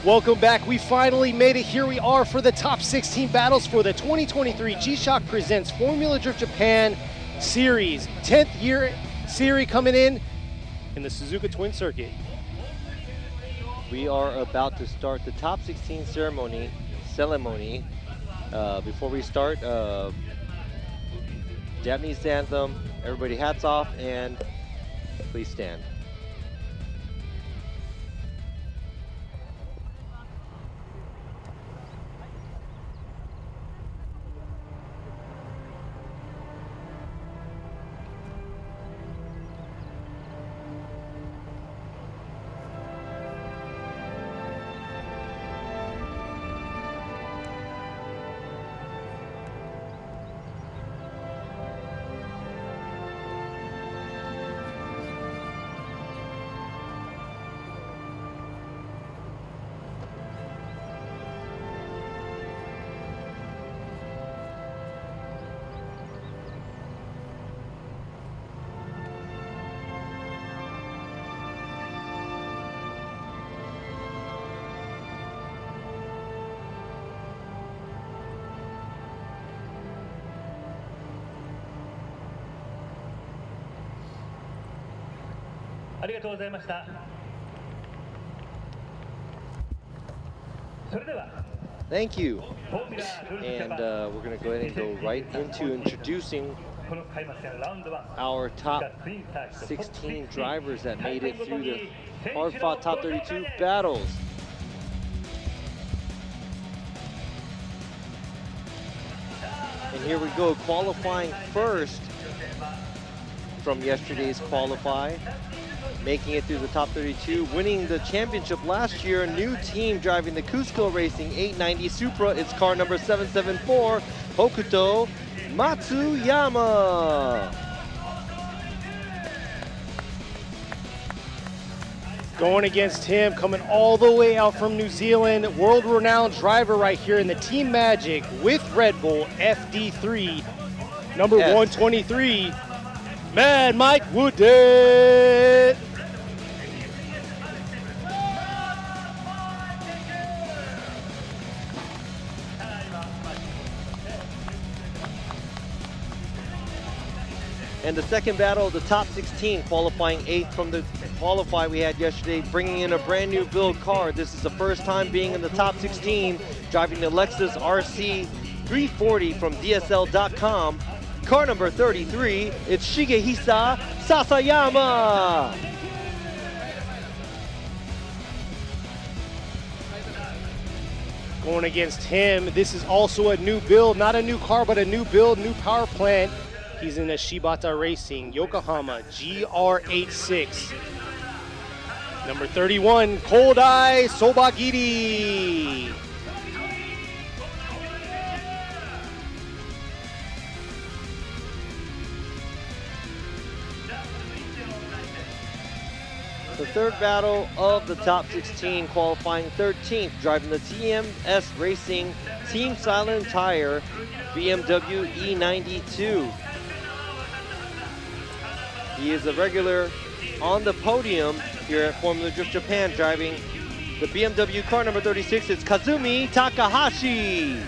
Welcome back. We finally made it. Here we are for the top 16 battles for the 2023 G-Shock Presents Formula Drift Japan Series. 10th year series coming in the Suzuka Twin Circuit. We are about to start the top 16 ceremony. Before we start, Japanese anthem. Everybody hats off and please stand. Thank you. And we're going to go ahead and go right into introducing our top 16 drivers that made it through the hard-fought top 32 battles. And here we go, qualifying first from yesterday's qualify. Making it through the top 32, winning the championship last year. A new team driving the Cusco Racing 890 Supra. It's car number 774, Hokuto Matsuyama. Going against him, coming all the way out from New Zealand, world-renowned driver right here in the Team Magic with Red Bull FD3, number 123, Mad Mike Woodett. And the second battle of the top 16, qualifying 8th from the qualify we had yesterday, bringing in a brand new build car. This is the first time being in the top 16, driving the Lexus RC 340 from DSL.com. Car number 33, it's Shigehisa Sasayama. Going against him, this is also a new build, not a new car, but a new build, new power plant. He's in a Shibata Racing Yokohama GR86. Number 31, Kodai Sobagiri. The third battle of the top 16, qualifying 13th, driving the TMS Racing Team Silent Tire BMW E92. He is a regular on the podium here at Formula Drift Japan, driving the BMW car number 36. It's Kazumi Takahashi.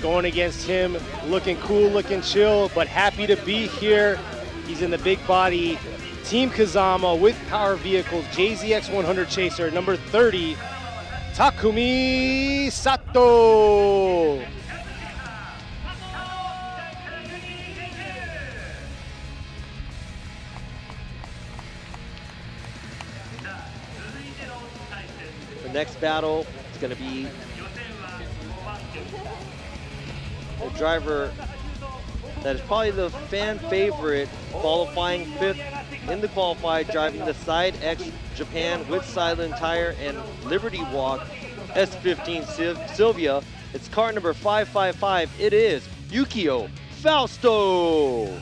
Going against him, looking cool, looking chill, but happy to be here. He's in the big body Team Kazama with power vehicles, JZX 100 Chaser, number 30, Takumi Sato. The next battle is going to be a driver that is probably the fan favorite, qualifying 5th in the qualified, driving the Side X Japan with Silent Tire and Liberty Walk S15 Sylvia. It's car number 555. It is Yukio Fausto.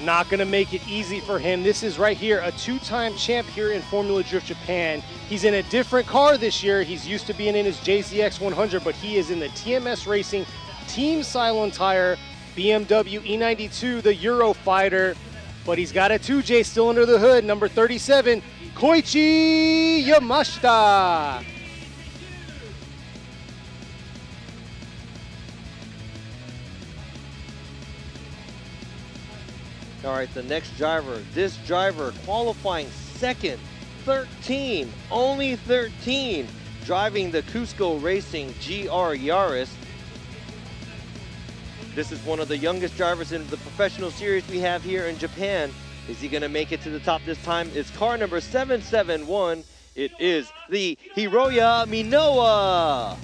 Not going to make it easy for him. This is right here, a two-time champ here in Formula Drift Japan. He's in a different car this year. He's used to being in his JZX 100, but he is in the TMS Racing Team Cylon Tire BMW E92, the Eurofighter. But he's got a 2J still under the hood, number 37, Koichi Yamashita. All right, the next driver, this driver qualifying second, 13, only 13, driving the Cusco Racing GR Yaris. This is one of the youngest drivers in the professional series we have here in Japan. Is he gonna make it to the top this time? It's car number 771. It is the Hiroya Minoa.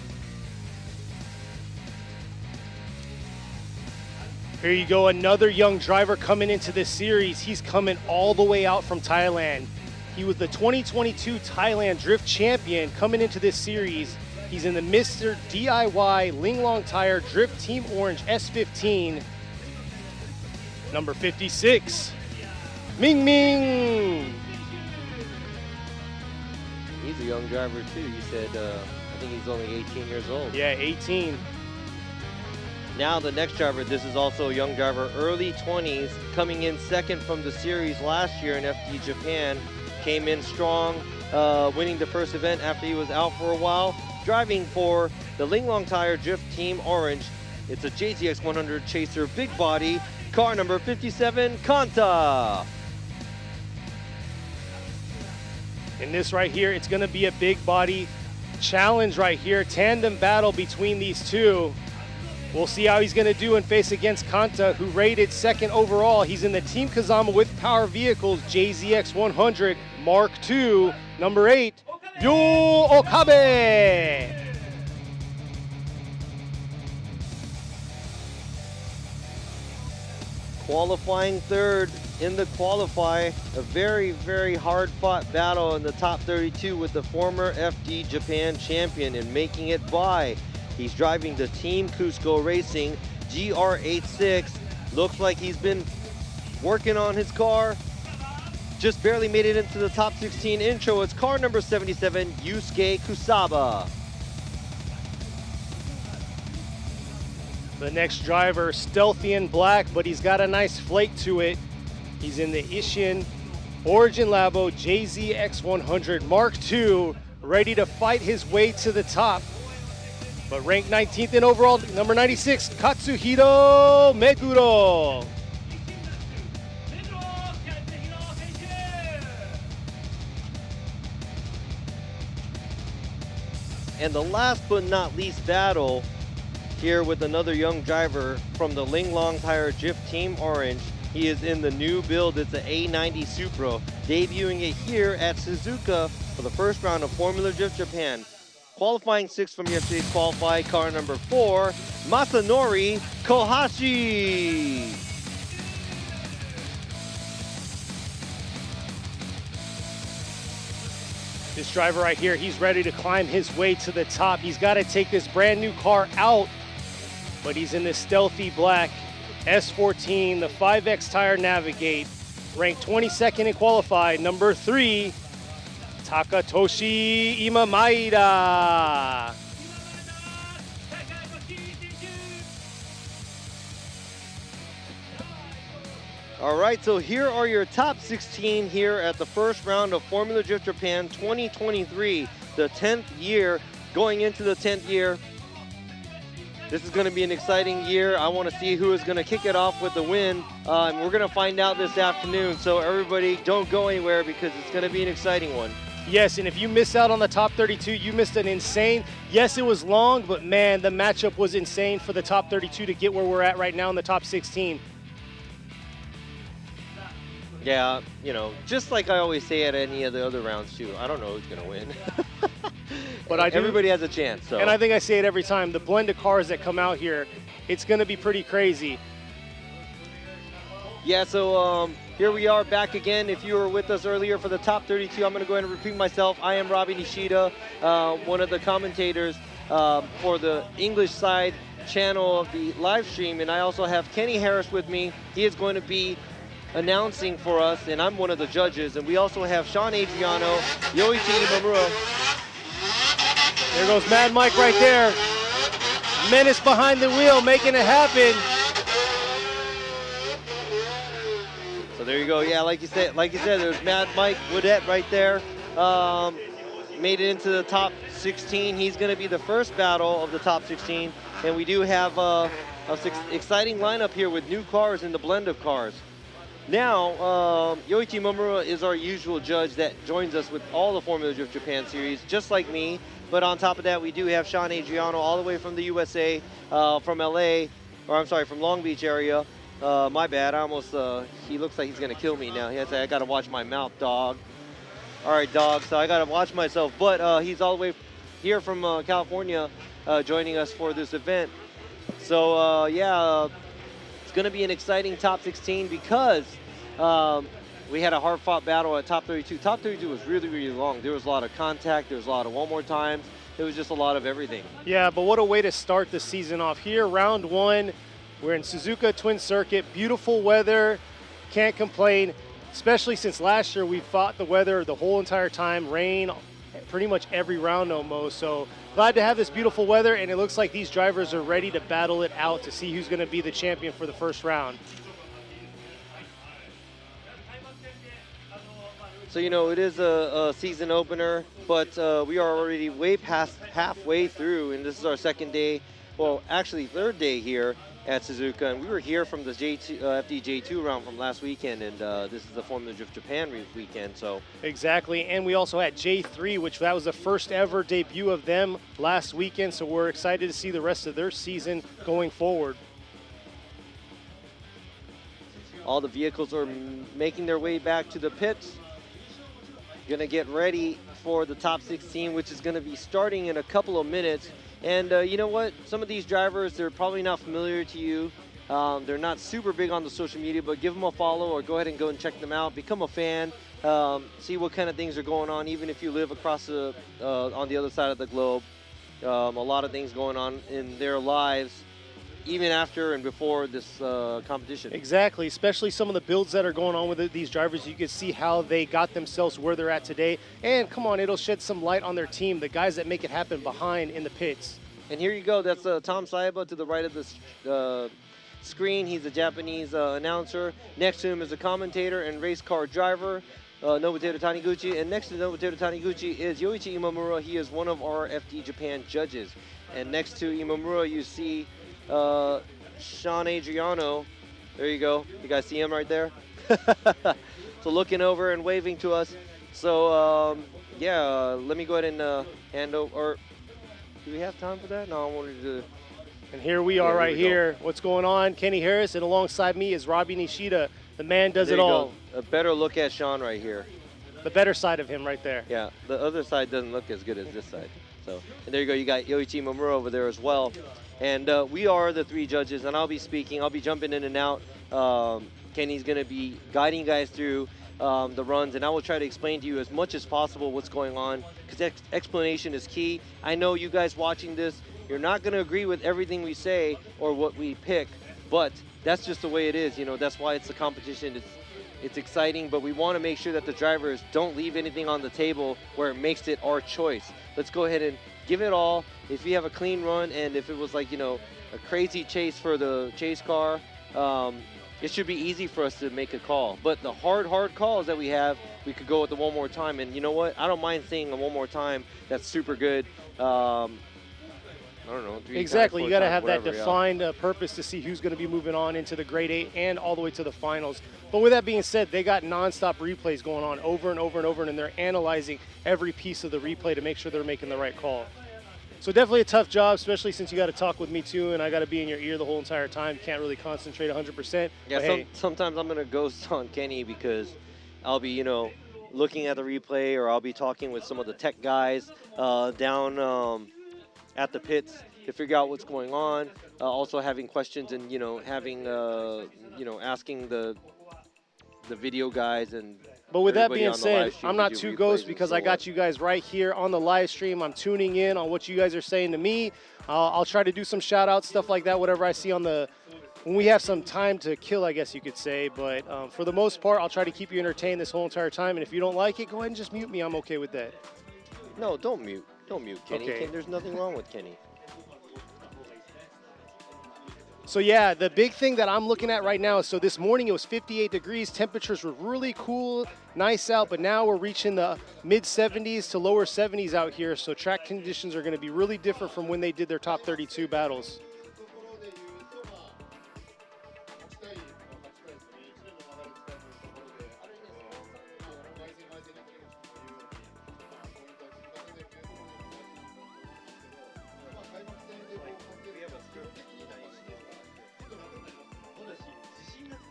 Here you go, another young driver coming into this series. He's coming all the way out from Thailand. He was the 2022 Thailand Drift Champion coming into this series. He's in the Mr. DIY Linglong Tire Drift Team Orange S15, number 56, Ming Ming. He's a young driver too. You said, I think he's only 18 years old. Yeah, 18. Now the next driver, this is also a young driver, early 20s, coming in second from the series last year in FD Japan. Came in strong, winning the first event after he was out for a while. Driving for the Linglong Tire Drift Team Orange. It's a JZX 100 Chaser big body, car number 57, Kanta. And this right here, it's gonna be a big body challenge right here. Tandem battle between these two. We'll see how he's gonna do and face against Kanta, who rated second overall. He's in the Team Kazama with Power Vehicles JZX 100 Mark II, number 8, Yu Okabe. Qualifying third in the qualify. A very, very hard-fought battle in the top 32 with the former FD Japan champion and making it by. He's driving the Team Cusco Racing GR86. Looks like he's been working on his car. Just barely made it into the top 16 intro. It's car number 77, Yusuke Kusaba. The next driver, stealthy in black, but he's got a nice flake to it. He's in the Ishin Origin Labo JZX 100 Mark II, ready to fight his way to the top. But ranked 19th in overall, number 96, Katsuhiro Meguro. And the last but not least battle here with another young driver from the Linglong Tire Drift Team Orange. He is in the new build. It's an A90 Supra, debuting it here at Suzuka for the first round of Formula Drift Japan. Qualifying sixth from yesterday's qualify, car number 4, Masanori Kohashi. This driver right here, he's ready to climb his way to the top. He's got to take this brand new car out, but he's in this stealthy black S14, the 5X Tire Navigate, ranked 22nd in qualified, number 3, Takatoshi Imamaida. All right, so here are your top 16 here at the first round of Formula Drift Japan 2023, the 10th year, going into the 10th year. This is going to be an exciting year. I want to see who is going to kick it off with the win, and we're going to find out this afternoon. So everybody, don't go anywhere because it's going to be an exciting one. Yes, and if you miss out on the top 32, you missed an insane, yes, it was long, but man, the matchup was insane for the top 32 to get where we're at right now in the top 16. Yeah, you know, just like I always say at any of the other rounds too, I don't know who's going to win. But everybody has a chance. So. And I think I say it every time, the blend of cars that come out here, it's going to be pretty crazy. Yeah, so here we are back again. If you were with us earlier for the top 32, I'm going to go ahead and repeat myself. I am Robbie Nishida, one of the commentators for the English side channel of the live stream, and I also have Kenny Harris with me. He is going to be announcing for us, and I'm one of the judges. And we also have Sean Adriano, Yoichi Imamura. There goes Mad Mike right there. Menace behind the wheel, making it happen. So there you go. Yeah, like you said, there's Mad Mike Woodette right there. Made it into the top 16. He's going to be the first battle of the top 16. And we do have a exciting lineup here with new cars and the blend of cars. Now, Yoichi Momura is our usual judge that joins us with all the Formula Drift Japan series, just like me. But on top of that, we do have Sean Adriano all the way from the USA, from LA, or I'm sorry, from Long Beach area. My bad, I almost, he looks like he's gonna kill me now. He has to, I gotta watch my mouth, dog. All right, dog, so I gotta watch myself. But he's all the way here from California joining us for this event. So yeah, it's gonna be an exciting top 16 because we had a hard-fought battle at top 32. Top 32 was really, really long. There was a lot of contact. There was a lot of one more times. It was just a lot of everything. Yeah, but what a way to start the season off here. Round one, we're in Suzuka Twin Circuit. Beautiful weather. Can't complain, especially since last year we fought the weather the whole entire time. Rain pretty much every round almost. So glad to have this beautiful weather, and it looks like these drivers are ready to battle it out to see who's going to be the champion for the first round. So, you know, it is a season opener, but we are already way past halfway through, and this is our second day, well, actually third day here at Suzuka, and we were here from the FDJ2 round from last weekend, and this is the Formula Drift Japan weekend, so. Exactly, and we also had J3, which that was the first ever debut of them last weekend, so we're excited to see the rest of their season going forward. All the vehicles are making their way back to the pits. Gonna get ready for the top 16, which is gonna be starting in a couple of minutes. And you know what? Some of these drivers, they're probably not familiar to you. They're not super big on the social media, but give them a follow or go ahead and go and check them out. Become a fan. See what kind of things are going on, even if you live across the, on the other side of the globe. A lot of things going on in their lives, even after and before this competition. Exactly, especially some of the builds that are going on with these drivers. You can see how they got themselves where they're at today. And come on, it'll shed some light on their team, the guys that make it happen behind in the pits. And here you go, that's Tom Saiba to the right of the screen. He's a Japanese announcer. Next to him is a commentator and race car driver, Nobuteru Taniguchi. And next to Nobuteru Taniguchi is Yoichi Imamura. He is one of our FD Japan judges. And next to Imamura, you see Sean Adriano. There you go. You guys see him right there? So looking over and waving to us. So yeah, let me go ahead and hand over. Or do we have time for that? No, I wanted to. And here we are right here. What's going on? Kenny Harris, and alongside me is Robbie Nishida. The man does it all. Go. A better look at Sean right here. The better side of him right there. Yeah, the other side doesn't look as good as this side. So, and there you go. You got Yoichi Momura over there as well. And we are the three judges, and I'll be speaking. I'll be jumping in and out. Kenny's going to be guiding you guys through the runs, and I will try to explain to you as much as possible what's going on, because explanation is key. I know you guys watching this, you're not going to agree with everything we say or what we pick, but that's just the way it is. You know, that's why it's a competition. It's exciting, but we want to make sure that the drivers don't leave anything on the table where it makes it our choice. Let's go ahead and give it all. If you have a clean run, and if it was like, you know, a crazy chase for the chase car, it should be easy for us to make a call. But the hard calls that we have, we could go with the one more time. And you know what? I don't mind seeing a one more time. That's super good. I don't know. Exactly. You got to have that defined purpose to see who's going to be moving on into the grade 8 and all the way to the finals. But with that being said, they got nonstop replays going on over and over and over, and they're analyzing every piece of the replay to make sure they're making the right call. So definitely a tough job, especially since you got to talk with me too, and I got to be in your ear the whole entire time. Can't really concentrate 100%. Yeah, sometimes I'm going to ghost on Kenny because I'll be, you know, looking at the replay, or I'll be talking with some of the tech guys down at the pits to figure out what's going on. Also having questions and, you know, having, you know, asking the video guys and. But with that being said, I'm not too ghost because I got you guys right here on the live stream. I'm tuning in on what you guys are saying to me. I'll try to do some shout outs, stuff like that, whatever I see on the when we have some time to kill, I guess you could say. But for the most part, I'll try to keep you entertained this whole entire time. And if you don't like it, go ahead and just mute me. I'm okay with that. No, don't mute. Don't mute Kenny. Okay. There's nothing wrong with Kenny. So yeah, the big thing that I'm looking at right now is, so this morning it was 58 degrees. Temperatures were really cool, nice out, but now we're reaching the mid 70s to lower 70s out here. So track conditions are going to be really different from when they did their top 32 battles.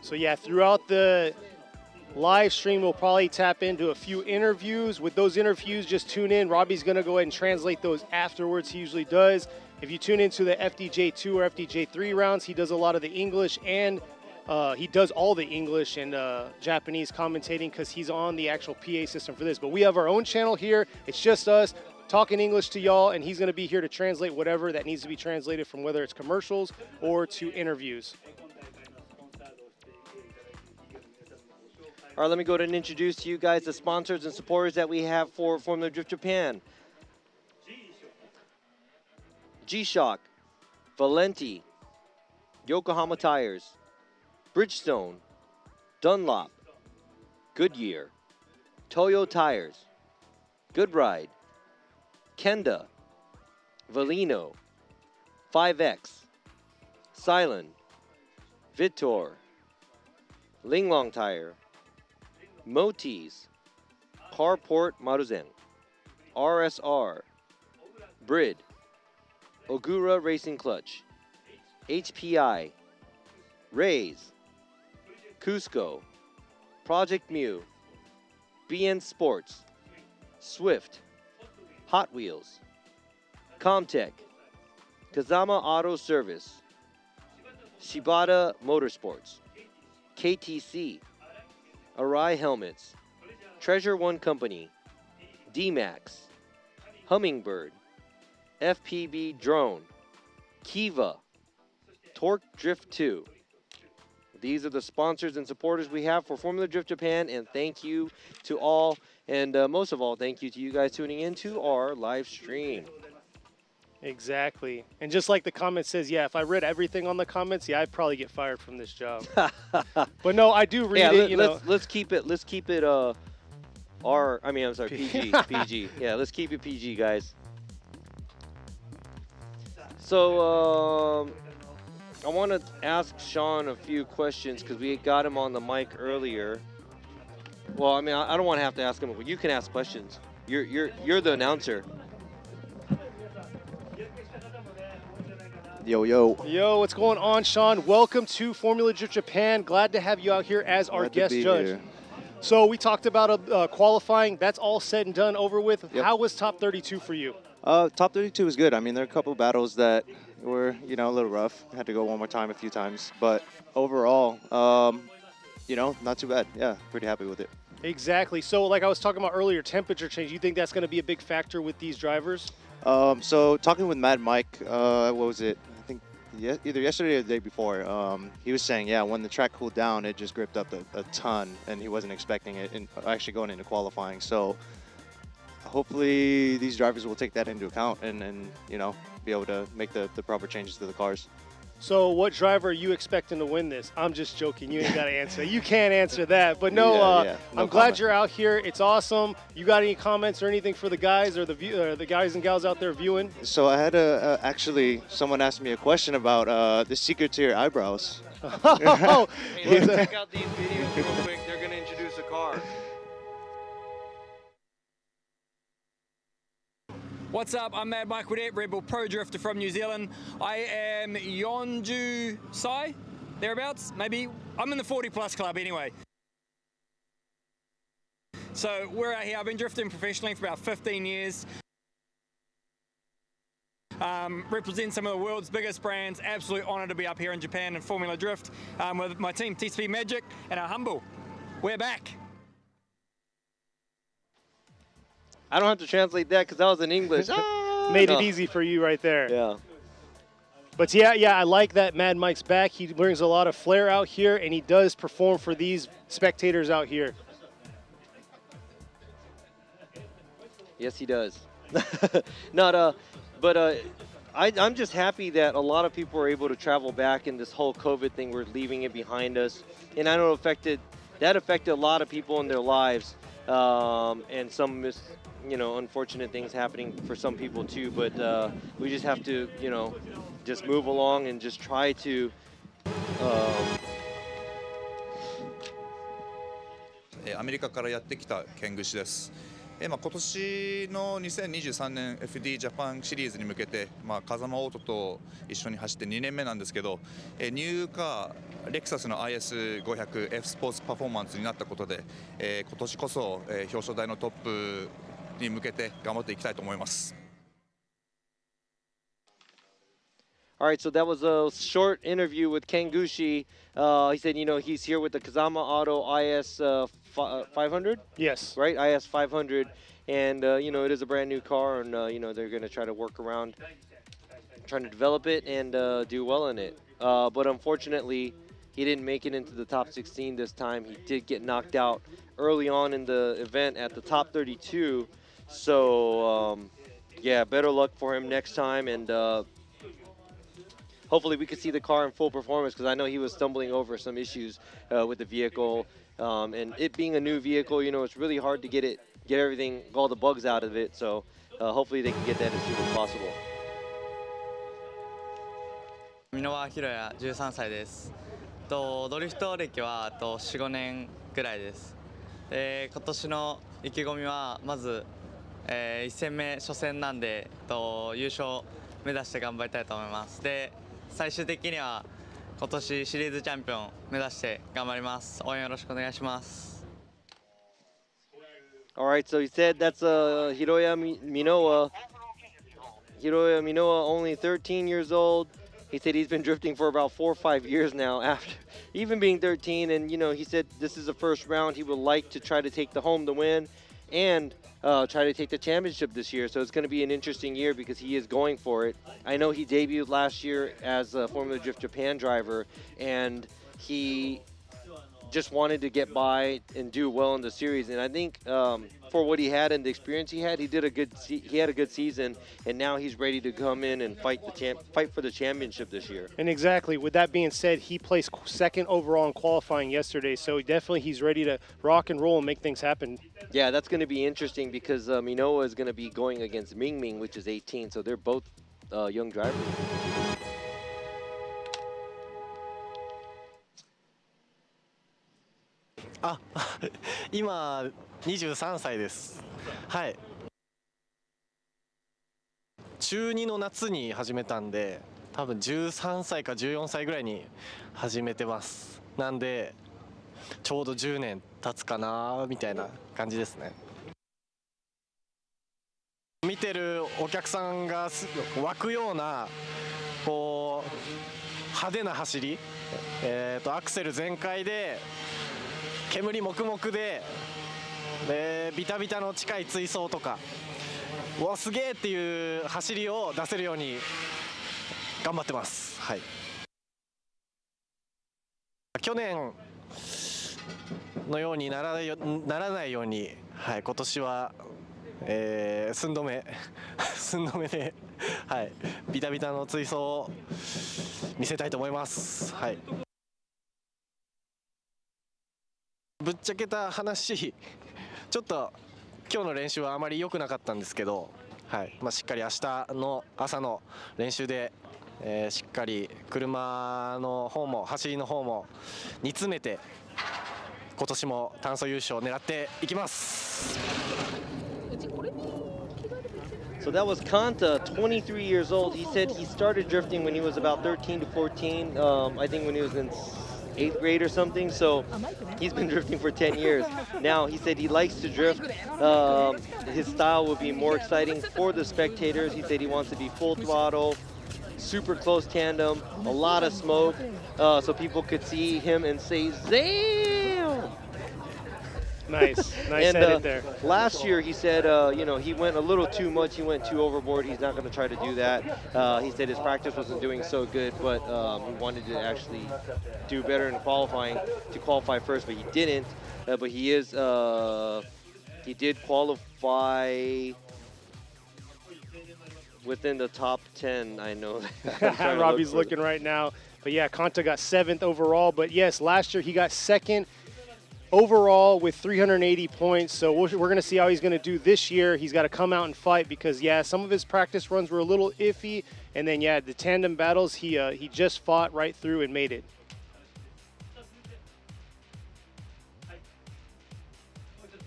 So yeah, throughout the live stream, we'll probably tap into a few interviews. With those interviews, just tune in. Robbie's going to go ahead and translate those afterwards. He usually does. If you tune into the FDJ2 or FDJ3 rounds, he does a lot of the English, and he does all the English and Japanese commentating because he's on the actual PA system for this. But we have our own channel here. It's just us talking English to y'all, and he's going to be here to translate whatever that needs to be translated, from whether it's commercials or to interviews. All right, let me go ahead and introduce to you guys the sponsors and supporters that we have for Formula Drift Japan. G-Shock, Valenti, Yokohama Tires, Bridgestone, Dunlop, Goodyear, Toyo Tires, Good Ride, Kenda, Valino, 5X, Silent, Vitor, Linglong Tire, Motis, Carport Maruzen, RSR, Brid, Ogura Racing Clutch, HPI, Rays, Cusco, Project Mu, BN Sports, Swift, Hot Wheels, Comtech, Kazama Auto Service, Shibata Motorsports, KTC, Arai Helmets, Treasure One Company, D-Max, Hummingbird, FPB Drone, Kiva, Torque Drift 2. These are the sponsors and supporters we have for Formula Drift Japan, and thank you to all, and most of all, thank you to you guys tuning into our live stream. Exactly. And just like the comment says, yeah, if I read everything on the comments, yeah, I'd probably get fired from this job. But no, I do read it, you know. Let's keep it PG, PG. Yeah, let's keep it PG, guys. So, I want to ask Sean a few questions because we got him on the mic earlier. Well, I mean, I don't want to have to ask him, but you can ask questions. You're the announcer. Yo, yo. Yo, what's going on, Sean? Welcome to Formula Drift Japan. Glad to have you out here as our guest judge. Here. So we talked about qualifying. That's all said and done, over with. Yep. How was top 32 for you? Top 32 was good. I mean, there are a couple battles that were, you know, a little rough. Had to go one more time a few times. But overall, you know, not too bad. Yeah, pretty happy with it. Exactly. So like I was talking about earlier, temperature change. You think that's going to be a big factor with these drivers? So talking with Mad Mike, what was it? I think either yesterday or the day before, he was saying, yeah, when the track cooled down, it just gripped up a ton, and he wasn't expecting it, actually going into qualifying. So hopefully these drivers will take that into account and you know, be able to make the proper changes to the cars. So what driver are you expecting to win this? I'm just joking. You ain't got to answer. You can't answer that. But no, no I'm glad you're out here. It's awesome. You got any comments or anything for the guys or the guys and gals out there viewing? So I had actually, someone asked me a question about the secret to your eyebrows. Oh, Hey, let's check out these videos real quick. They're going to introduce a car. What's up? I'm Mad Mike Woodette, Red Bull Pro Drifter from New Zealand. I am Yonju Sai, thereabouts, maybe. I'm in the 40 plus club anyway. So we're out here. I've been drifting professionally for about 15 years. Represent some of the world's biggest brands. Absolute honor to be up here in Japan in Formula Drift with my team TSP Magic and our Humble. We're back. I don't have to translate that because that was in English. Made it easy for you right there. Yeah. But yeah, I like that Mad Mike's back. He brings a lot of flair out here, and he does perform for these spectators out here. Yes, he does. I'm just happy that a lot of people are able to travel back, and this whole COVID thing, we're leaving it behind us. And I know that affected a lot of people in their lives, and some unfortunate things happening for some people too. But we just have to, just move along and just try to. アメリカからやってきた剣串です。今年の2023年 FD ジャパンシリーズに向けて、風間オートと一緒に走って2年目なんですけど、ニューカーレクサスの IS500F スポーツパフォーマンスになったことで、今年こそ、表彰台のトップに向けて頑張っていきたいと思います。All right, so that was a short interview with Kengushi. He said, he's here with the Kazama Auto IS 500? Yes. Right, IS 500. And, it is a brand new car, and, they're going to try to work around trying to develop it and do well in it. But unfortunately, he didn't make it into the top 16 this time. He did get knocked out early on in the event at the top 32. So, yeah, better luck for him next time. And hopefully we can see the car in full performance, because I know he was stumbling over some issues with the vehicle. And it being a new vehicle, it's really hard to get everything, all the bugs out of it. So hopefully they can get that as soon as possible. 箕輪宏也13歳です。ドリフト歴は4、5年ぐらいです。今年の意気込みはまず、1戦目初戦なんで優勝目指して頑張りたいと思います。で、最終的には今年シリーズチャンピオン目指して頑張ります。応援よろしくお願いします。All right, so he said that's Hiroya Minowa. Hiroya Minowa, only 13 years old. He said he's been drifting for about 4 or 5 years now after even being 13. And, he said this is the first round. He would like to try to take the home to win and try to take the championship this year. So it's going to be an interesting year because he is going for it. I know he debuted last year as a Formula Drift Japan driver, and he just wanted to get by and do well in the series. And I think for what he had and the experience he had a good season, and now he's ready to come in and fight for the championship this year. And exactly, with that being said, he placed second overall in qualifying yesterday, so definitely he's ready to rock and roll and make things happen. Yeah, that's going to be interesting because Minowa is going to be going against Ming Ming, which is 18, so they're both young drivers. 今23歳です。はい。中2の夏に始めたんで、多分13歳か14歳ぐらいに始めてます。なんでちょうど10年経つかなみたいな感じですね。見てるお客さんが湧くようなこう派手な走り、アクセル全開で。煙もくもくで、ビタビタの近い追走とか、うわすげえっていう走りを出せるように頑張ってます。はい。去年のようにならないように、はい、今年は、寸止めで、はい、ビタビタの追走を見せたいと思います。はい。ぶっちゃけた話、ちょっと今日の練習はあまり良くなかったんですけど、はい、しっかり明日の朝の練習で、しっかり車の方も走りの方も煮詰めて、今年も単走優勝を狙っていきます。So that was Kanta, 23 years old. He said he started drifting when he was about 13 to 14. I think when he was in 8th grade or something, so he's been drifting for 10 years. Now he said he likes to drift. His style will be more exciting for the spectators. He said he wants to be full throttle, super close tandem, a lot of smoke, so people could see him and say, "Zam!" Nice And edit there. last year he said, you know, he went a little too much. He went too overboard. He's not going to try to do that. He said his practice wasn't doing so good, but he wanted to actually do better in qualifying to qualify first, but he didn't. But he did qualify within the top 10. I know that. Robbie's looking right now. But yeah, Kanta got 7th overall. But yes, last year he got 2nd overall with 380 points. So we're going to see how he's going to do this year. He's got to come out and fight because, yeah, some of his practice runs were a little iffy. And then, yeah, the tandem battles, he just fought right through and made it.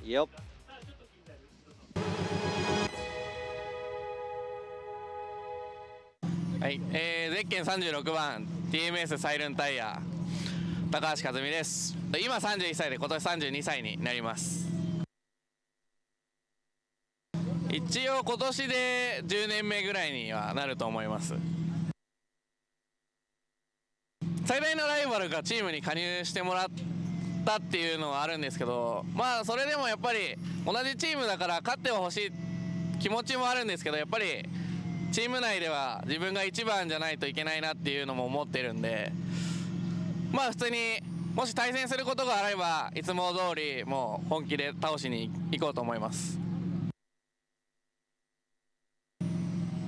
Yep.はい、ゼッケン36番 TMS サイレンタイヤ高橋和美です。今31歳で今年32歳になります。一応今年で10年目ぐらいにはなると思います。最大のライバルがチームに加入してもらったっていうのはあるんですけど、まあそれでもやっぱり同じチームだから勝ってはほしい気持ちもあるんですけど、やっぱりチーム内では自分が一番じゃないといけないなっていうのも思ってるんで、まあ普通にもし対戦することがあればいつも通りもう本気で倒しに行こうと思います。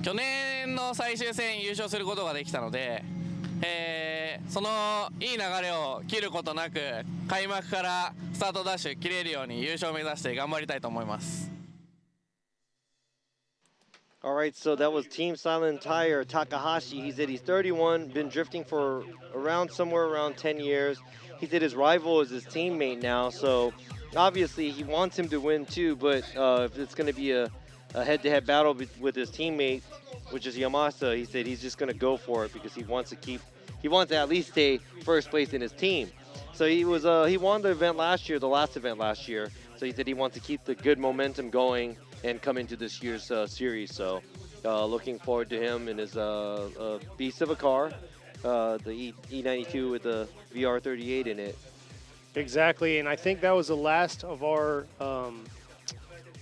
去年の最終戦優勝することができたので、そのいい流れを切ることなく開幕からスタートダッシュ切れるように優勝を目指して頑張りたいと思います。All right, so that was Team Silent Tire, Takahashi. He said he's 31, been drifting for somewhere around 10 years. He said his rival is his teammate now, so obviously he wants him to win too, but if it's going to be a head-to-head battle with his teammate, which is Yamasa, he said he's just going to go for it because he wants to at least stay first place in his team. So he won the event last year, the last event last year, so he said he wants to keep the good momentum going and come into this year's series. So looking forward to him in his beast of a car, the E92 with the VR38 in it. Exactly, and I think that was the last of our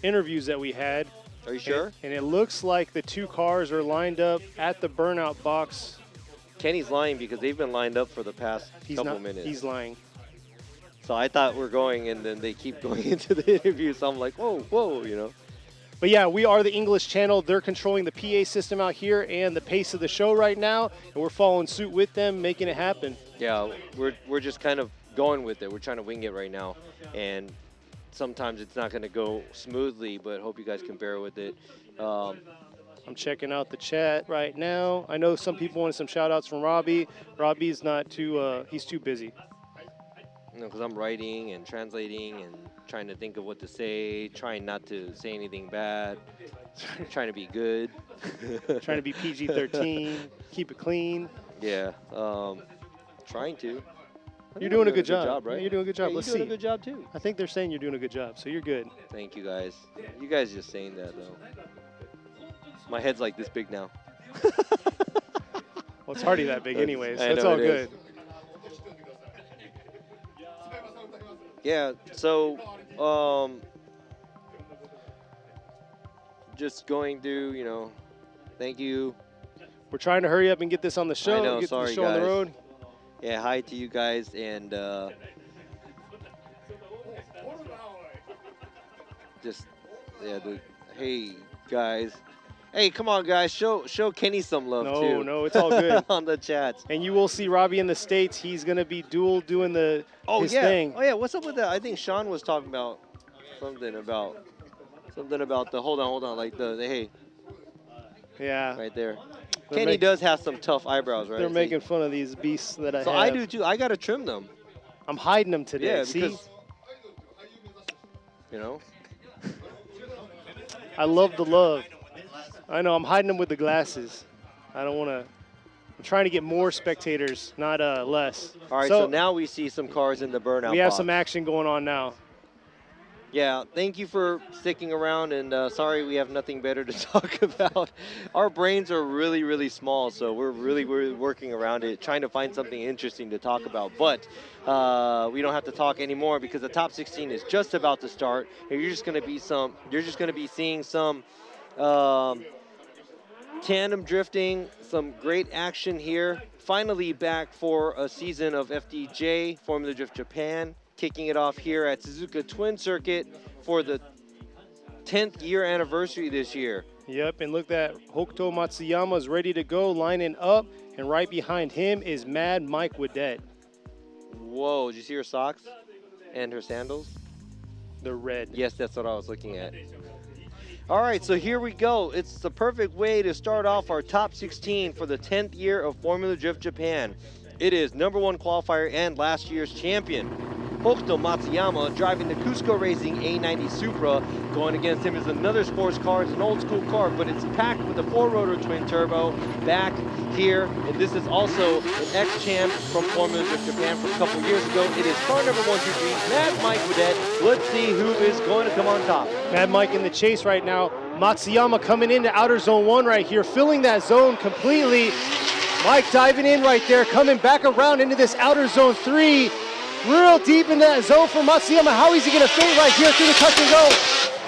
interviews that we had. Are you sure? And it looks like the two cars are lined up at the burnout box. Kenny's lying because they've been lined up for the past couple minutes. He's lying. So I thought we're going, and then they keep going into the interview. So I'm like, whoa, you know. But yeah, we are the English channel. They're controlling the PA system out here and the pace of the show right now, and we're following suit with them, making it happen. Yeah, we're just kind of going with it. We're trying to wing it right now, and sometimes it's not going to go smoothly, but hope you guys can bear with it. I'm checking out the chat right now. I know some people wanted some shout-outs from Robbie. Robbie's not too, he's too busy. You know, because I'm writing and translating and trying to think of what to say, trying not to say anything bad, trying to be good. Trying to be PG-13, keep it clean. Yeah, trying to. You're doing a good job. Right? Yeah, you're doing a good job. Yeah, Let's you're see. doing a good job, too. I think they're saying you're doing a good job, so you're good. Thank you, guys. You guys just saying that, though. My head's like this big now. Well, it's hardly that big anyways, so I it's know all it good. is. Yeah, so just going through, you know, thank you. We're trying to hurry up and get this on the show. I know, get sorry, the show guys. on the road. Yeah, hi to you guys, and hey guys. Hey, come on, guys, show Kenny some love too. No, it's all good. On the chats. And you will see Robbie in the States. He's gonna be doing his thing. Oh yeah, what's up with that? I think Sean was talking about something about the hold on, like the hey. Yeah. Right there. Kenny does have some tough eyebrows, right? They're making fun of these beasts that I have. So I do too. I gotta trim them. I'm hiding them today. Yeah, see? because, you know. I love the love. I know, I'm hiding them with the glasses. I don't want to. I'm trying to get more spectators, not less. All right, so now we see some cars in the burnout We have box. some action going on now. Yeah, thank you for sticking around, and sorry we have nothing better to talk about. Our brains are really, really small, so we're really working around it, trying to find something interesting to talk about. But we don't have to talk anymore because the top 16 is just about to start, and you're just going to be seeing some tandem drifting, some great action here. Finally back for a season of FDJ, Formula Drift Japan, kicking it off here at Suzuka Twin Circuit for the 10th year anniversary this year. Yep, and look that Hokuto Matsuyama is ready to go, lining up, and right behind him is Mad Mike Wadette. Whoa, did you see her socks and her sandals? They're red. Yes, that's what I was looking at. All right, so here we go. It's the perfect way to start off our top 16 for the 10th year of Formula Drift Japan. It is #1 qualifier and last year's champion, Hokuto Matsuyama, driving the Cusco Racing A90 Supra. Going against him is another sports car. It's an old school car, but it's packed with a 4-rotor twin turbo back here. And this is also an ex-champ from Formula Drift Japan from a couple years ago. It is car number 123, Mad Mike Wadette. Let's see who is going to come on top. Mad Mike in the chase right now. Matsuyama coming into outer zone 1 right here, filling that zone completely. Mike diving in right there, coming back around into this outer zone 3. Real deep in that zone for Matsuyama. How is he going to fade right here through the touch and go?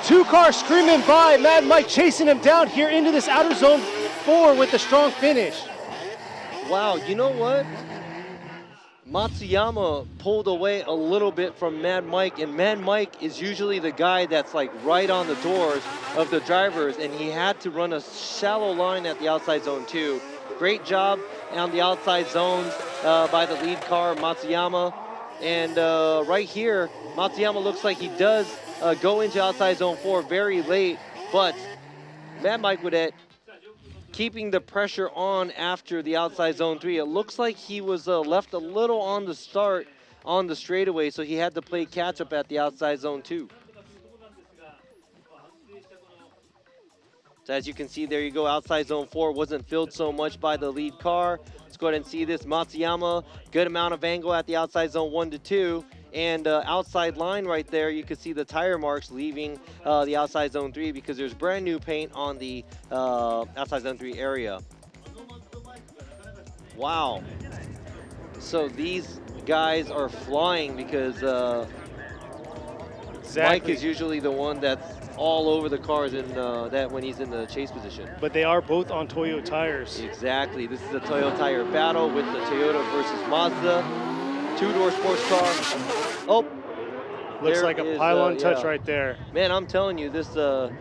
2 cars screaming by. Mad Mike chasing him down here into this outer zone 4 with a strong finish. Wow, you know what? Matsuyama pulled away a little bit from Mad Mike, and Mad Mike is usually the guy that's like right on the doors of the drivers, and he had to run a shallow line at the outside zone 2. Great job on the outside zones by the lead car, Matsuyama. And right here, Matsuyama looks like he does go into outside zone 4 very late, but Mad Mike Wadette keeping the pressure on after the outside zone 3. It looks like he was left a little on the start on the straightaway, so he had to play catch up at the outside zone 2. So as you can see, there you go, outside zone 4 wasn't filled so much by the lead car. Let's go ahead and see this. Matsuyama, good amount of angle at the outside zone 1 to 2. And outside line right there, you can see the tire marks leaving the outside zone 3 because there's brand new paint on the outside zone 3 area. Wow. So these guys are flying because Mike is usually the one that's all over the cars in that when he's in the chase position. But they are both on Toyo tires. Exactly. This is a Toyo tire battle with the Toyota versus Mazda. 2-door sports car. Oh, looks like a pylon touch right there. Man, I'm telling you, this the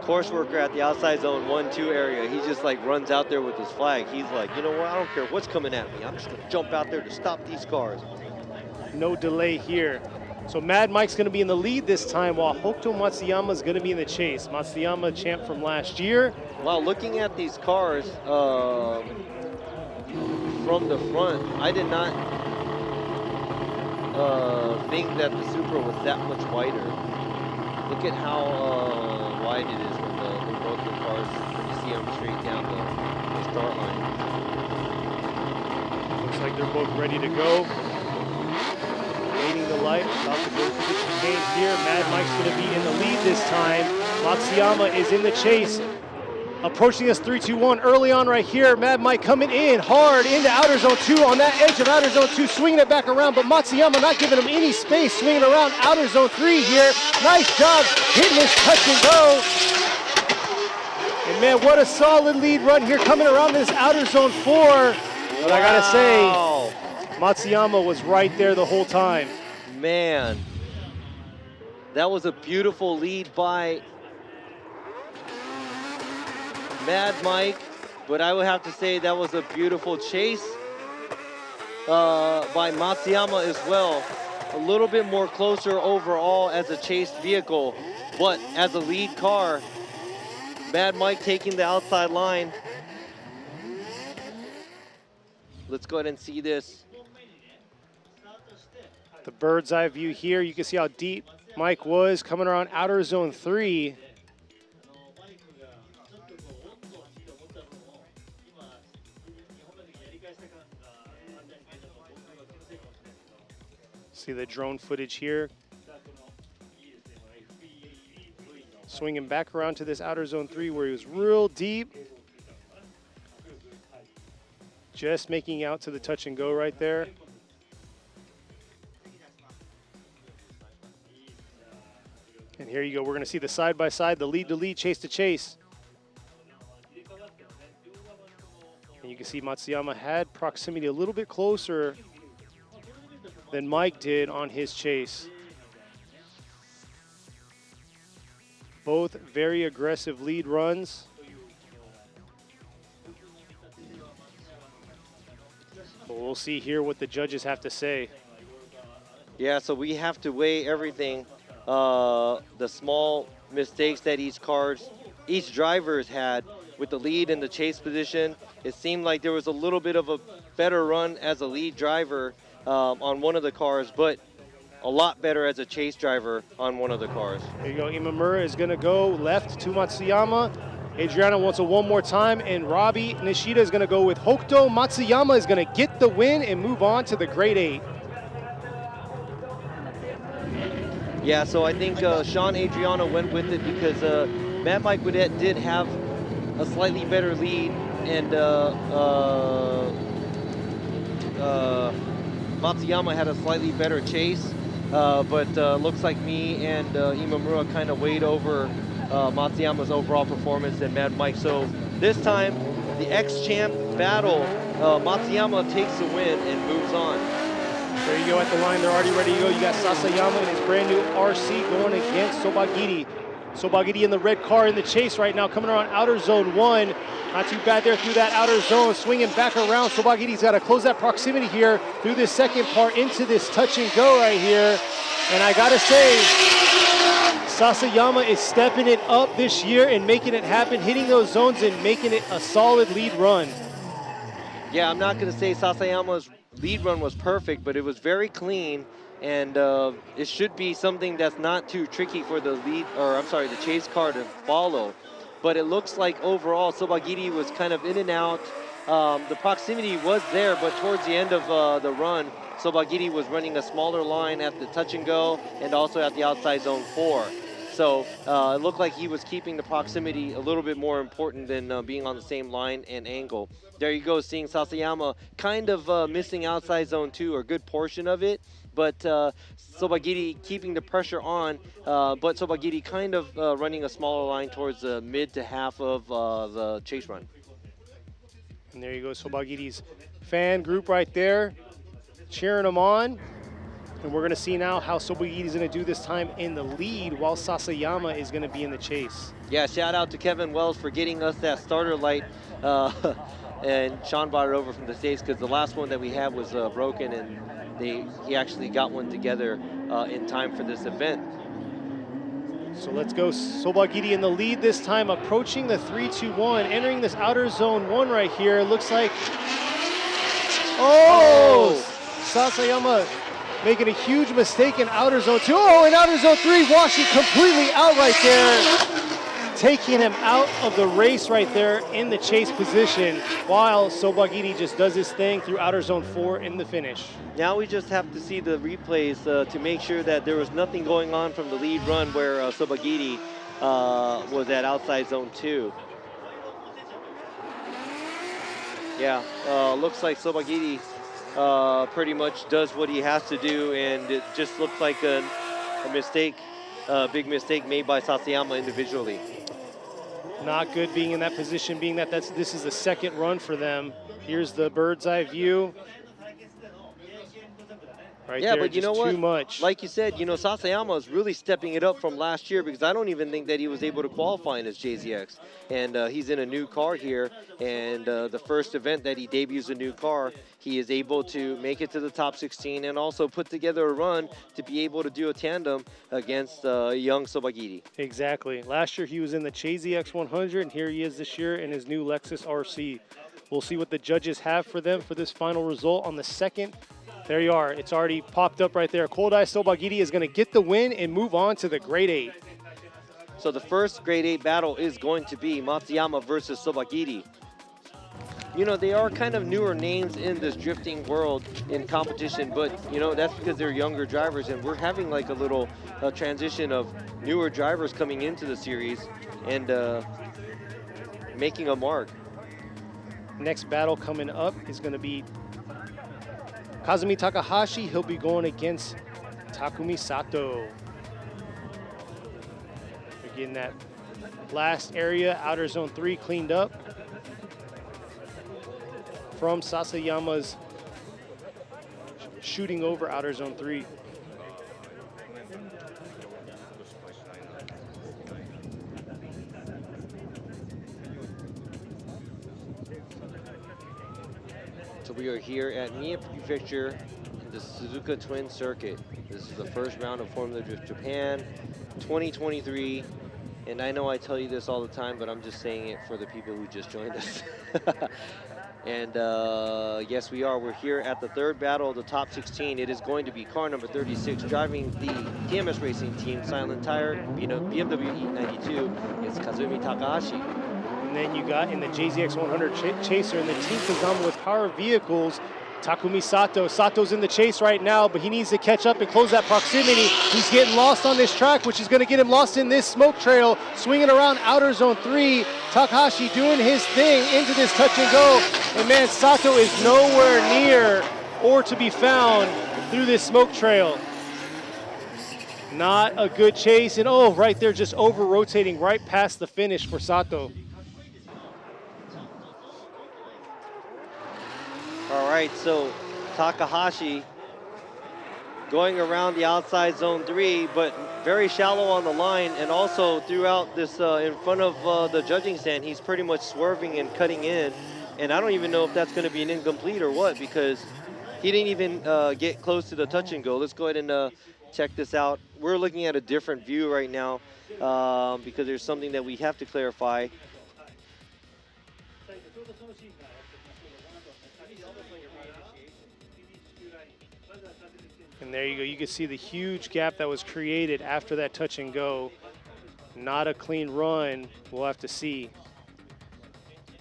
course worker at the outside zone 1-2 area, he just like runs out there with his flag. He's like, you know what? I don't care what's coming at me. I'm just gonna jump out there to stop these cars. No delay here. So Mad Mike's going to be in the lead this time, while Hokuto Matsuyama is going to be in the chase. Matsuyama, champ from last year. Wow, looking at these cars from the front, I did not think that the Supra was that much wider. Look at how wide it is when both the cars, when you see them straight down the start line. Looks like they're both ready to go. Waiting the light, about to go through the chicane here. Mad Mike's going to be in the lead this time. Matsuyama is in the chase. Approaching us 3-2-1 early on right here. Mad Mike coming in hard into outer zone 2 on that edge of outer zone 2, swinging it back around, but Matsuyama not giving him any space, swinging around outer zone 3 here. Nice job hitting his touch and go. And man, what a solid lead run here coming around this outer zone 4. But I gotta say, Matsuyama was right there the whole time. Man, that was a beautiful lead by Mad Mike, but I would have to say that was a beautiful chase by Matsuyama as well. A little bit more closer overall as a chase vehicle, but as a lead car, Mad Mike taking the outside line. Let's go ahead and see this. The bird's eye view here, you can see how deep Mike was coming around outer zone 3. See the drone footage here. swinging back around to this outer zone 3 where he was real deep. Just making out to the touch and go right there. And here you go. We're going to see the side-by-side, the lead-to-lead, chase-to-chase. And you can see Matsuyama had proximity a little bit closer than Mike did on his chase. Both very aggressive lead runs. But we'll see here what the judges have to say. Yeah, so we have to weigh everything. The small mistakes that each driver's had with the lead and the chase position. It seemed like there was a little bit of a better run as a lead driver on one of the cars, but a lot better as a chase driver on one of the cars. There you go. Imamura is going to go left to Matsuyama. Adriano wants it one more time, and Robbie Nishida is going to go with Hokuto. Matsuyama is going to get the win and move on to the grade 8. Yeah, so I think Sean Adriano went with it because Mad Mike Widet did have a slightly better lead, and Matsuyama had a slightly better chase, but looks like me and Imamura kind of weighed over Matsuyama's overall performance and Mad Mike. So this time, the ex-champ battle, Matsuyama takes the win and moves on. There you go at the line. They're already ready to go. You got Sasayama in his brand new RC going against Sobagiri. Sobagiri in the red car in the chase right now, coming around outer zone 1. Not too bad there through that outer zone, swinging back around. Sobagiri's got to close that proximity here through this second part into this touch and go right here. And I got to say, Sasayama is stepping it up this year and making it happen, hitting those zones and making it a solid lead run. Yeah, I'm not going to say Sasayama's lead run was perfect, but it was very clean, and it should be something that's not too tricky for the the chase car to follow. But it looks like overall Sobagiri was kind of in and out. The proximity was there, but towards the end of the run, Sobagiri was running a smaller line at the touch and go and also at the outside zone 4. So it looked like he was keeping the proximity a little bit more important than being on the same line and angle. There you go, seeing Sasayama kind of missing outside zone 2, or a good portion of it, but Sobagiri keeping the pressure on, but Sobagiri kind of running a smaller line towards the mid to half of the chase run. And there you go, Sobagiri's fan group right there, cheering him on. And we're going to see now how Sobagiri is going to do this time in the lead while Sasayama is going to be in the chase. Yeah, shout out to Kevin Wells for getting us that starter light. And Sean brought it over from the States because the last one that we had was broken, and he actually got one together in time for this event. So let's go. Sobagiri in the lead this time, approaching the 3-2-1, entering this outer zone 1 right here. It looks like, Sasayama making a huge mistake in outer zone 2. Oh, in outer zone 3, washing completely out right there, taking him out of the race right there in the chase position, while Sobagiri just does his thing through outer zone 4 in the finish. Now we just have to see the replays to make sure that there was nothing going on from the lead run where Sobagiri was at outside zone 2. Yeah, looks like Sobagiri pretty much does what he has to do, and it just looks like a mistake, a big mistake made by Sasayama individually. Not good being in that position, being that this is the second run for them. Here's the bird's eye view. Right yeah, there, but you know what? Too much. Like you said, you know, Sasayama is really stepping it up from last year, because I don't even think that he was able to qualify in his JZX. And he's in a new car here, and the first event that he debuts a new car, he is able to make it to the top 16 and also put together a run to be able to do a tandem against young Sobagiri. Exactly. Last year he was in the JZX 100, and here he is this year in his new Lexus RC. We'll see what the judges have for them for this final result on the second. There you are. It's already popped up right there. Koldai Sobagiri is going to get the win and move on to the grade 8. So the first grade 8 battle is going to be Matsuyama versus Sobagiri. you know, they are kind of newer names in this drifting world in competition, but, you know, that's because they're younger drivers, and we're having like a little transition of newer drivers coming into the series and making a mark. Next battle coming up is going to be Kazumi Takahashi. He'll be going against Takumi Sato. We're getting that last area, outer zone 3, cleaned up from Sasayama's shooting over outer zone 3. So we are here at Mie Prefecture in the Suzuka Twin Circuit. This is the first round of Formula Drift Japan 2023. And I know I tell you this all the time, but I'm just saying it for the people who just joined us. And yes, we are. We're here at the third battle of the top 16. It is going to be car number 36 driving the TMS Racing Team Silent Tire BMW E92. It's Kazumi Takahashi. And then you got in the JZX 100 Chaser in the Team Kazama with Power Vehicles, Takumi Sato. Sato's in the chase right now, but he needs to catch up and close that proximity. He's getting lost on this track, which is going to get him lost in this smoke trail, swinging around outer zone 3. Takahashi doing his thing into this touch and go. And man, Sato is nowhere near or to be found through this smoke trail. Not a good chase, and oh, right there, just over rotating right past the finish for Sato. All right, so Takahashi going around the outside zone 3, but very shallow on the line, and also throughout this in front of the judging stand, he's pretty much swerving and cutting in, and I don't even know if that's going to be an incomplete or what, because he didn't even get close to the touch and go. Let's go ahead and check this out. We're looking at a different view right now because there's something that we have to clarify. And there you go. You can see the huge gap that was created after that touch and go. Not a clean run. We'll have to see.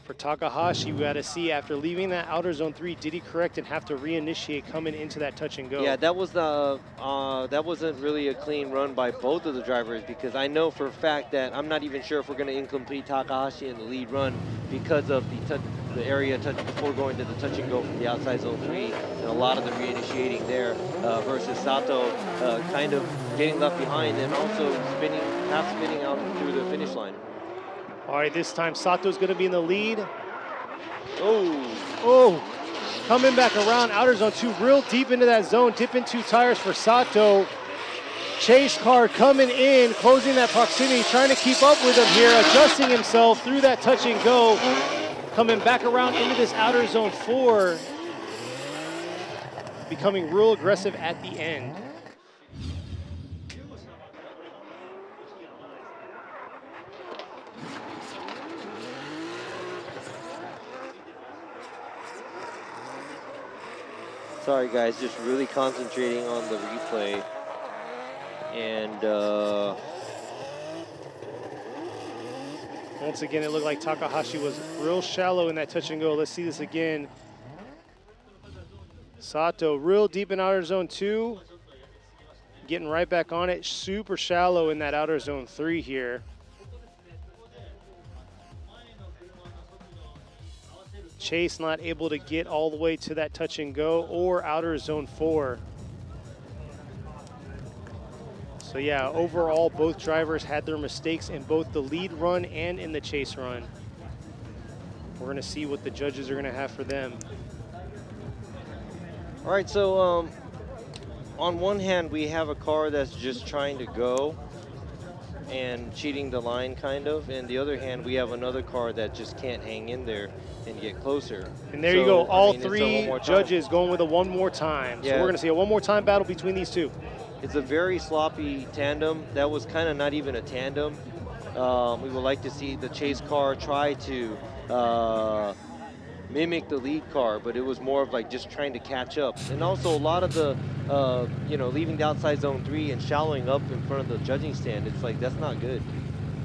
For Takahashi, we got to see after leaving that outer zone 3, did he correct and have to reinitiate coming into that touch and go? Yeah, that was that wasn't really a clean run by both of the drivers, because I know for a fact that I'm not even sure if we're going to incomplete Takahashi in the lead run because of the area touch before going to the touch and go from the outside zone 3, and a lot of the reinitiating there versus Sato kind of getting left behind and also half spinning out through the finish line. All right, this time Sato's going to be in the lead. Oh, Coming back around outer zone 2, real deep into that zone, dipping 2 tires for Sato. Chase car coming in, closing that proximity, trying to keep up with him here, adjusting himself through that touch and go. Coming back around into this outer zone 4, becoming real aggressive at the end. sorry guys, just really concentrating on the replay. And once again, it looked like Takahashi was real shallow in that touch and go. Let's see this again. Sato real deep in outer zone 2, getting right back on it, super shallow in that outer zone 3 here. Chase not able to get all the way to that touch and go or outer zone 4. So yeah, overall, both drivers had their mistakes in both the lead run and in the chase run. We're gonna see what the judges are gonna have for them. all right, so on one hand, we have a car that's just trying to go and cheating the line kind of, and the other hand, we have another car that just can't hang in there and get closer. And there you go, all three judges going with a one more time. So Yeah. we're gonna see a one more time battle between these two. It's a very sloppy tandem. That was kind of not even a tandem. We would like to see the chase car try to mimic the lead car, but it was more of like just trying to catch up. And also a lot of the, leaving the outside zone 3 and shallowing up in front of the judging stand, it's like, that's not good.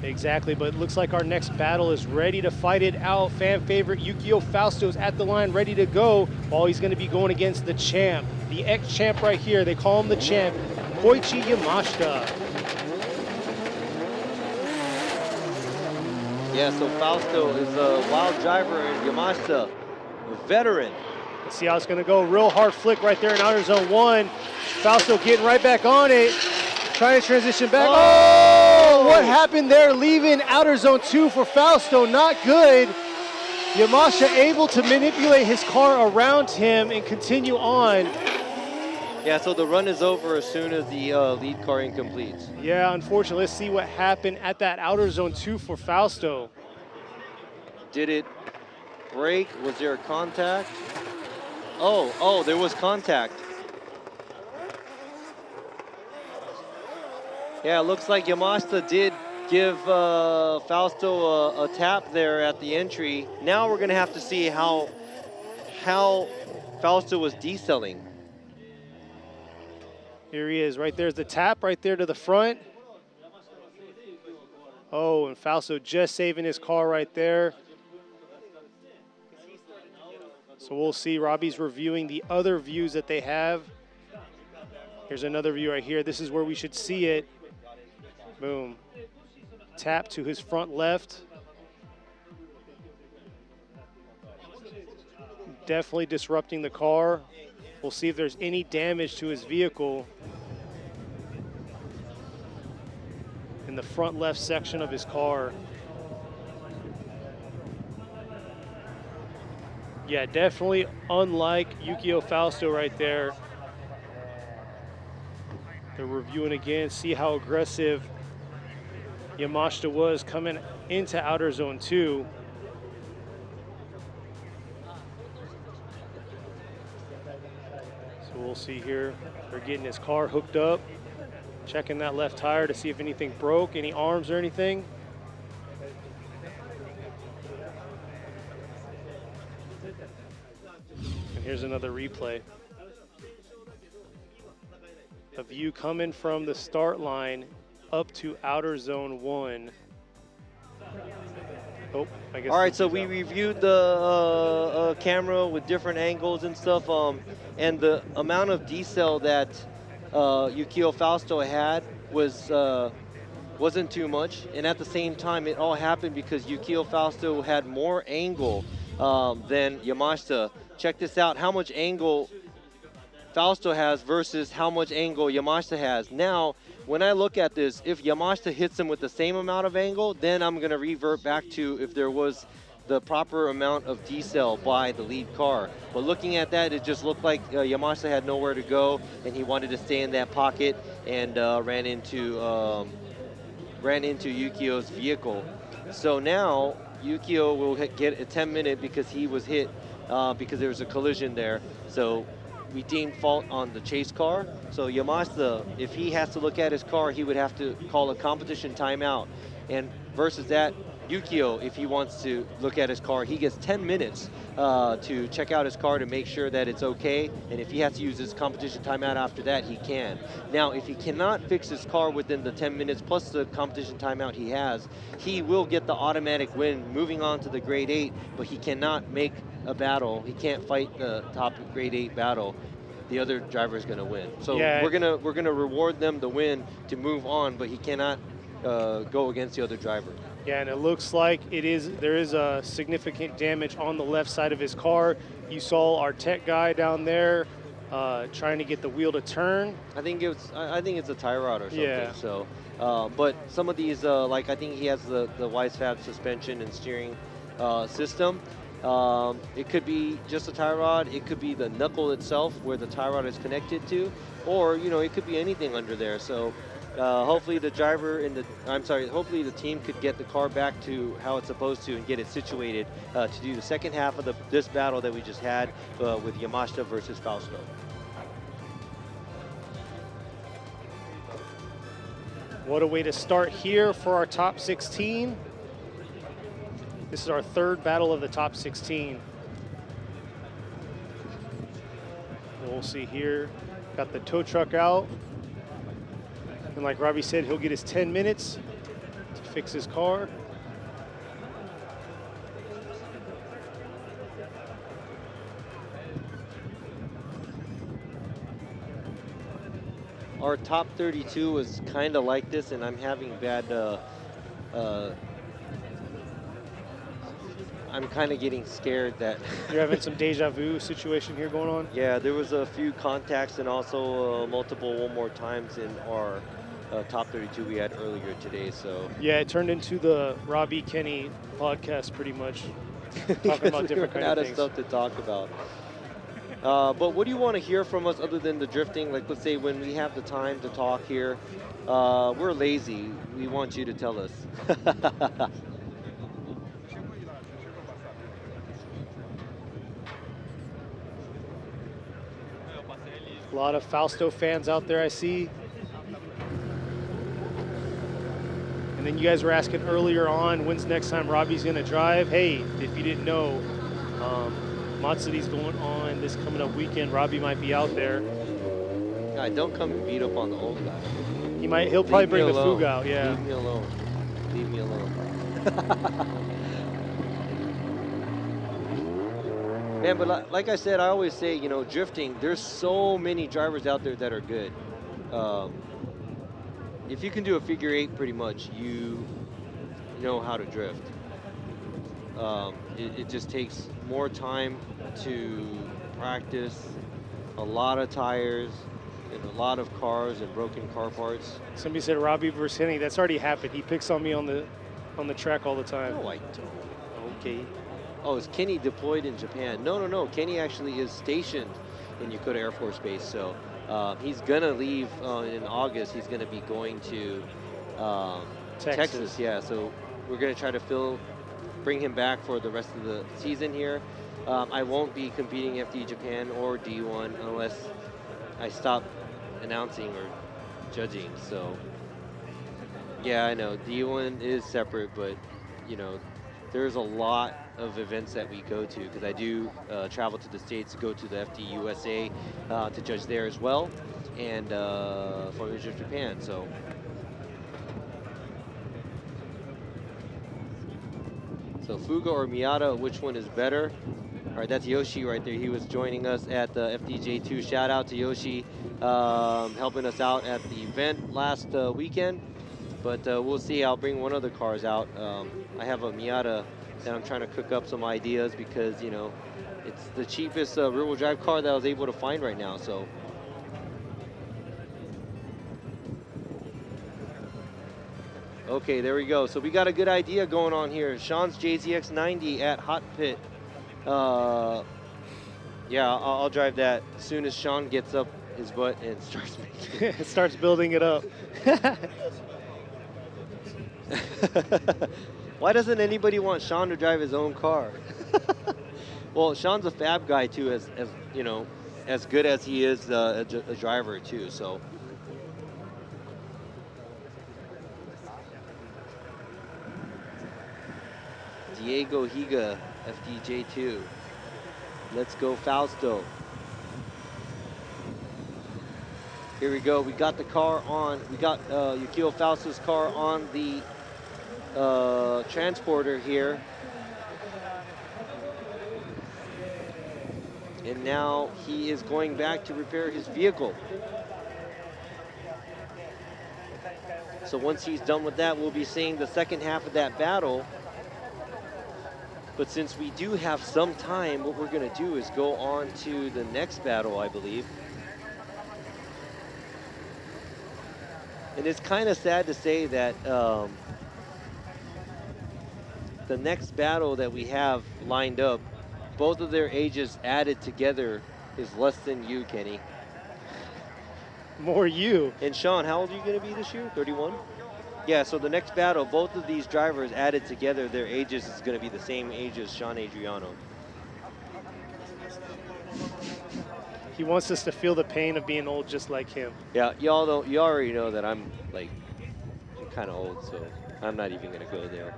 Exactly, but it looks like our next battle is ready to fight it out. Fan favorite Yukio Fausto's at the line, ready to go, while he's going to be going against the champ, the ex-champ right here. They call him the champ, Koichi Yamashita. Yeah, so Fausto is a wild driver and Yamashita, a veteran. Let's see how it's going to go. Real hard flick right there in outer zone 1. Fausto getting right back on it. Trying to transition back. Oh! What happened there? Leaving outer zone 2 for Fausto. Not good. Yamashita able to manipulate his car around him and continue on. Yeah, so the run is over as soon as the lead car incompletes. Yeah, unfortunately, let's see what happened at that outer zone 2 for Fausto. Did it break? Was there a contact? Oh, there was contact. Yeah, it looks like Yamashita did give Fausto a tap there at the entry. Now we're gonna have to see how Fausto was decelling. Here he is, right there's the tap right there to the front. Oh, and Fausto just saving his car right there. So we'll see. Robbie's reviewing the other views that they have. Here's another view right here. This is where we should see it. Boom. Tap to his front left. Definitely disrupting the car. We'll see if there's any damage to his vehicle in the front left section of his car. Yeah, definitely unlike Yukio Fausto right there. They're reviewing again, see how aggressive Yamashita was coming into outer zone 2. So we'll see here. They're getting his car hooked up, checking that left tire to see if anything broke, any arms or anything. And here's another replay. A view coming from the start line up to outer zone 1. Oh, I guess. All right, so we reviewed the camera with different angles and stuff, and the amount of decel that Yukio Fausto had wasn't too much, and at the same time, it all happened because Yukio Fausto had more angle than Yamashita. Check this out, how much angle Fausto has versus how much angle Yamashita has. Now, when I look at this, if Yamashita hits him with the same amount of angle, then I'm going to revert back to if there was the proper amount of decel by the lead car. But looking at that, it just looked like Yamashita had nowhere to go, and he wanted to stay in that pocket and ran into Yukio's vehicle. So now Yukio will get a 10-minute because he was hit because there was a collision there. So we deemed fault on the chase car. So Yamashita, if he has to look at his car, he would have to call a competition timeout. And versus that, Yukio, if he wants to look at his car, he gets 10 minutes to check out his car to make sure that it's okay. And if he has to use his competition timeout after that, he can. Now, if he cannot fix his car within the 10 minutes plus the competition timeout he has, he will get the automatic win moving on to the grade 8, but he cannot make a battle. He can't fight the top grade 8 battle. The other driver is going to win. So yeah, we're gonna reward them the win to move on, but he cannot go against the other driver. Yeah, and it looks like there is a significant damage on the left side of his car. You saw our tech guy down there trying to get the wheel to turn. I think it's a tie rod or something. Yeah. So, but some of these, like I think he has the Wisefab suspension and steering system. It could be just a tie rod. It could be the knuckle itself where the tie rod is connected to, or it could be anything under there. So. Hopefully the hopefully the team could get the car back to how it's supposed to and get it situated to do the second half of this battle that we just had with Yamashita versus Fausto. What a way to start here for our top 16. This is our third battle of the top 16. We'll see here, got the tow truck out. And like Robbie said, he'll get his 10 minutes to fix his car. Our top 32 was kind of like this, and I'm having bad. I'm kind of getting scared that. You're having some deja vu situation here going on? Yeah, there was a few contacts and also multiple one more times in our top 32 we had earlier today. So Yeah, it turned into the Robbie Kenny podcast pretty much, talking about different we kind out of of things. stuff to talk about. But what do you want to hear from us other than the drifting? Like, let's say when we have the time to talk here, we're lazy. We want you to tell us. A lot of Fausto fans out there, I see. And then you guys were asking earlier on, when's next time Robbie's gonna drive? Hey, if you didn't know, Matsudi's going on this coming up weekend. Robbie might be out there. God, don't come and beat up on the old guy. He'll probably Leave me bring the alone. Fug out, yeah. Leave me alone. Leave me alone. Man, but like I said, I always say, you know, drifting, there's so many drivers out there that are good. If you can do a figure eight, pretty much, you know how to drift. It just takes more time to practice, a lot of tires, and a lot of cars and broken car parts. Somebody said Robbie versus Henning. That's already happened. He picks on me on the track all the time. No, I don't. Okay. Oh, is Kenny deployed in Japan? No. Kenny actually is stationed in Yokota Air Force Base. So he's going to leave in August. He's going to be going to Texas. Yeah, so we're going to try to bring him back for the rest of the season here. I won't be competing FD Japan or D1 unless I stop announcing or judging. So yeah, I know D1 is separate, but you know, there's a lot of events that we go to because I do travel to the States to go to the FD USA to judge there as well, and for Asia Japan. So Fuga or Miata, which one is better? All right, that's Yoshi right there. He was joining us at the FDJ2. Shout out to Yoshi, helping us out at the event last weekend. But we'll see. I'll bring one of the cars out. I have a Miata that I'm trying to cook up some ideas because, you know, it's the cheapest rear-wheel drive car that I was able to find right now. So. Okay, there we go. So we got a good idea going on here. Sean's JZX90 at Hot Pit. Yeah, I'll drive that as soon as Sean gets up his butt and starts making It starts building it up. Why doesn't anybody want Sean to drive his own car? Well, Sean's a fab guy too, as you know, as good as he is a driver too. So. Diego Higa, FDJ2. Let's go Fausto. Here we go. We got the car on. We got Yukio Fausto's car on the transporter here. And now he is going back to repair his vehicle. So once he's done with that, we'll be seeing the second half of that battle. But since we do have some time, what we're going to do is go on to the next battle, I believe. And it's kind of sad to say that the next battle that we have lined up, both of their ages added together is less than you, Kenny. More you. And Sean, how old are you going to be this year? 31? Yeah, so the next battle, both of these drivers added together, their ages is going to be the same age as Sean Adriano. He wants us to feel the pain of being old just like him. Yeah, you already know that I'm kind of old, so I'm not even going to go there.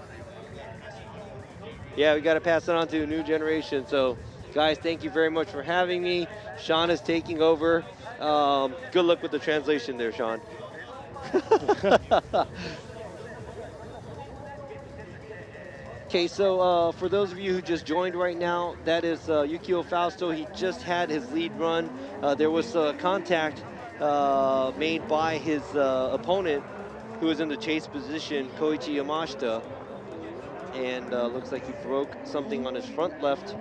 Yeah, we got to pass it on to a new generation. So, guys, thank you very much for having me. Sean is taking over. Good luck with the translation there, Sean. Okay, so for those of you who just joined right now, that is Yukio Fausto. He just had his lead run. There was contact made by his opponent, who was in the chase position, Koichi Yamashita, and looks like he broke something on his front left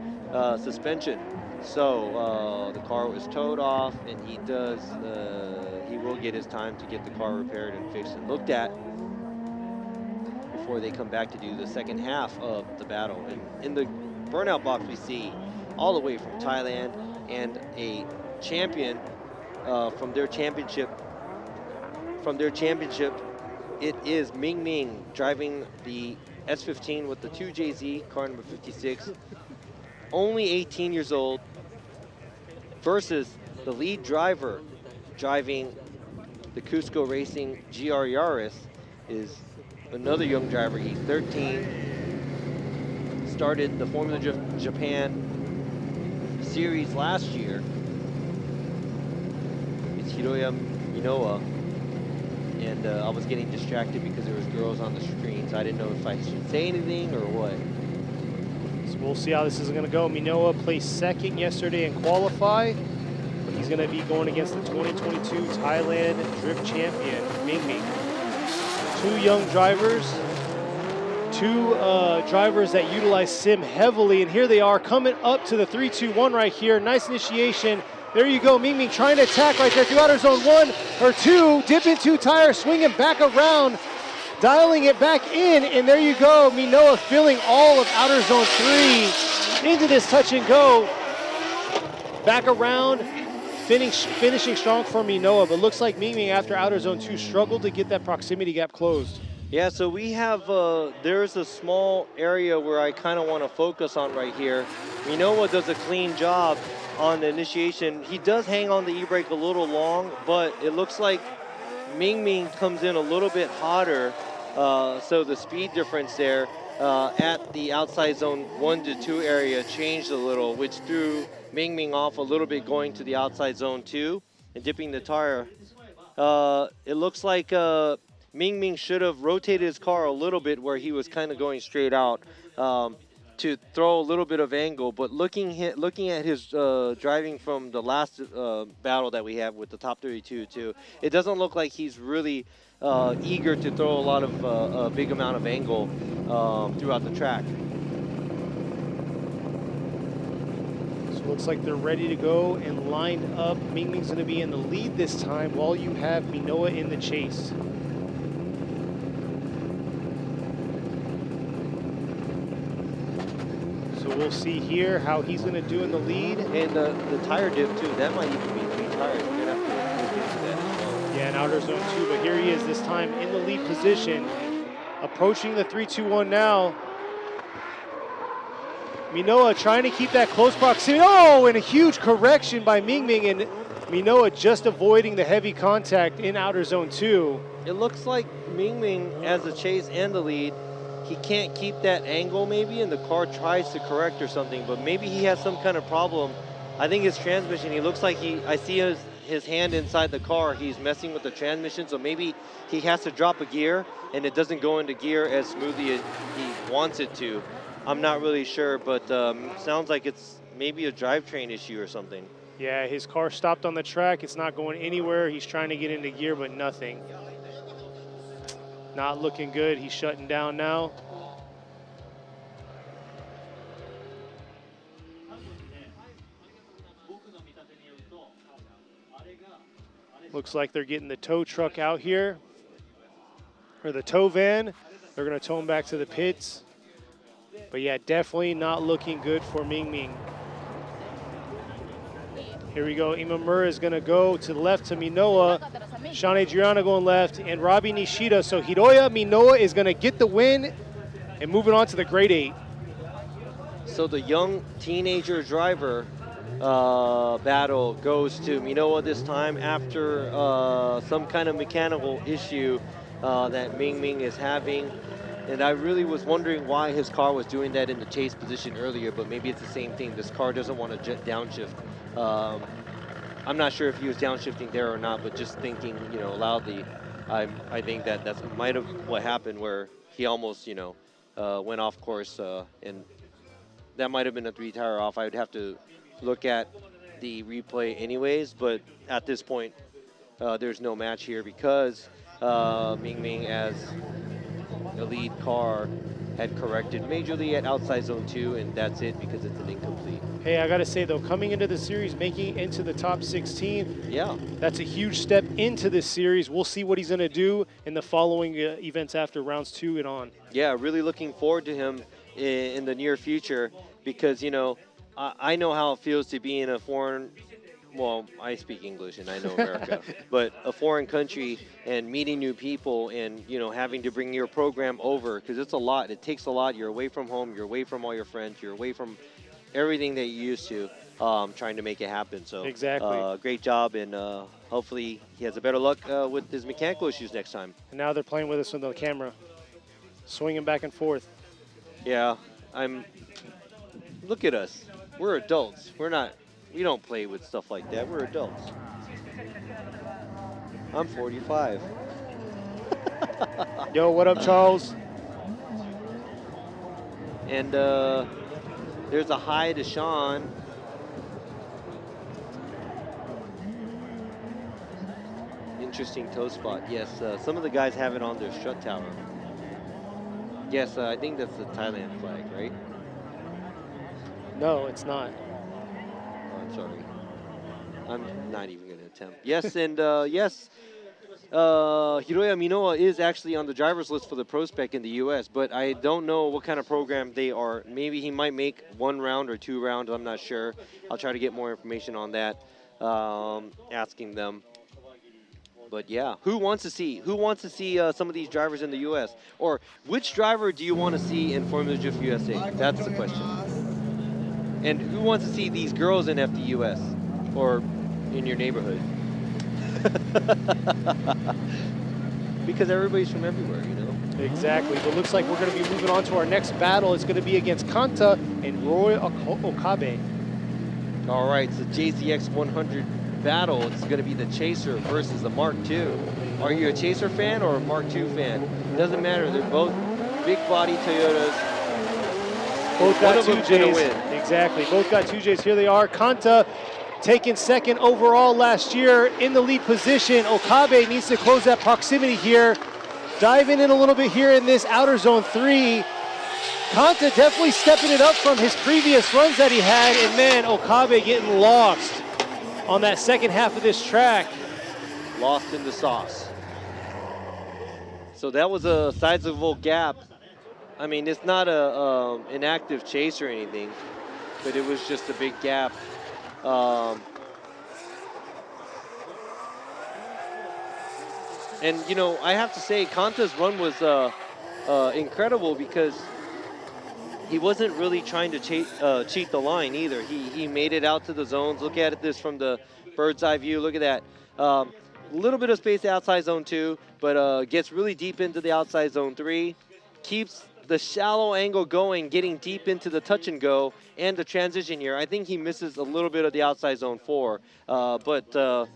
suspension. So the car was towed off, and he will get his time to get the car repaired and fixed and looked at before they come back to do the second half of the battle. And in the burnout box, we see all the way from Thailand and a champion from their championship. It is Ming Ming driving the S15 with the 2JZ, car number 56, only 18 years old, versus the lead driver driving the Cusco Racing GR Yaris is another young driver. He's 13, started the Formula Japan series last year. It's Hiroya Minoa. And I was getting distracted because there was girls on the screen, so I didn't know if I should say anything or what. So we'll see how this is going to go. Minoa placed second yesterday in qualify, but he's going to be going against the 2022 Thailand Drift Champion, Ming Ming. Two young drivers, two drivers that utilize sim heavily, and here they are coming up to the 3-2-1 right here. Nice initiation. There you go, Ming Ming trying to attack right there through outer zone 1 or 2, dipping 2 tires, swinging back around, dialing it back in, and there you go, Minoa filling all of outer zone 3 into this touch and go. Back around, finishing strong for Minoa, but looks like Ming Ming after outer zone 2 struggled to get that proximity gap closed. Yeah, so we have, there's a small area where I kind of want to focus on right here. Minoa does a clean job on the initiation. He does hang on the e-brake a little long, but it looks like Ming Ming comes in a little bit hotter, so the speed difference there at the outside zone 1 to 2 area changed a little, which threw Ming Ming off a little bit going to the outside zone 2 and dipping the tire. It looks like Ming Ming should have rotated his car a little bit where he was kind of going straight out to throw a little bit of angle, but looking at his driving from the last battle that we have with the top 32 too, it doesn't look like he's really eager to throw a lot of a big amount of angle throughout the track. So it looks like they're ready to go and lined up. Ming Ming's going to be in the lead this time while you have Minoa in the chase. So we'll see here how he's going to do in the lead. And the tire dip too, that might even be 3 tires. We're gonna have to look into that as well. Yeah, in outer zone 2, but here he is this time in the lead position, approaching the 3-2-1 now. Minoa trying to keep that close proximity. Oh, and a huge correction by Ming Ming, and Minoa just avoiding the heavy contact in outer zone 2. It looks like Ming Ming, as the chase and the lead, he can't keep that angle maybe, and the car tries to correct or something, but maybe he has some kind of problem. I think his transmission, he looks like I see his hand inside the car. He's messing with the transmission, so maybe he has to drop a gear and it doesn't go into gear as smoothly as he wants it to. I'm not really sure, but sounds like it's maybe a drivetrain issue or something. Yeah, his car stopped on the track. It's not going anywhere. He's trying to get into gear, but nothing. Not looking good. He's shutting down now. Looks like they're getting the tow truck out here, or the tow van. They're going to tow him back to the pits. But yeah, definitely not looking good for Ming Ming. Here we go. Imamura is going to go to the left to Minoa. Sean Adriano going left, and Robbie Nishida. So Hiroya Minoa is going to get the win and moving on to the grade 8. So the young teenager driver battle goes to Minoa this time after some kind of mechanical issue that Ming Ming is having. And I really was wondering why his car was doing that in the chase position earlier, but maybe it's the same thing. This car doesn't want to jet downshift. I'm not sure if he was downshifting there or not, but just thinking, loudly, I think that's might have what happened, where he almost, went off course, and that might have been a 3-tire off. I would have to look at the replay anyways, but at this point, there's no match here because Ming Ming, as the lead car, had corrected majorly at outside zone 2, and that's it because it's an incomplete. Hey, I got to say, though, coming into the series, making it into the top 16, Yeah. that's a huge step into this series. We'll see what he's going to do in the following events after rounds 2 and on. Yeah, really looking forward to him in the near future because, you know, I know how it feels to be in a foreign, well, I speak English and I know America, but a foreign country and meeting new people and, you know, having to bring your program over because it's a lot. It takes a lot. You're away from home. You're away from all your friends. You're away from everything that you used to, trying to make it happen. So exactly. Great job, and hopefully he has a better luck with his mechanical issues next time. And now they're playing with us on the camera, swinging back and forth. Yeah, look at us. We're adults. We don't play with stuff like that. We're adults. I'm 45. Yo, what up, Charles? And there's a high to Sean. Interesting toe spot. Yes, some of the guys have it on their strut tower. Yes, I think that's the Thailand flag, right? No, it's not. Oh, I'm sorry. I'm not even going to attempt. Yes, and yes, Hiroya Minoa is actually on the driver's list for the Pro Spec in the U.S., but I don't know what kind of program they are. Maybe he might make 1 round or 2 rounds. I'm not sure. I'll try to get more information on that, asking them. But yeah, who wants to see some of these drivers in the U.S.? Or which driver do you want to see in Formula Drift USA? That's the question. And who wants to see these girls in FDUS or in your neighborhood? Because everybody's from everywhere, you know? Exactly, but looks like we're going to be moving on to our next battle. It's going to be against Kanta and Roy Okabe. All right, so JZX 100 battle. It's going to be the Chaser versus the Mark II. Are you a Chaser fan or a Mark II fan? It doesn't matter. They're both big body Toyotas. Both got 2Js. Exactly, both got 2Js. Here they are. Kanta taking second overall last year in the lead position. Okabe needs to close that proximity here. Diving in a little bit here in this outer zone 3. Kanta definitely stepping it up from his previous runs that he had. And man, Okabe getting lost on that second half of this track. Lost in the sauce. So that was a sizable gap. I mean, it's not an active chase or anything, but it was just a big gap. And, you know, I have to say, Kanta's run was incredible because he wasn't really trying to cheat the line either. He made it out to the zones. Look at this from the bird's eye view. Look at that. A little bit of space outside zone 2, but gets really deep into the outside zone 3. Keeps the shallow angle going, getting deep into the touch and go and the transition here. I think he misses a little bit of the outside zone 4, but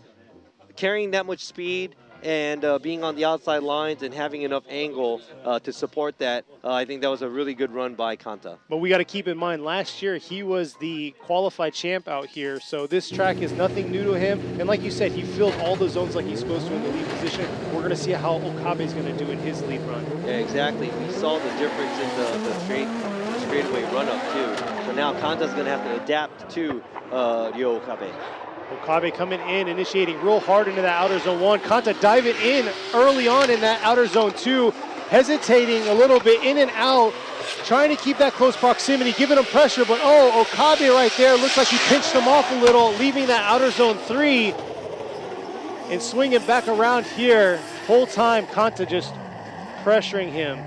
carrying that much speed and being on the outside lines and having enough angle to support that, I think that was a really good run by Kanta. But we got to keep in mind, last year he was the qualified champ out here, so this track is nothing new to him. And like you said, he filled all the zones like he's supposed to in the lead position. We're going to see how Okabe is going to do in his lead run. Yeah, exactly. We saw the difference in the straightaway run-up, too. So now Kanta's going to have to adapt to Ryo Okabe. Okabe coming in, initiating real hard into that outer zone 1. Kanta diving in early on in that outer zone 2, hesitating a little bit in and out, trying to keep that close proximity, giving him pressure, but oh, Okabe right there, looks like he pinched him off a little, leaving that outer zone 3 and swinging back around here. Whole time, Kanta just pressuring him.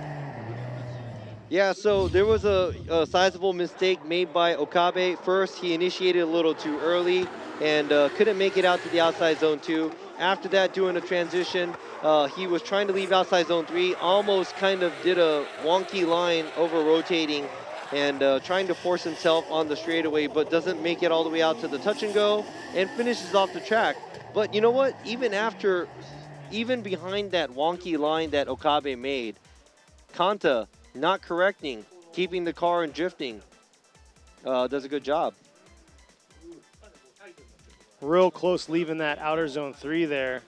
Yeah, so there was a sizable mistake made by Okabe. First, he initiated a little too early and couldn't make it out to the outside zone 2. After that, doing a transition, he was trying to leave outside zone 3, almost kind of did a wonky line over rotating and trying to force himself on the straightaway, but doesn't make it all the way out to the touch and go and finishes off the track. But you know what? Even behind that wonky line that Okabe made, Kanta not correcting, keeping the car and drifting. Does a good job. Real close leaving that outer zone 3 there.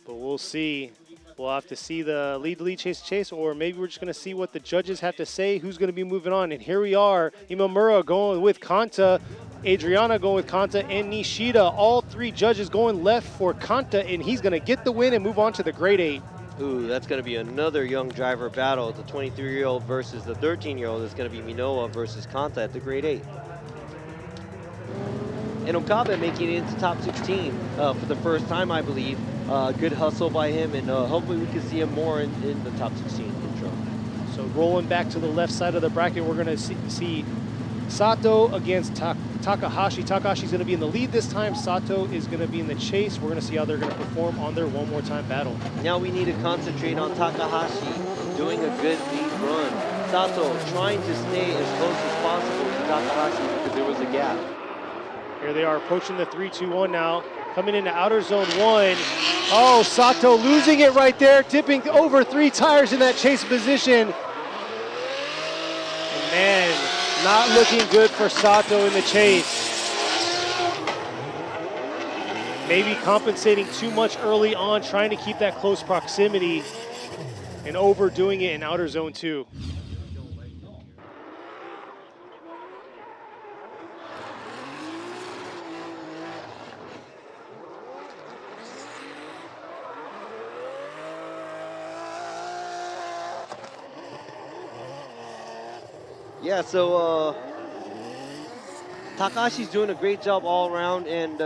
But we'll see. We'll have to see the lead, chase, or maybe we're just going to see what the judges have to say, who's going to be moving on. And here we are, Imamura going with Kanta, Adriana going with Kanta, and Nishida. All 3 judges going left for Kanta, and he's going to get the win and move on to the grade 8. Ooh, that's going to be another young driver battle. The 23-year-old versus the 13-year-old. It's going to be Minoa versus Kanta at the grade 8. And Okabe making it into top 16 for the first time, I believe. Good hustle by him, and hopefully we can see him more in the top 16 intro. So rolling back to the left side of the bracket, we're going to see Sato against Takahashi. Takahashi's going to be in the lead this time. Sato is going to be in the chase. We're going to see how they're going to perform on their one more time battle. Now we need to concentrate on Takahashi doing a good lead run. Sato trying to stay as close as possible to Takahashi because there was a gap. Here they are approaching the 3-2-1 now. Coming into outer zone 1. Oh, Sato losing it right there, tipping over 3 tires in that chase position. And man, not looking good for Sato in the chase. Maybe compensating too much early on, trying to keep that close proximity and overdoing it in outer zone 2. Yeah, so Takahashi's doing a great job all around, and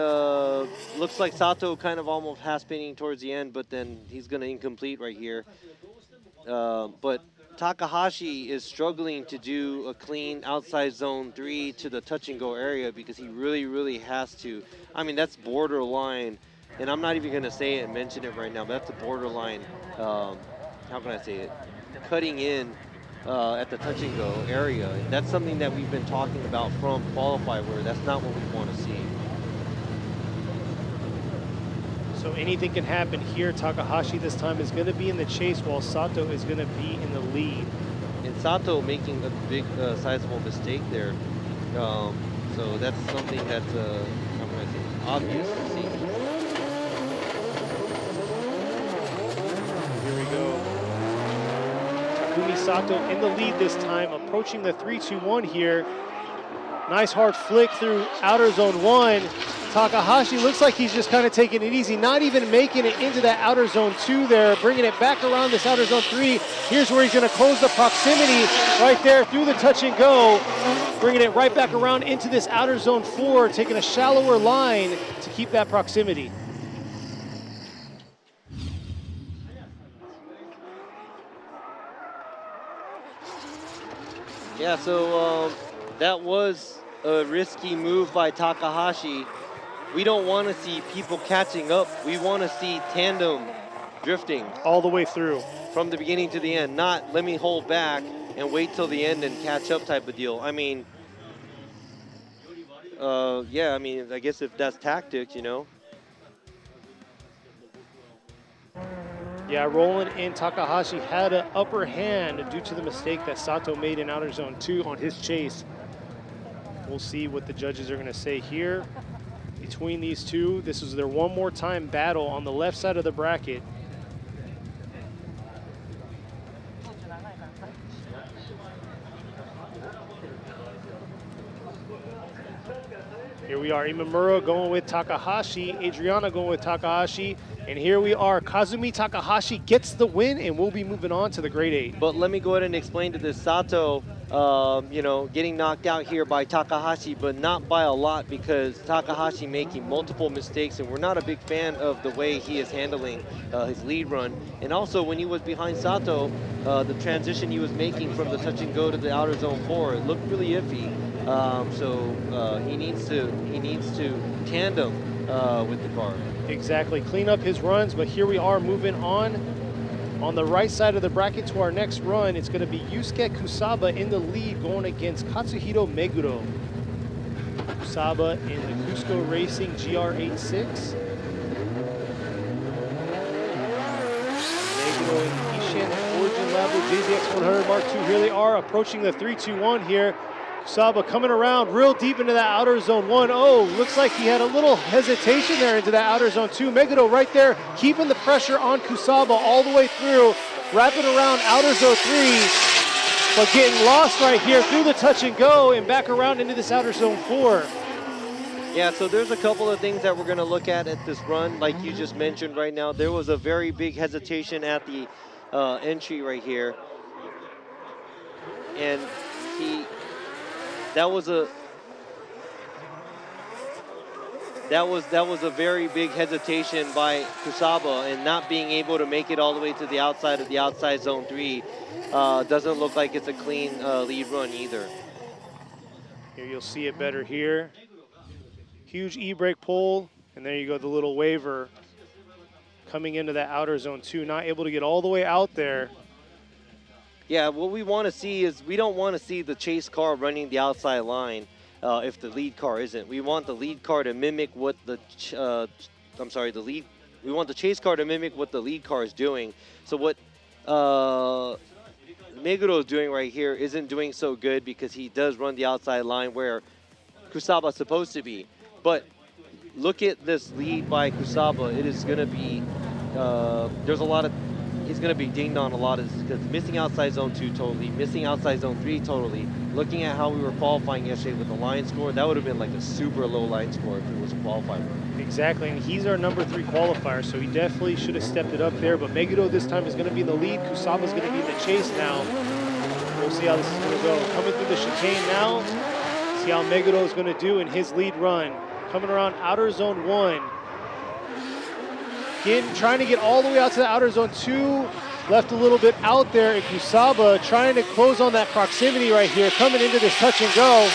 looks like Sato kind of almost half-spinning towards the end, but then he's going to incomplete right here. But Takahashi is struggling to do a clean outside zone 3 to the touch-and-go area because he really, really has to. I mean, that's borderline, and I'm not even going to say it and mention it right now, but that's a borderline, how can I say it, cutting in at the touch and go area. And that's something that we've been talking about from qualify, where that's not what we want to see. So anything can happen here. Takahashi this time is going to be in the chase while Sato is going to be in the lead. And Sato making a big sizable mistake there. So that's something that's how can I say, obvious to see. Here we go. Takumi Sato in the lead this time, approaching the 3-2-1 here. Nice hard flick through outer zone 1. Takahashi looks like he's just kind of taking it easy, not even making it into that outer zone 2 there, bringing it back around this outer zone 3. Here's where he's going to close the proximity right there through the touch and go, bringing it right back around into this outer zone 4, taking a shallower line to keep that proximity. Yeah, so that was a risky move by Takahashi. We don't want to see people catching up. We want to see tandem drifting. All the way through. From the beginning to the end, not let me hold back and wait till the end and catch up type of deal. I mean, yeah, I mean, I guess if that's tactics, you know. Yeah, rolling in, Takahashi had an upper hand due to the mistake that Sato made in outer zone 2 on his chase. We'll see what the judges are going to say here. Between these two, this is their one more time battle on the left side of the bracket. Here we are, Imamura going with Takahashi, Adriana going with Takahashi, and here we are, Kazumi Takahashi gets the win, and we'll be moving on to the grade 8. But let me go ahead and explain to this Sato, you know, getting knocked out here by Takahashi, but not by a lot, because Takahashi making multiple mistakes, and we're not a big fan of the way he is handling his lead run. And also, when he was behind Sato, the transition he was making from the touch and go to the outer zone 4, it looked really iffy. So he needs to tandem with the car. Exactly, clean up his runs, but here we are moving on the right side of the bracket to our next run. It's going to be Yusuke Kusaba in the lead going against Katsuhiro Meguro. Kusaba in the Cusco Racing GR86. Meguro in the Ishin Origin Kusaba JZX100 Mark II. Here they are approaching the 3-2-1 here. Kusaba coming around real deep into that outer zone 1. Oh, looks like he had a little hesitation there into that outer zone 2. Meguro right there, keeping the pressure on Kusaba all the way through, wrapping around outer zone 3, but getting lost right here through the touch and go and back around into this outer zone 4. Yeah, so there's a couple of things that we're going to look at this run, like you just mentioned right now. There was a very big hesitation at the entry right here, and that was a very big hesitation by Kusaba, and not being able to make it all the way to the outside of the outside zone 3 doesn't look like it's a clean lead run either. Here you'll see it better here. Huge e-brake pull, and there you go, the little waiver coming into that outer zone 2, not able to get all the way out there. Yeah, what we want to see is, we don't want to see the chase car running the outside line if the lead car isn't. We want the lead car to mimic what we want the chase car to mimic what the lead car is doing. So what Meguro is doing right here isn't doing so good, because he does run the outside line where Kusaba's supposed to be. But look at this lead by Kusaba. It is going to be, he's going to be dinged on a lot of this, because missing outside zone 2 totally, missing outside zone 3 totally. Looking at how we were qualifying yesterday with the line score, that would have been like a super low line score if it was a qualifying run. Exactly, and he's our number 3 qualifier, so he definitely should have stepped it up there. But Meguro this time is going to be in the lead. Kusaba's going to be in the chase now. We'll see how this is going to go. Coming through the chicane now. See how Meguro is going to do in his lead run. Coming around outer zone 1. Again, trying to get all the way out to the outer zone 2. Left a little bit out there, and Kusaba trying to close on that proximity right here. Coming into this touch and go.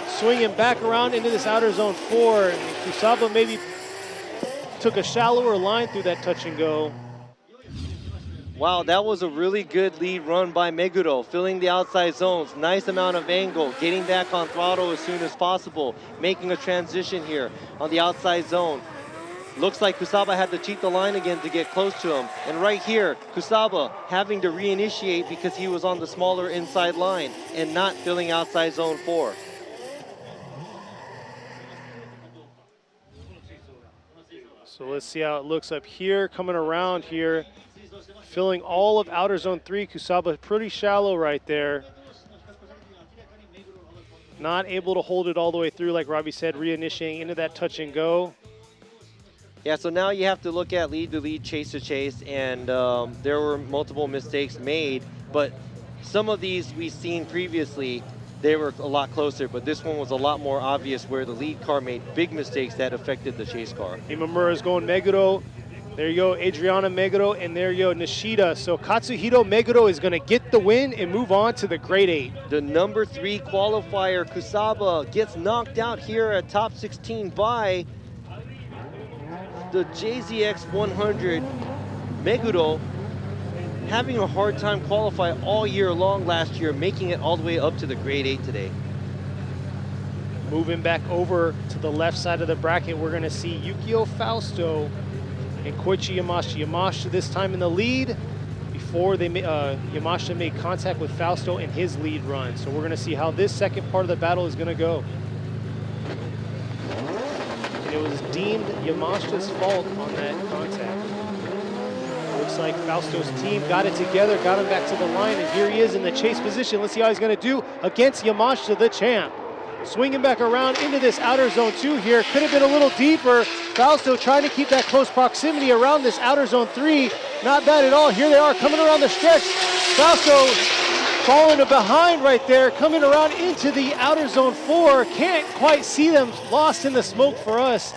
Swinging back around into this outer zone 4. And Kusaba maybe took a shallower line through that touch and go. Wow, that was a really good lead run by Meguro, filling the outside zones, nice amount of angle, getting back on throttle as soon as possible, making a transition here on the outside zone. Looks like Kusaba had to cheat the line again to get close to him. And right here, Kusaba having to reinitiate because he was on the smaller inside line and not filling outside zone 4. So let's see how it looks up here, coming around here. Filling all of outer zone 3, Kusaba pretty shallow right there. Not able to hold it all the way through, like Robbie said, reinitiating into that touch and go. Yeah, so now you have to look at lead to lead, chase to chase, and there were multiple mistakes made, but some of these we've seen previously, they were a lot closer, but this one was a lot more obvious where the lead car made big mistakes that affected the chase car. Imamura is going Meguro. There you go, Adriana Meguro, and there you go, Nishida. So Katsuhiro Meguro is going to get the win and move on to the grade 8. The number 3 qualifier, Kusaba, gets knocked out here at top 16 by the JZX 100. Meguro having a hard time qualifying all year long last year, making it all the way up to the grade 8 today. Moving back over to the left side of the bracket, we're going to see Yukio Fausto and Koichi Yamashita. Yamashita this time in the lead before Yamashita made contact with Fausto in his lead run. So we're going to see how this second part of the battle is going to go. And it was deemed Yamashita's fault on that contact. Looks like Fausto's team got it together, got him back to the line, and here he is in the chase position. Let's see how he's going to do against Yamashita, the champ. Swinging back around into this outer zone 2 here. Could have been a little deeper. Fausto trying to keep that close proximity around this outer zone 3. Not bad at all. Here they are coming around the stretch. Fausto falling behind right there, coming around into the outer zone 4. Can't quite see them, lost in the smoke for us.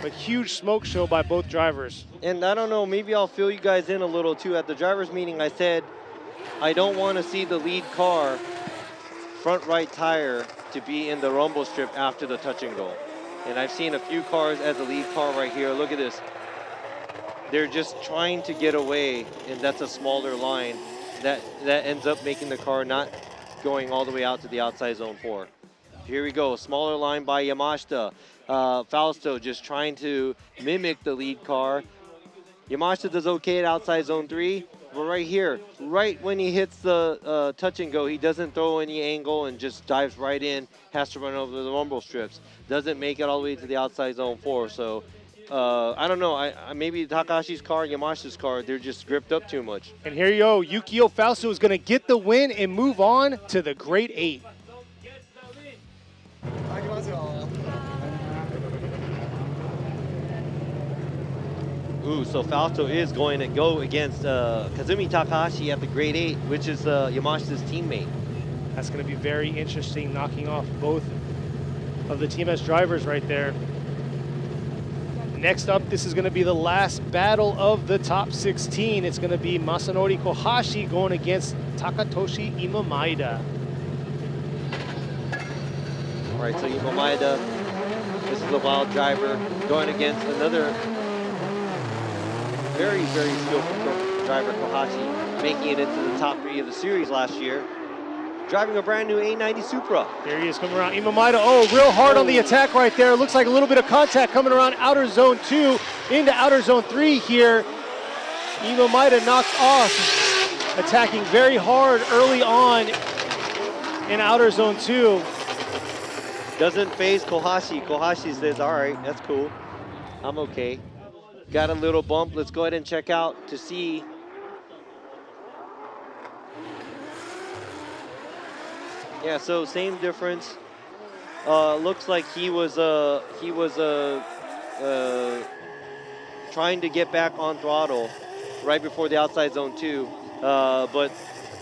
But huge smoke show by both drivers. And I don't know, maybe I'll fill you guys in a little too. At the drivers meeting, I said, I don't want to see the lead car front right tire to be in the rumble strip after the touch and go. And I've seen a few cars as a lead car right here. Look at this. They're just trying to get away, and that's a smaller line. That ends up making the car not going all the way out to the outside zone 4. Here we go, smaller line by Yamashita. Fausto just trying to mimic the lead car. Yamashita does okay at outside zone 3, but right here, right when he hits the touch and go, he doesn't throw any angle and just dives right in, has to run over the rumble strips. Doesn't make it all the way to the outside zone 4, so I don't know, maybe Takahashi's car and Yamashita's car, they're just gripped up too much. And here you go, Yukio Fausto is going to get the win and move on to the Grade 8. Ooh, so Fausto is going to go against Kazumi Takahashi at the Grade 8, which is Yamashita's teammate. That's going to be very interesting, knocking off both of the Team S drivers right there. Next up, this is going to be the last battle of the top 16. It's going to be Masanori Kohashi going against Takatoshi Imamaida. All right, so Imamaida, this is a wild driver going against another very, very skillful driver, Kohashi, making it into the top 3 of the series last year, driving a brand new A90 Supra. There he is coming around. Imamaida, oh, real hard on the attack right there. Looks like a little bit of contact coming around outer zone 2 into outer zone 3 here. Imamaida knocks off, attacking very hard early on in outer zone 2. Doesn't phase Kohashi. Kohashi says, all right, that's cool. I'm okay. Got a little bump. Let's go ahead and check out to see. Yeah, so same difference. Looks like he was trying to get back on throttle right before the outside zone 2. But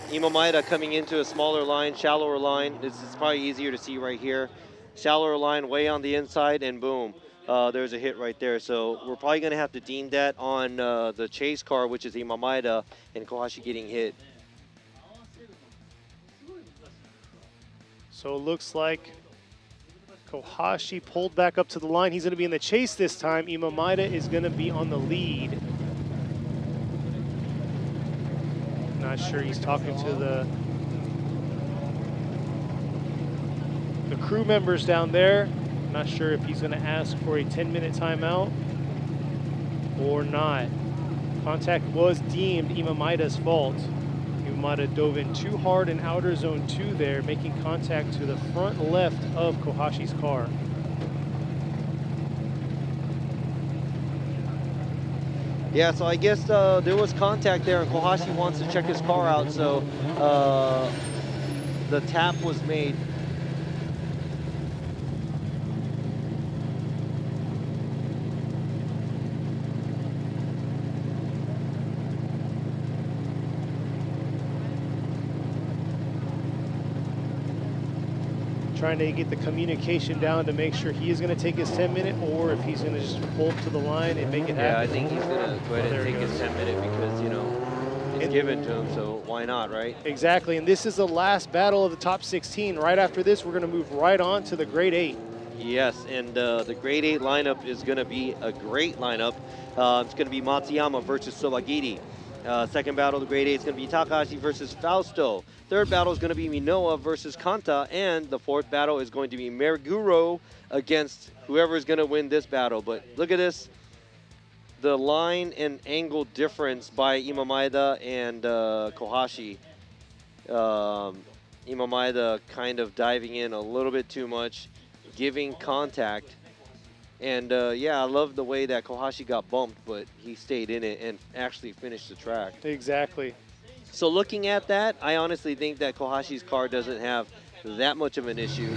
Imamaida coming into a smaller line, shallower line. This is probably easier to see right here. Shallower line way on the inside, and boom. There's a hit right there. So we're probably going to have to deem that on the chase car, which is Imamaida, and Kohashi getting hit. So it looks like Kohashi pulled back up to the line. He's going to be in the chase this time. Imamaida is going to be on the lead. Not sure, he's talking to the crew members down there. Not sure if he's going to ask for a 10-minute timeout or not. Contact was deemed Imamaida's fault. Imamaida dove in too hard in outer zone 2 there, making contact to the front left of Kohashi's car. Yeah, so I guess there was contact there, and Kohashi wants to check his car out, so the tap was made. Trying to get the communication down to make sure he is going to take his 10-minute, or if he's going to just pull up to the line and make it happen. Yeah, I think he's going to go ahead and take his 10-minute because, you know, it's given to him, so why not, right? Exactly, and this is the last battle of the top 16. Right after this, we're going to move right on to the Grade 8. Yes, and the Grade 8 lineup is going to be a great lineup. It's going to be Matsuyama versus Sowagiri. Second battle of the Grade 8 is going to be Takahashi versus Fausto. Third battle is going to be Minoa versus Kanta. And the fourth battle is going to be Meriguro against whoever is going to win this battle. But look at this. The line and angle difference by Imamaida and Kohashi. Imamaida kind of diving in a little bit too much, giving contact. And yeah, I love the way that Kohashi got bumped, but he stayed in it and actually finished the track. Exactly. So looking at that, I honestly think that Kohashi's car doesn't have that much of an issue.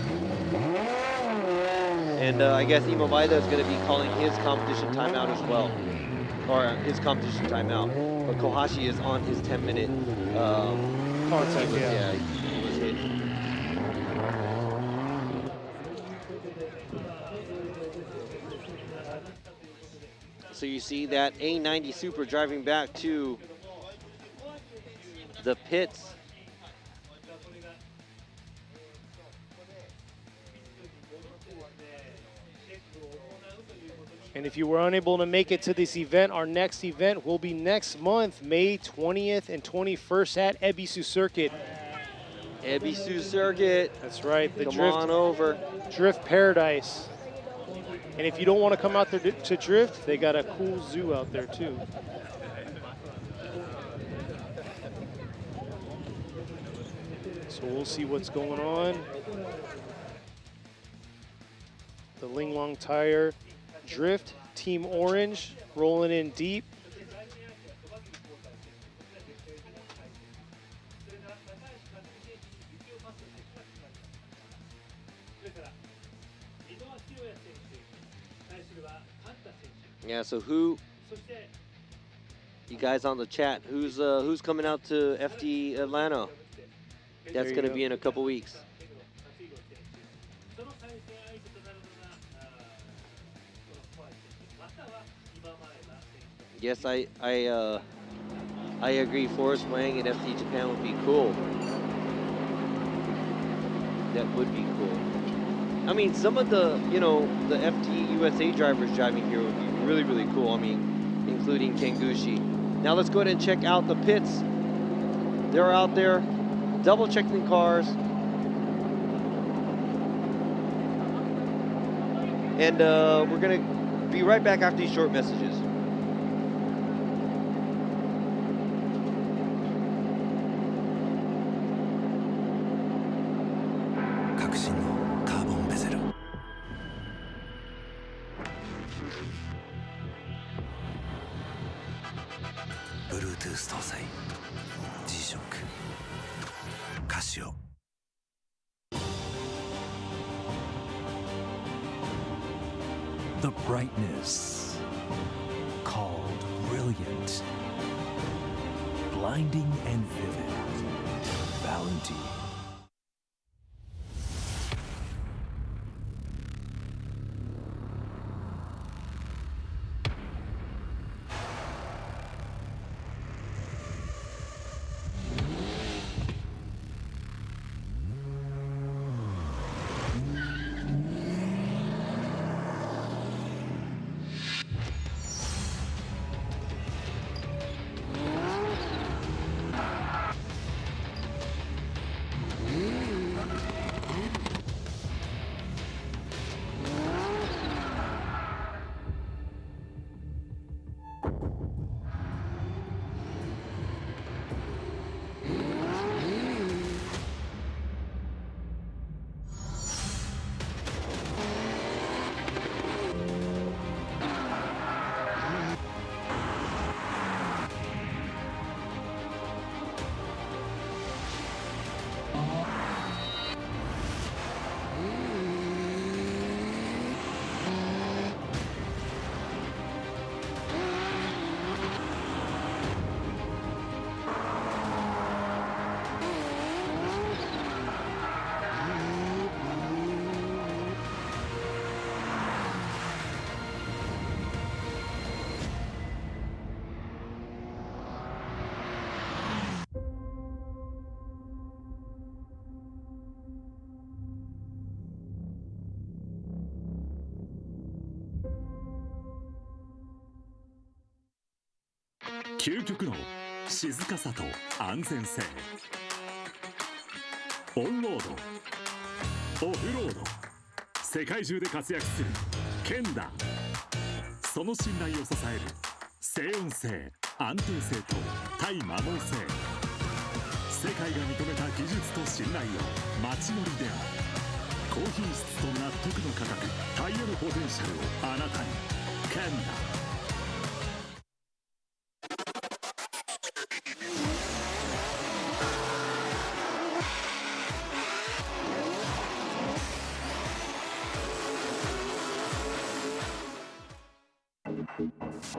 And I guess Imamaida is going to be calling his competition timeout as well. Or his competition timeout. But Kohashi is on his 10-minute Contact, yeah, he was hit. So you see that A90 Supra driving back to the pits. And if you were unable to make it to this event, our next event will be next month, May 20th and 21st at Ebisu Circuit. Ebisu Circuit. That's right, the Come on over. Drift Paradise. And if you don't want to come out there to drift, they got a cool zoo out there too. So we'll see what's going on. The Linglong Tire Drift, Team Orange, rolling in deep. Yeah, so you guys on the chat, who's coming out to FD Atlanta? That's going to be in a couple weeks. Yes, I agree. Forrest Wang at FD Japan would be cool. That would be cool. I mean, some of the, the FD USA drivers driving here would be really, really cool. I mean, including Kengushi. Now let's go ahead and check out the pits. They're out there, double checking the cars. And we're gonna be right back after these short messages. Bluetooth 搭載 G-SHOCK カシオ The brightness called brilliant, blinding and vivid. Valentine.「究極の静かさと安全性」「オンロード」「オフロード」世界中で活躍するケンダ。その信頼を支える静音性、安定性と対摩耗性。世界が認めた技術と信頼を街乗りである。高品質と納得の価格、タイヤのポテンシャルをあなたに。ケンダ。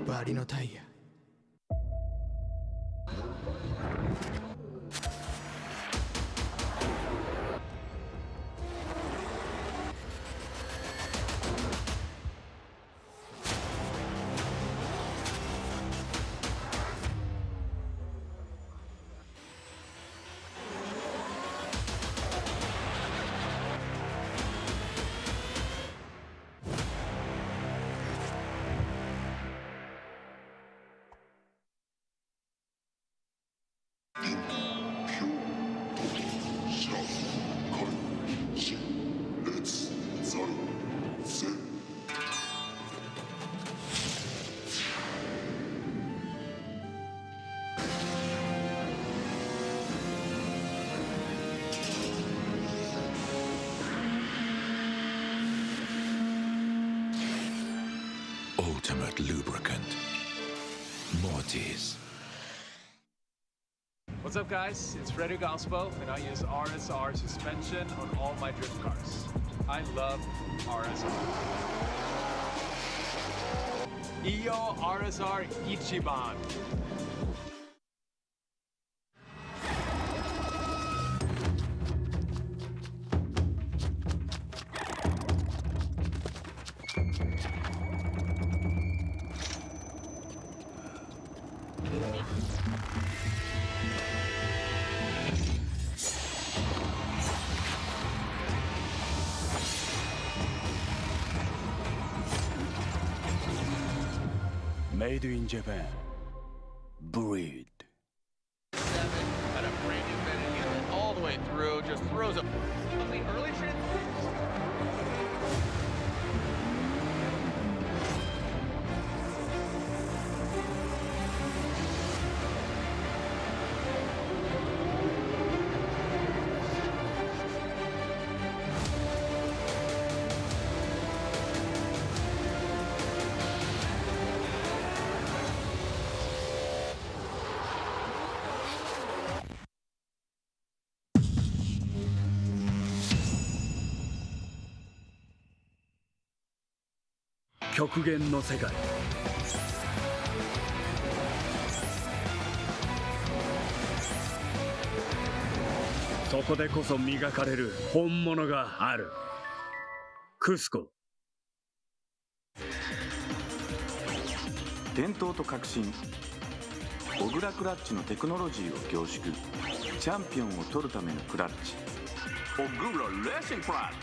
バリのタイヤ。ultimate lubricant. Morty's. What's up, guys? It's Freddie Gaspo, and I use RSR suspension on all my drift cars. I love RSR. Iyo RSR Ichiban. Made in Japan. Breed. 7 at a brand new bend again, all the way through, just throws a early transition.極限の世界。そこでこそ磨かれる本物がある。クスコ。伝統と革新、小倉クラッチのテクノロジーを凝縮、チャンピオンを取るためのクラッチ、小倉レーシングクラッチ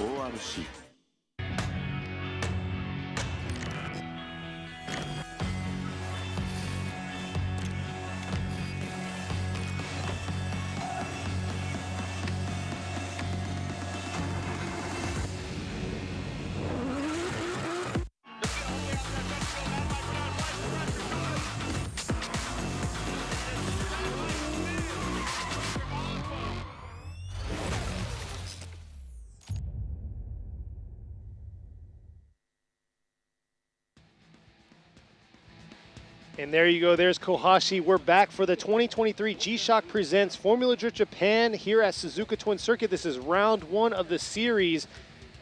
ORC。And there you go, there's Kohashi. We're back for the 2023 G-Shock Presents Formula Drift Japan here at Suzuka Twin Circuit. This is round one of the series.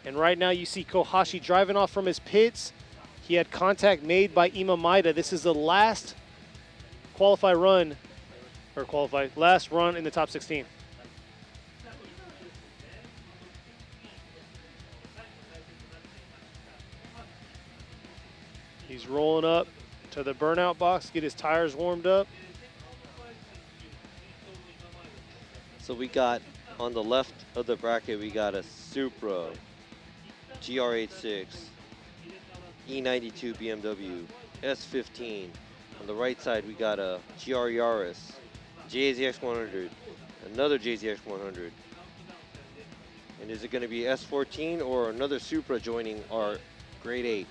And right now you see Kohashi driving off from his pits. He had contact made by Ima Maeda. This is the last last run in the top 16. He's rolling up to the burnout box, get his tires warmed up. So we got, on the left of the bracket, we got a Supra, GR86, E92 BMW, S15. On the right side, we got a GR Yaris, JZX 100, another JZX 100. And is it going to be S14 or another Supra joining our grade 8?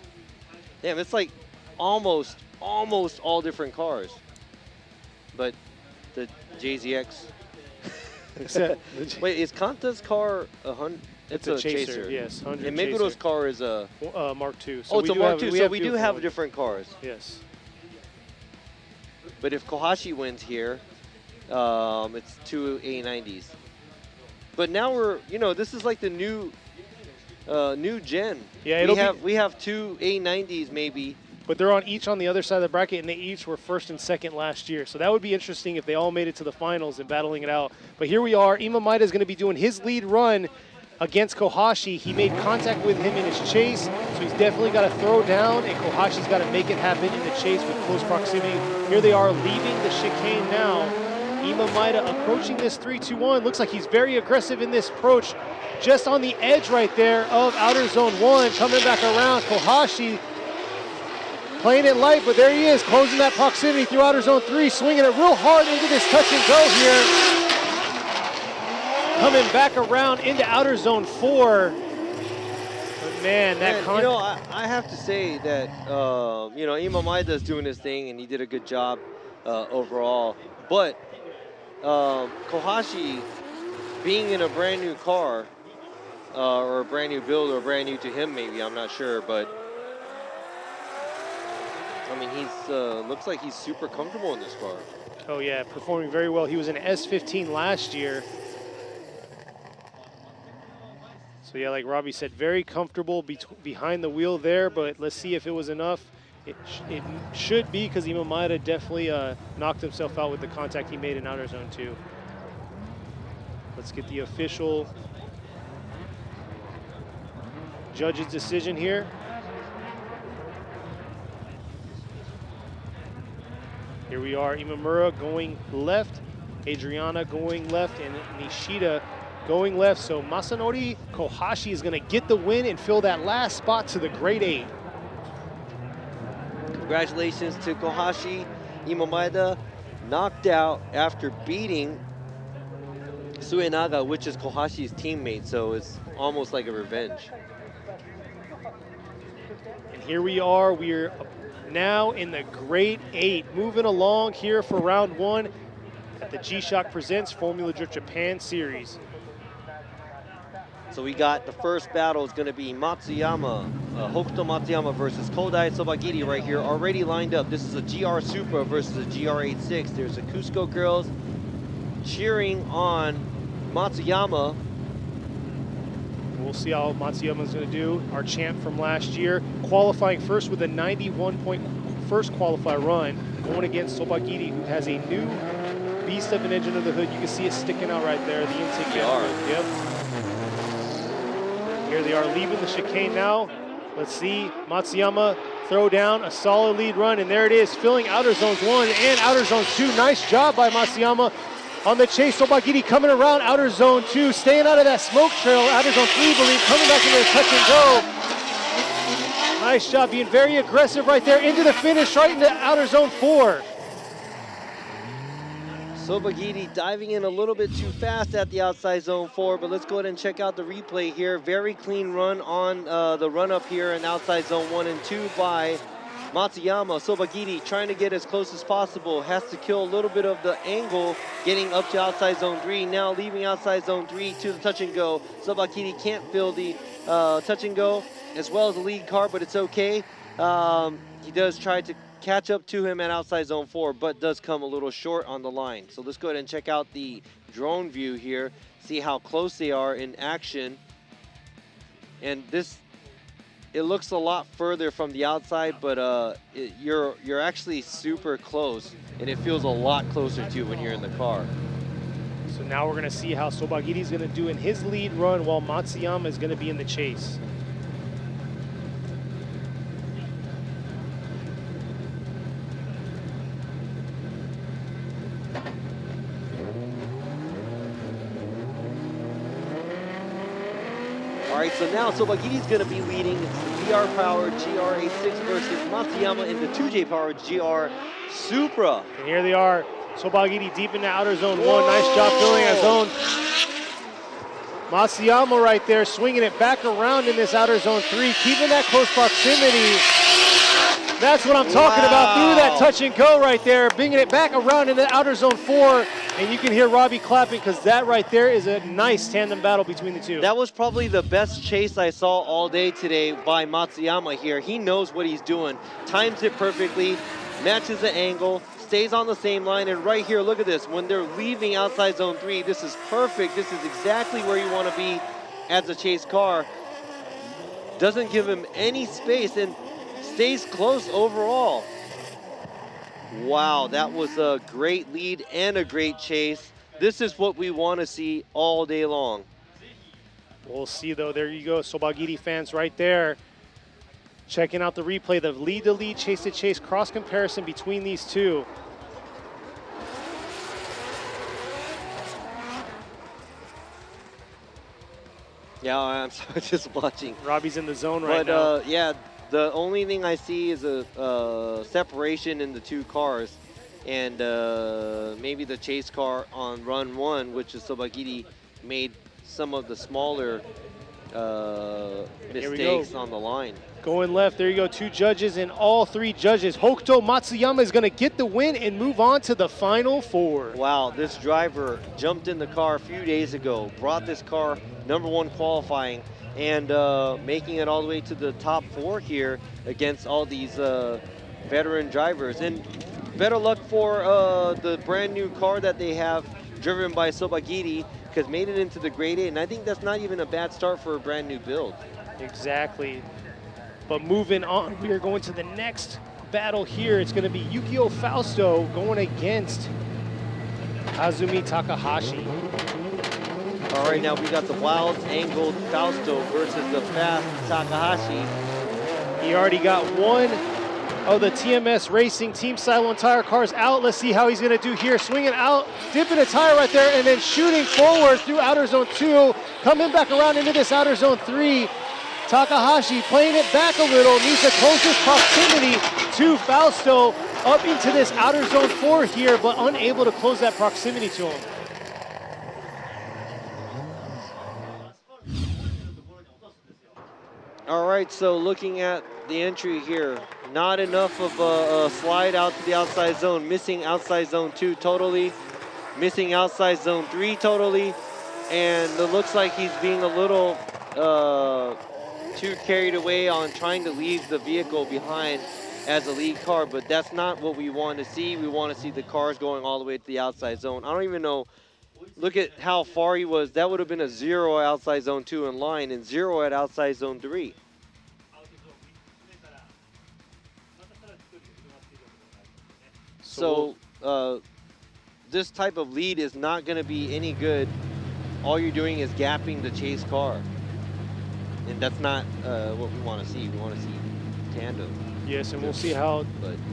Damn, it's like almost all different cars. But the JZX. Wait, is Kanta's car a 100? It's a Chaser. Yes, 100 And Meguro's car is a Mark II. So it's a Mark II. So we do have different cars. Yes. But if Kohashi wins here, it's two A90s. But now we're, this is like the new gen. Yeah, we have two A90s maybe. But they're each on the other side of the bracket, and they each were first and second last year. So that would be interesting if they all made it to the finals and battling it out. But here we are. Ima Maeda is going to be doing his lead run against Kohashi. He made contact with him in his chase, so he's definitely got to throw down, and Kohashi's got to make it happen in the chase with close proximity. Here they are leaving the chicane now. Ima Maeda approaching this 3-2-1. Looks like he's very aggressive in this approach. Just on the edge right there of outer zone 1. Coming back around, Kohashi playing it light, but there he is, closing that proximity through outer zone 3, swinging it real hard into this touch and go here. Coming back around into outer zone 4. But man, I have to say that, Ima Maeda's doing his thing, and he did a good job overall. But Kohashi, being in a brand new car, or a brand new build, or brand new to him maybe, I'm not sure, but I mean, he's looks like he's super comfortable in this car. Oh yeah, performing very well. He was in S15 last year. So yeah, like Robbie said, very comfortable behind the wheel there, but let's see if it was enough. It should be, because Imamada definitely knocked himself out with the contact he made in outer zone 2. Let's get the official judge's decision here. Here we are, Imamura going left, Adriana going left, and Nishida going left. So Masanori Kohashi is going to get the win and fill that last spot to the grade 8. Congratulations to Kohashi. Imamada knocked out after beating Suenaga, which is Kohashi's teammate, so it's almost like a revenge. And here we are, we're now in the grade 8, moving along here for round 1 at the G-Shock Presents Formula Drift Japan Series. So we got the first battle is going to be Matsuyama, Hokuto Matsuyama versus Kodai Sobagiri right here, already lined up. This is a GR Supra versus a GR86. There's the Cusco girls cheering on Matsuyama. We'll see how Matsuyama's going to do, our champ from last year, qualifying first with a 91-point first qualify run, going against Sobagiri, who has a new beast of an engine under the hood. You can see it sticking out right there, the intake. Yep. Here they are leaving the chicane now. Let's see Matsuyama throw down a solid lead run, and there it is, filling outer zones 1 and outer zones 2. Nice job by Matsuyama on the chase. Sobagiri coming around outer zone 2, staying out of that smoke trail. Outer zone 3, believe, coming back into the touch and go. Nice job, being very aggressive right there into the finish, right into outer zone 4. Sobagiri diving in a little bit too fast at the outside zone 4, but let's go ahead and check out the replay here. Very clean run on the run up here in outside zone 1 and 2 by Matsuyama. Sobagiri trying to get as close as possible, has to kill a little bit of the angle getting up to outside zone 3. Now leaving outside zone 3 to the touch and go. Sobagiri can't fill the touch and go as well as the lead car, but it's okay. He does try to catch up to him at outside zone 4, but does come a little short on the line. So let's go ahead and check out the drone view here, see how close they are in action. And this, it looks a lot further from the outside, but you're actually super close, and it feels a lot closer too when you're in the car. So now we're going to see how Sobagiri is going to do in his lead run while Matsuyama is going to be in the chase. All right, so now Sobagiri's going to be leading. It's the VR-powered GR86 versus Matsuyama in the 2J-powered GR Supra. And here they are, Sobagiri deep into outer zone 1. Nice job filling that zone. Matsuyama right there, swinging it back around in this outer zone 3, keeping that close proximity. That's what I'm talking about, through that touch and go right there, bringing it back around in the outer zone 4. And you can hear Robbie clapping, because that right there is a nice tandem battle between the two. That was probably the best chase I saw all day today by Matsuyama here. He knows what he's doing, times it perfectly, matches the angle, stays on the same line, and right here, look at this. When they're leaving outside zone 3, this is perfect. This is exactly where you want to be as a chase car. Doesn't give him any space and stays close overall. Wow, that was a great lead and a great chase. This is what we want to see all day long. We'll see, though. There you go, Sobagiri fans right there. Checking out the replay, the lead-to-lead, chase-to-chase cross comparison between these two. Yeah, I'm sorry, just watching. Robbie's in the zone right now. But yeah, the only thing I see is a separation in the two cars, and maybe the chase car on run 1, which is Sobagiri, made some of the smaller mistakes on the line. Going left, there you go, 2 judges and all 3 judges. Hokuto Matsuyama is going to get the win and move on to the final 4. Wow, this driver jumped in the car a few days ago, brought this car #1 qualifying, and making it all the way to the top 4 here against all these veteran drivers. And better luck for the brand new car that they have driven by Sobagiri, because made it into the grade 8, and I think that's not even a bad start for a brand new build. Exactly. But moving on, we are going to the next battle here. It's going to be Yukio Fausto going against Azumi Takahashi. All right, now we got the wild angled Fausto versus the fast Takahashi. He already got one of the TMS Racing Team Cylon tire cars out. Let's see how he's going to do here. Swinging out, dipping a tire right there, and then shooting forward through outer zone 2, coming back around into this outer zone 3. Takahashi playing it back a little, needs the closest proximity to Fausto up into this outer zone 4 here, but unable to close that proximity to him. All right, so looking at the entry here, not enough of a slide out to the outside zone, missing outside zone 2 totally, missing outside zone 3 totally, and it looks like he's being a little too carried away on trying to leave the vehicle behind as a lead car, but that's not what we want to see. We want to see the cars going all the way to the outside zone. I don't even know. Look at how far he was. That would have been a 0 outside zone 2 in line and 0 at outside zone 3. So this type of lead is not going to be any good. All you're doing is gapping the chase car. And that's not what we want to see. We want to see tandem. Yes, and we'll see how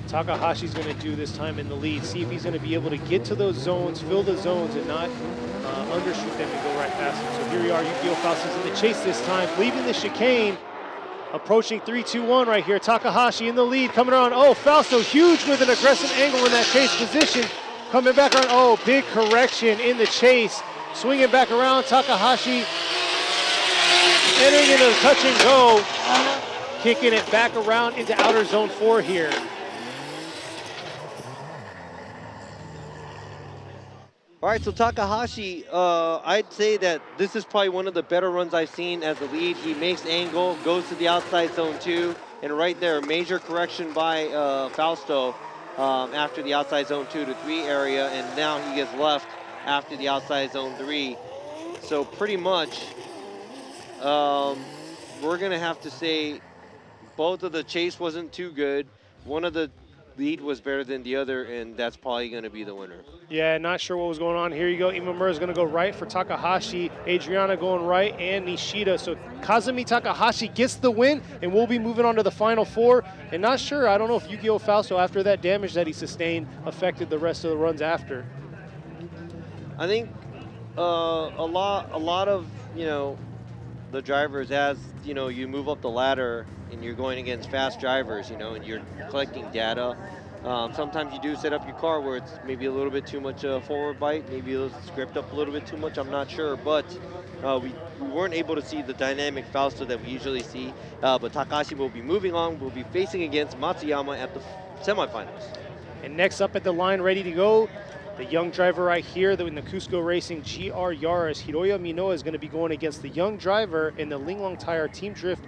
Takahashi's going to do this time in the lead. See if he's going to be able to get to those zones, fill the zones, and not undershoot them and go right past them. So here we are, Yukio Fausto's in the chase this time, leaving the chicane, approaching 3-2-1 right here. Takahashi in the lead, coming around. Oh, Fausto huge with an aggressive angle in that chase position. Coming back around. Oh, big correction in the chase. Swinging back around, Takahashi entering into the touch and go. Kicking it back around into outer zone 4 here. All right, so Takahashi, I'd say that this is probably one of the better runs I've seen as a lead. He makes angle, goes to the outside zone 2, and right there, major correction by Fausto after the outside zone 2 to 3 area, and now he gets left after the outside zone 3. So pretty much, we're gonna have to say both of the chase wasn't too good. One of the lead was better than the other, and that's probably going to be the winner. Yeah, not sure what was going on. Here you go. Imamura is going to go right for Takahashi. Adriana going right, and Nishida. So Kazumi Takahashi gets the win, and we'll be moving on to the final 4. And not sure, I don't know if Yukio Fausto, after that damage that he sustained, affected the rest of the runs after. I think a lot of, the drivers, as, you move up the ladder and you're going against fast drivers, and you're collecting data. Sometimes you do set up your car where it's maybe a little bit too much forward bite, maybe it'll script up a little bit too much, I'm not sure, but we weren't able to see the dynamic Fausto that we usually see, but Takahashi will be moving on, will be facing against Matsuyama at the semifinals. And next up at the line, ready to go, the young driver right here in the Cusco Racing GR Yaris, Hiroya Minoa, is going to be going against the young driver in the Linglong Tire Team Drift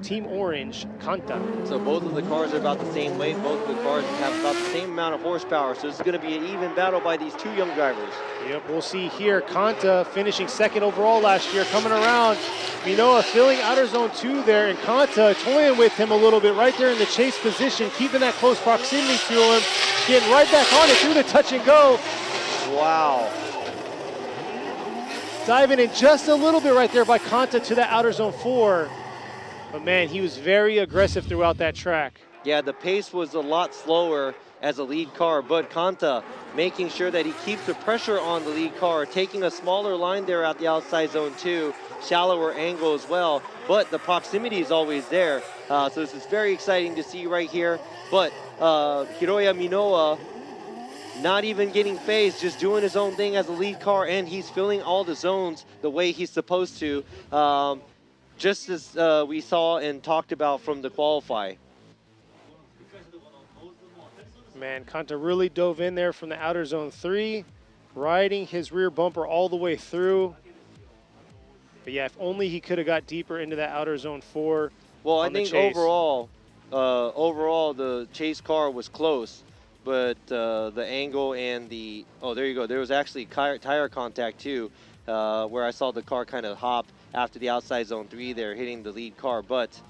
Team Orange, Kanta. So both of the cars are about the same weight. Both of the cars have about the same amount of horsepower. So this is going to be an even battle by these two young drivers. Yep, we'll see here. Kanta finishing 2nd overall last year, coming around. Minoa filling outer zone 2 there, and Kanta toying with him a little bit right there in the chase position, keeping that close proximity to him, getting right back on it through the touch and go. Wow. Diving in just a little bit right there by Kanta to that outer zone 4. But man, he was very aggressive throughout that track. Yeah, the pace was a lot slower as a lead car, but Kanta making sure that he keeps the pressure on the lead car, taking a smaller line there at the outside zone 2, shallower angle as well, but the proximity is always there. So this is very exciting to see right here. But Hiroya Minoa not even getting phased, just doing his own thing as a lead car, and he's filling all the zones the way he's supposed to. Just as we saw and talked about from the qualify. Man, Kanta really dove in there from the outer zone 3, riding his rear bumper all the way through. But yeah, if only he could have got deeper into that outer zone 4. Well, I think overall, overall the chase car was close, but the angle and the, oh, there you go. There was actually tire contact too, where I saw the car kind of hop after the outside zone 3 there, hitting the lead car. But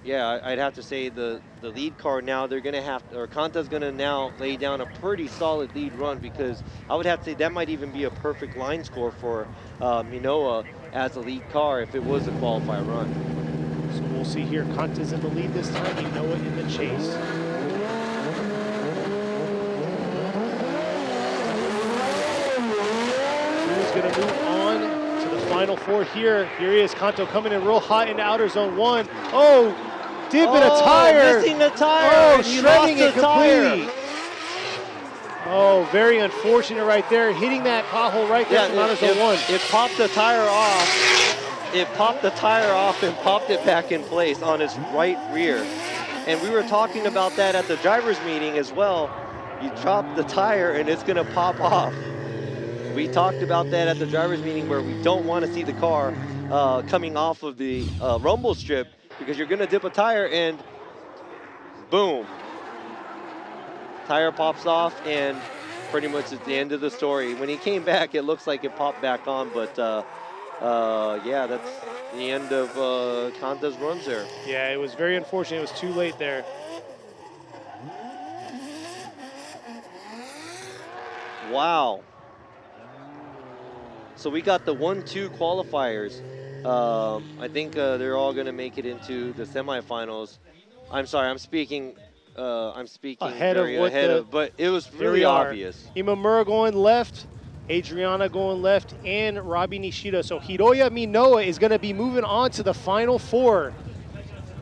yeah, I'd have to say the lead car now, they're going to have, or Kanta's going to now lay down a pretty solid lead run, because I would have to say that might even be a perfect line score for Minoa as a lead car if it was a qualifier run. So we'll see here. Kanta's in the lead this time. Minoa in the chase. Who's going to move on to the final 4 here? Here he is, Kanto coming in real hot into outer zone 1. Oh, dipping a tire. Missing the tire. Oh, shredding it completely. Oh, very unfortunate right there. Hitting that pothole right there from outer zone 1. It popped the tire off. It popped the tire off and popped it back in place on his right rear. And we were talking about that at the driver's meeting as well. You drop the tire and it's going to pop off. We talked about that at the driver's meeting, where we don't want to see the car coming off of the rumble strip, because you're going to dip a tire and boom. Tire pops off and pretty much it's the end of the story. When he came back, it looks like it popped back on, but yeah, that's the end of Kanta's runs there. Yeah, it was very unfortunate. It was too late there. Wow. So we got the 1-2 qualifiers. I think they're all going to make it into the semifinals. I'm sorry, I'm speaking ahead of, but it was really obvious. Imamura going left, Adriana going left, and Robbie Nishida. So Hiroya Minoa is going to be moving on to the final 4.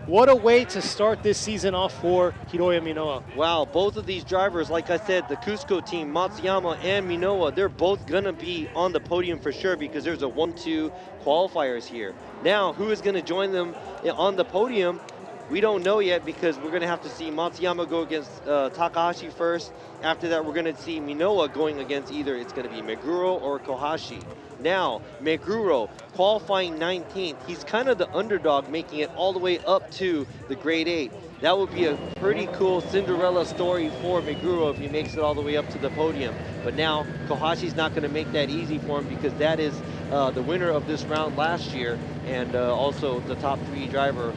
What a way to start this season off for Hiroya Minoa. Wow, both of these drivers, like I said, the Cusco team, Matsuyama and Minoa, they're both going to be on the podium for sure, because there's a 1-2 qualifiers here. Now, who is going to join them on the podium? We don't know yet, because we're going to have to see Matsuyama go against Takahashi first. After that, we're going to see Minoa going against either it's going to be Meguro or Kohashi. Now, Meguro qualifying 19th. He's kind of the underdog, making it all the way up to the grade 8. That would be a pretty cool Cinderella story for Meguro if he makes it all the way up to the podium. But now, Kohashi's not going to make that easy for him, because that is the winner of this round last year, and also the top 3 driver.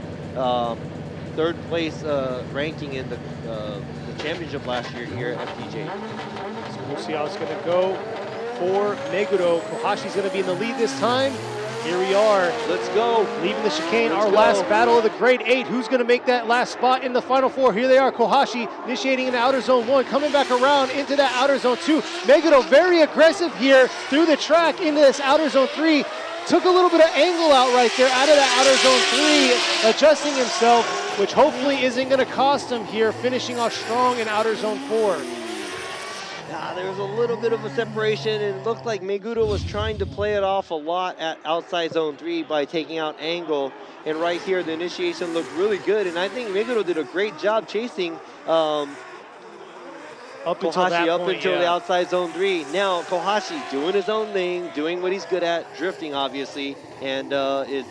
3rd place ranking in the championship last year here at FDJ. So we'll see how it's going to go for Meguro. Kohashi's going to be in the lead this time. Here we are. Let's go. Leaving the chicane, our last battle of the grade 8. Who's going to make that last spot in the final 4? Here they are. Kohashi initiating in outer zone 1, coming back around into that outer zone 2. Meguro very aggressive here through the track into this outer zone 3. Took a little bit of angle out right there out of that outer zone 3, adjusting himself, which hopefully isn't going to cost him here, finishing off strong in outer zone 4. There was a little bit of a separation, and it looked like Meguro was trying to play it off a lot at outside zone 3 by taking out angle. And right here, the initiation looked really good, and I think Meguro did a great job chasing Kohashi up until the outside zone 3. Now Kohashi doing his own thing, doing what he's good at, drifting obviously, and is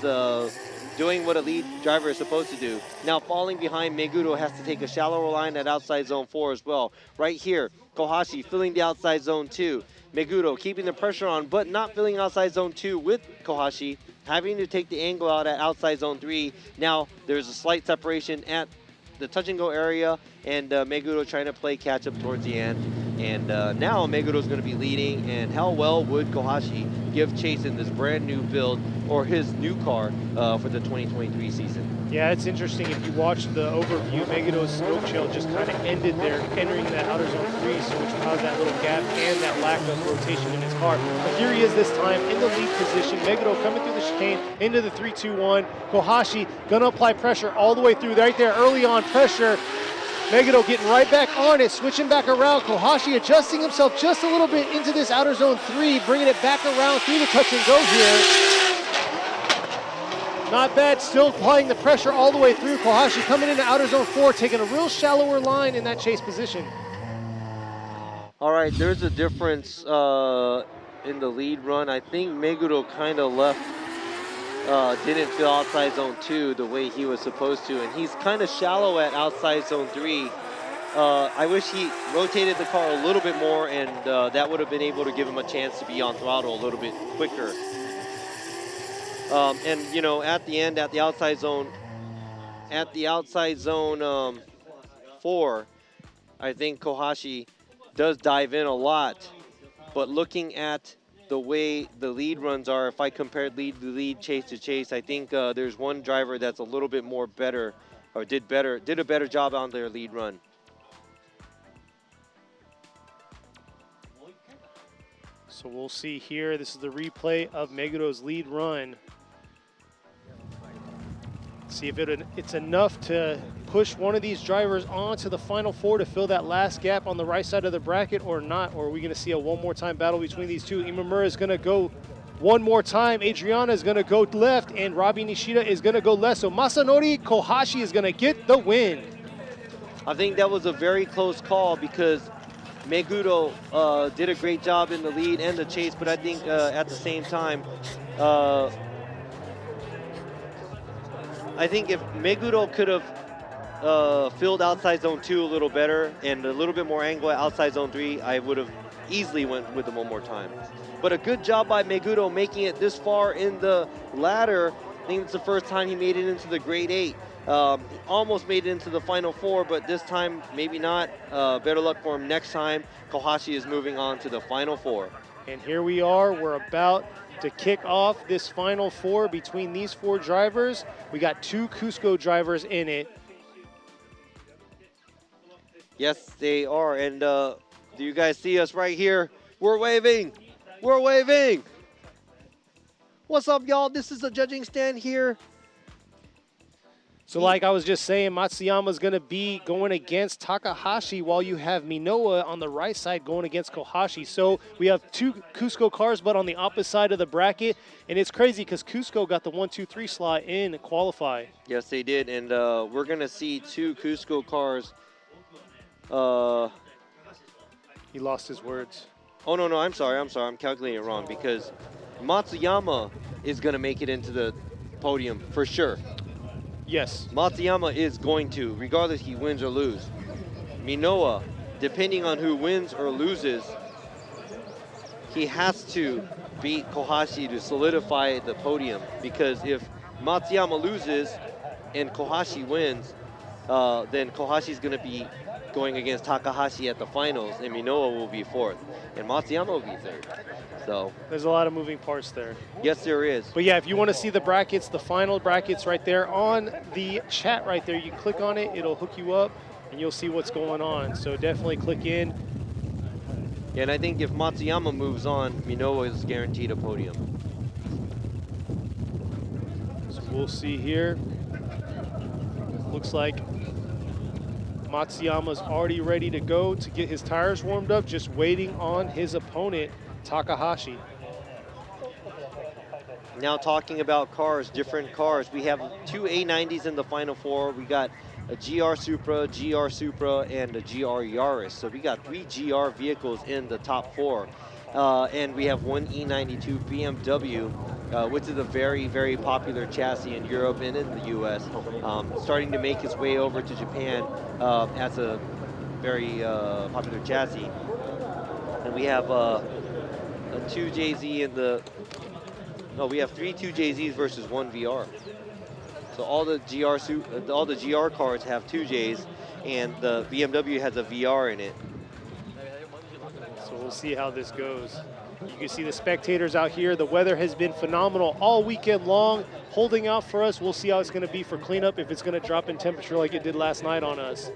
doing what a lead driver is supposed to do. Now falling behind, Meguro has to take a shallower line at outside zone 4 as well. Right here, Kohashi filling the outside zone 2. Meguro keeping the pressure on, but not filling outside zone 2 with Kohashi, having to take the angle out at outside zone 3. Now there's a slight separation at the touch and go area, and Meguro trying to play catch up towards the end. And now Meguro's going to be leading, and how well would Kohashi give chase in this brand new build, or his new car for the 2023 season? Yeah, it's interesting. If you watch the overview, Meguro's smoke trail just kind of ended there, entering that outer zone 3, so which caused that little gap and that lack of rotation in his car. But here he is this time in the lead position. Meguro coming through the chicane into the 3-2-1. Kohashi gonna apply pressure all the way through right there, early on pressure. Meguro getting right back on it, switching back around. Kohashi adjusting himself just a little bit into this outer zone 3, bringing it back around through the touch and go here. Not bad, still applying the pressure all the way through. Kohashi coming into outer zone 4, taking a real shallower line in that chase position. All right, there's a difference in the lead run. I think Meguro kind of left didn't fill outside zone 2 the way he was supposed to, and he's kind of shallow at outside zone 3. I wish he rotated the car a little bit more, and that would have been able to give him a chance to be on throttle a little bit quicker. And you know, at the end, at the outside zone 4, I think Kohashi does dive in a lot, but looking at the way the lead runs are, if I compared lead to lead, chase to chase, I think there's one driver that's a little bit more better, or did a better job on their lead run. So we'll see here. This is the replay of Meguro's lead run. See if it's enough to push one of these drivers onto the final 4 to fill that last gap on the right side of the bracket or not. Or are we going to see a one more time battle between these two? Imamura is going to go one more time. Adriana is going to go left, and Robbie Nishida is going to go left. So Masanori Kohashi is going to get the win. I think that was a very close call because Meguro did a great job in the lead and the chase, but I think at the same time, I think if Meguro could have filled outside zone 2 a little better and a little bit more angle at outside zone 3, I would have easily went with him one more time. But a good job by Meguro making it this far in the ladder. I think it's the first time he made it into the grade 8. Almost made it into the final 4, but this time maybe not. Better luck for him next time. Kohashi is moving on to the final 4. And here we are. We're about to kick off this final 4 between these 4 drivers. We got 2 Cusco drivers in it. Yes, they are. And do you guys see us right here? We're waving. We're waving. What's up, y'all? This is the judging stand here. So like I was just saying, Matsuyama's going to be going against Takahashi while you have Minoa on the right side going against Kohashi. So we have 2 Cusco cars, but on the opposite side of the bracket. And it's crazy because Cusco got the 1, 2, 3 slot in qualify. Yes, they did. And we're going to see 2 Cusco cars. He lost his words. Oh, no, I'm sorry. I'm calculating it wrong because Matsuyama is going to make it into the podium for sure. Yes. Matsuyama is going to, regardless he wins or loses. Minoa, depending on who wins or loses, he has to beat Kohashi to solidify the podium, because if Matsuyama loses and Kohashi wins, then Kohashi's going to be going against Takahashi at the finals, and Minoa will be 4th, and Matsuyama will be 3rd. So there's a lot of moving parts there. Yes, there is. But yeah, if you want to see the brackets, the final brackets right there on the chat right there, you can click on it, it'll hook you up, and you'll see what's going on. So definitely click in. Yeah, and I think if Matsuyama moves on, Minoa is guaranteed a podium. So we'll see here. Looks like Matsuyama's already ready to go to get his tires warmed up, just waiting on his opponent, Takahashi. Now talking about cars, different cars. We have 2 A90s in the final 4. We got a GR Supra, and a GR Yaris. So we got 3 GR vehicles in the top 4. And we have 1 E92 BMW, which is a very, very popular chassis in Europe and in the US, starting to make its way over to Japan as a very popular chassis. And we have a 2JZ in the, no, we have 3 2JZs versus 1 VR. So all the GR cars have 2Js, and the BMW has a VR in it. So we'll see how this goes. You can see the spectators out here. The weather has been phenomenal all weekend long, holding out for us. We'll see how it's going to be for cleanup, if it's going to drop in temperature like it did last night on us.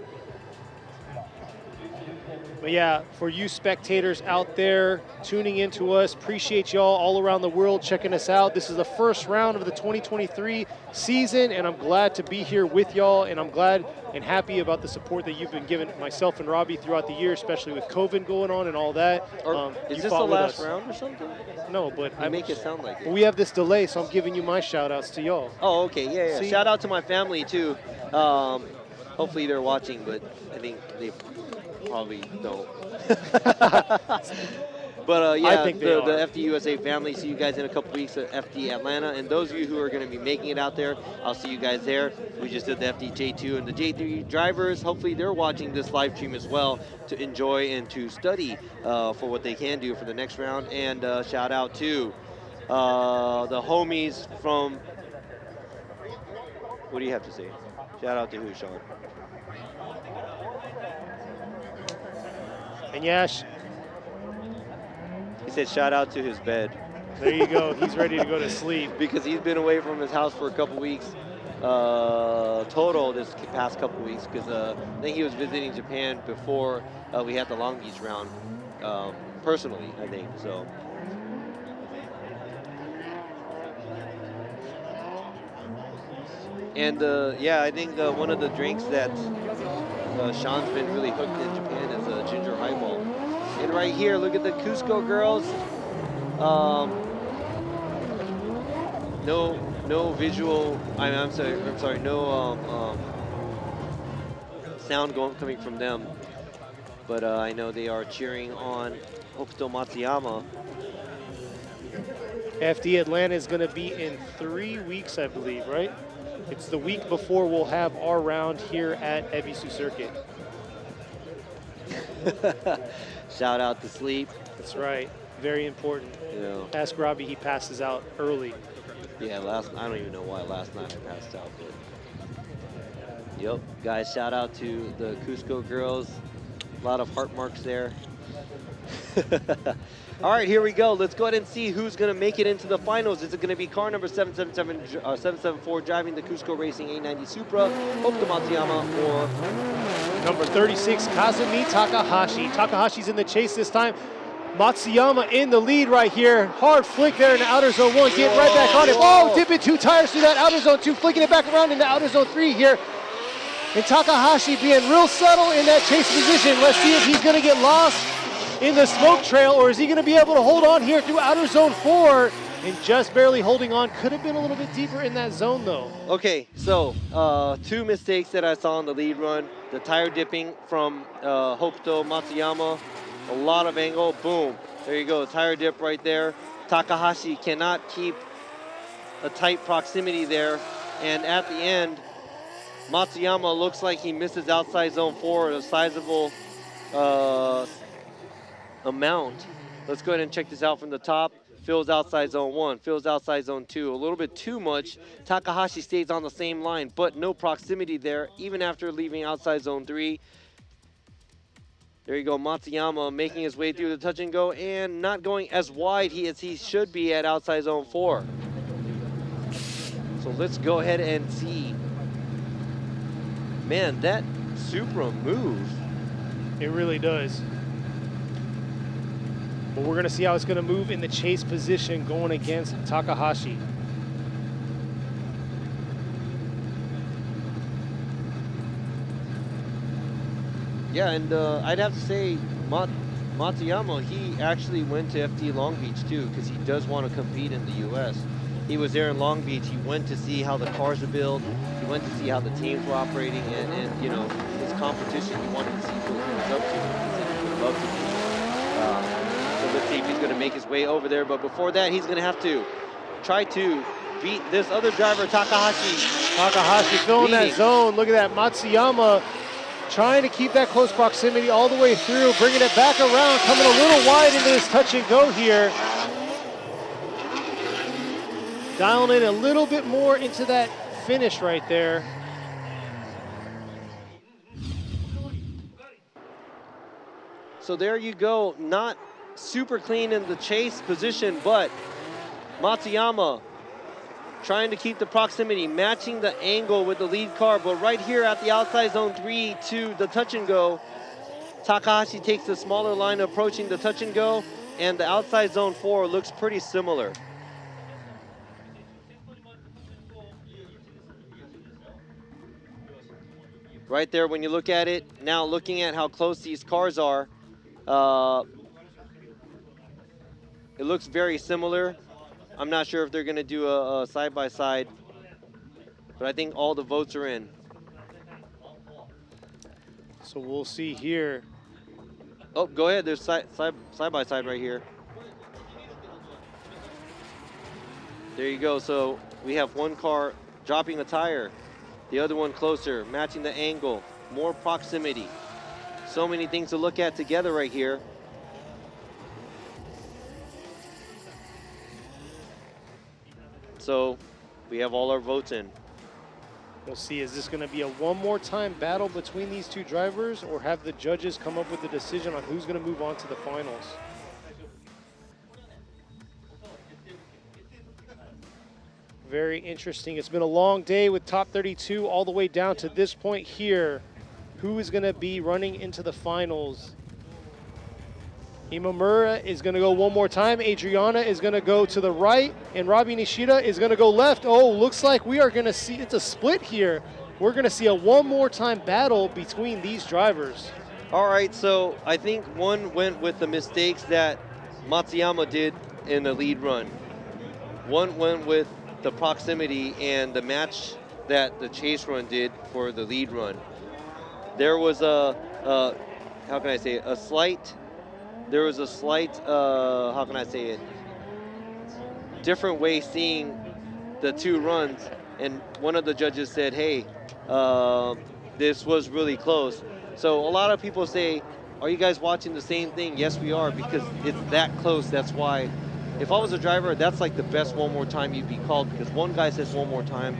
But yeah, for you spectators out there tuning into us, appreciate y'all all around the world checking us out. This is the first round of the 2023 season, and I'm glad to be here with y'all, and I'm glad and happy about the support that you've been giving myself and Robbie throughout the year, especially with COVID going on and all that. Is this the last round or something? No, but I make it sound like it. We have this delay, so I'm giving you my shout outs to y'all. Oh, okay, yeah. See? Shout out to my family too. Hopefully they're watching, but I think they probably don't. But yeah, I think they the are. FD USA family, see you guys in a couple weeks at FD Atlanta. And those of you who are going to be making it out there, I'll see you guys there. We just did the FD J2 and the J3 drivers. Hopefully they're watching this live stream as well to enjoy and to study for what they can do for the next round. And shout out to the homies from, what do you have to say? Shout out to who, Sean? And Yash, He said shout out to his bed. there you go. He's ready to go to sleep. Because he's been away from his house for a couple weeks total this past couple weeks, because I think he was visiting Japan before we had the Long Beach round personally, I think. So. And yeah, I think one of the drinks that Sean's been really hooked in Japan is a ginger highball. And right here, look at the Cusco girls. No visual. I'm sorry. No sound coming from them. But I know they are cheering on Hokuto Matsuyama. FD Atlanta is going to be in 3 weeks, I believe, right? It's the week before we'll have our round here at Ebisu Circuit. Shout out to sleep. That's right. Very important. Yeah. Ask Robbie, he passes out early. Yeah, I don't even know why last night I passed out. But yep, guys, shout out to the Cusco girls. A lot of heart marks there. All right, here we go. Let's go ahead and see who's going to make it into the finals. Is it going to be car number 774 driving the Cusco Racing 890 Supra, Hokuto Matsuyama, or number 36, Kazumi Takahashi. Takahashi's in the chase this time. Matsuyama in the lead right here. Hard flick there in the outer zone 1. Get right back on it. Oh, dipping 2 tires through that outer zone 2. Flicking it back around in the outer zone 3 here. And Takahashi being real subtle in that chase position. Let's see if he's going to get lost in the smoke trail, or is he going to be able to hold on here through outer zone 4 and just barely holding on. Could have been a little bit deeper in that zone though. Okay, so 2 mistakes that I saw on the lead run. The tire dipping from Hokuto Matsuyama, a lot of angle, boom. There you go, tire dip right there. Takahashi cannot keep a tight proximity there. And at the end, Matsuyama looks like he misses outside zone 4 a sizable amount. Let's go ahead and check this out from the top. Fills outside zone 1, fills outside zone 2. A little bit too much. Takahashi stays on the same line, but no proximity there, even after leaving outside zone 3. There you go, Matsuyama making his way through the touch and go and not going as wide as he should be at outside zone 4. So let's go ahead and see. Man, that Supra moves. It really does. But we're going to see how it's going to move in the chase position going against Takahashi. Yeah, and I'd have to say Matsuyama, he actually went to FD Long Beach too, because he does want to compete in the U.S. He was there in Long Beach. He went to see how the cars are built. He went to see how the teams were operating, and you know, his competition. He wanted to see what he was up to. He said he would love to be. So let's see if he's going to make his way over there. But before that, he's going to have to try to beat this other driver, Takahashi. Takahashi filling that zone. Look at that, Matsuyama trying to keep that close proximity all the way through, bringing it back around, coming a little wide into this touch and go here. Dialing in a little bit more into that finish right there. So there you go, not super clean in the chase position, but Matsuyama trying to keep the proximity, matching the angle with the lead car, but right here at the outside zone 3 to the touch and go, Takahashi takes the smaller line approaching the touch and go, and the outside zone 4 looks pretty similar. Right there, when you look at it, now looking at how close these cars are, it looks very similar. I'm not sure if they're going to do a side-by-side, but I think all the votes are in. So we'll see here. Oh, go ahead. There's side-by-side right here. There you go. So we have one car dropping a tire, the other one closer, matching the angle, more proximity. So many things to look at together right here. So we have all our votes in. We'll see, is this gonna be a one more time battle between these two drivers, or have the judges come up with a decision on who's gonna move on to the finals? Very interesting. It's been a long day with top 32 all the way down to this point here. Who is gonna be running into the finals? Imamura is gonna go one more time. Adriana is gonna go to the right, and Robbie Nishida is gonna go left. Oh, looks like we are gonna see, it's a split here. We're gonna see a one more time battle between these drivers. All right, so I think one went with the mistakes that Matsuyama did in the lead run. One went with the proximity and the match that the chase run did for the lead run. There was how can I say it, there was a slight, how can I say it, different way seeing the two runs, and one of the judges said, hey, this was really close. So a lot of people say, are you guys watching the same thing? Yes, we are, because it's that close. That's why, if I was a driver, that's like the best one more time you'd be called, because one guy says one more time,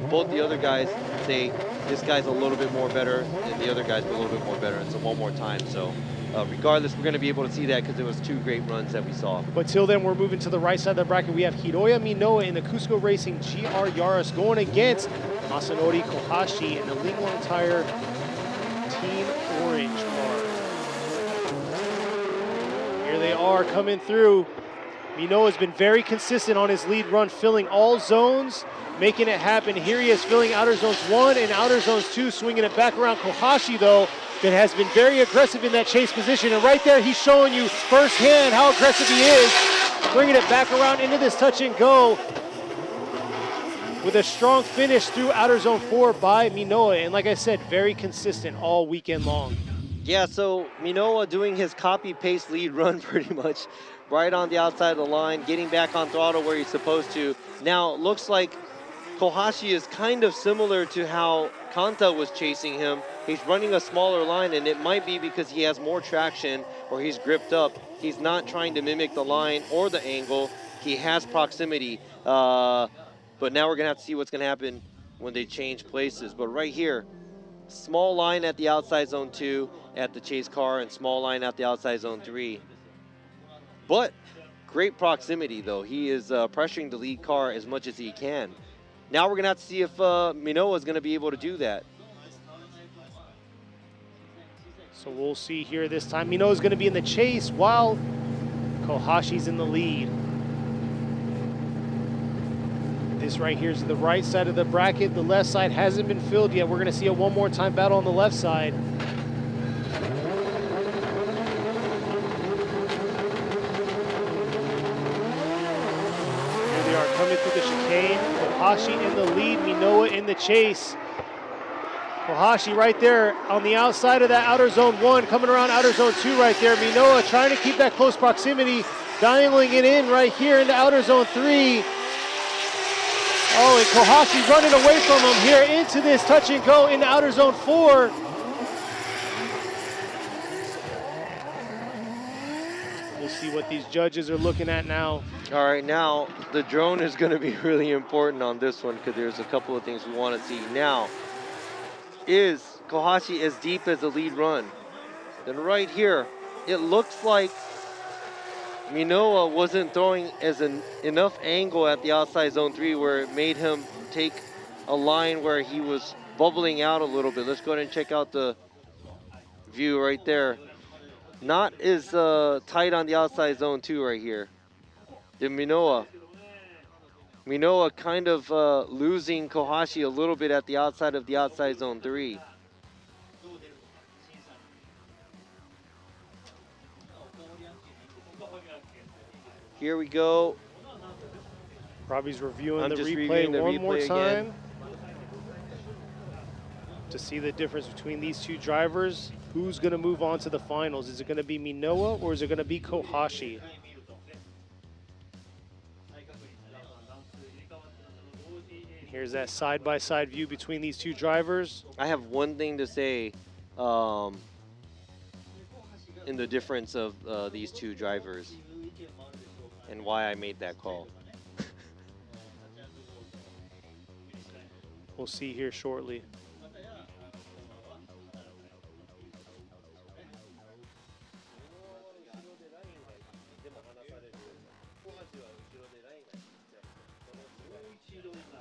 both the other guys say this guy's a little bit more better, and the other guy's a little bit more better, and so one more time. So regardless, we're going to be able to see that because it was two great runs that we saw. But till then, we're moving to the right side of the bracket. We have Hiroya Minoa in the Cusco Racing GR Yaris going against Masanori Kohashi in the Linglong Tire Team Orange car. Here they are coming through. Minoa's been very consistent on his lead run, filling all zones, making it happen. Here he is filling outer zones 1 and outer zones 2, swinging it back around. Kohashi, though, that has been very aggressive in that chase position. And right there, he's showing you firsthand how aggressive he is, bringing it back around into this touch and go with a strong finish through outer zone 4 by Minoa. And like I said, very consistent all weekend long. Yeah, so Minoa doing his copy-paste lead run pretty much, right on the outside of the line, getting back on throttle where he's supposed to. Now, it looks like Kohashi is kind of similar to how Kanta was chasing him. He's running a smaller line, and it might be because he has more traction or he's gripped up. He's not trying to mimic the line or the angle. He has proximity. But now we're going to have to see what's going to happen when they change places. But right here, small line at the outside zone 2 at the chase car, and small line at the outside zone 3. But great proximity, though. He is pressuring the lead car as much as he can. Now we're going to have to see if Minoa is going to be able to do that. So we'll see here this time. Minoa's going to be in the chase while Kohashi's in the lead. This right here is the right side of the bracket. The left side hasn't been filled yet. We're going to see a one more time battle on the left side. Here they are coming through the chicane. Kohashi in the lead, Minoa in the chase. Kohashi right there on the outside of that outer zone 1, coming around outer zone 2 right there. Minoa trying to keep that close proximity, dialing it in right here into outer zone 3. Oh, and Kohashi running away from him here into this touch and go into outer zone 4. We'll see what these judges are looking at now. All right, now the drone is going to be really important on this one because there's a couple of things we want to see. Now, is Kohashi as deep as the lead run? Then right here, it looks like Minoa wasn't throwing enough angle at the outside zone 3 where it made him take a line where he was bubbling out a little bit. Let's go ahead and check out the view right there. Not as tight on the outside zone 2 right here. Then Minoa kind of losing Kohashi a little bit at the outside of the outside zone 3. Here we go. Robbie's reviewing the replay one more time to see the difference between these two drivers. Who's going to move on to the finals? Is it going to be Minoa or is it going to be Kohashi? Here's that side-by-side view between these two drivers. I have one thing to say in the difference of these two drivers and why I made that call. We'll see here shortly.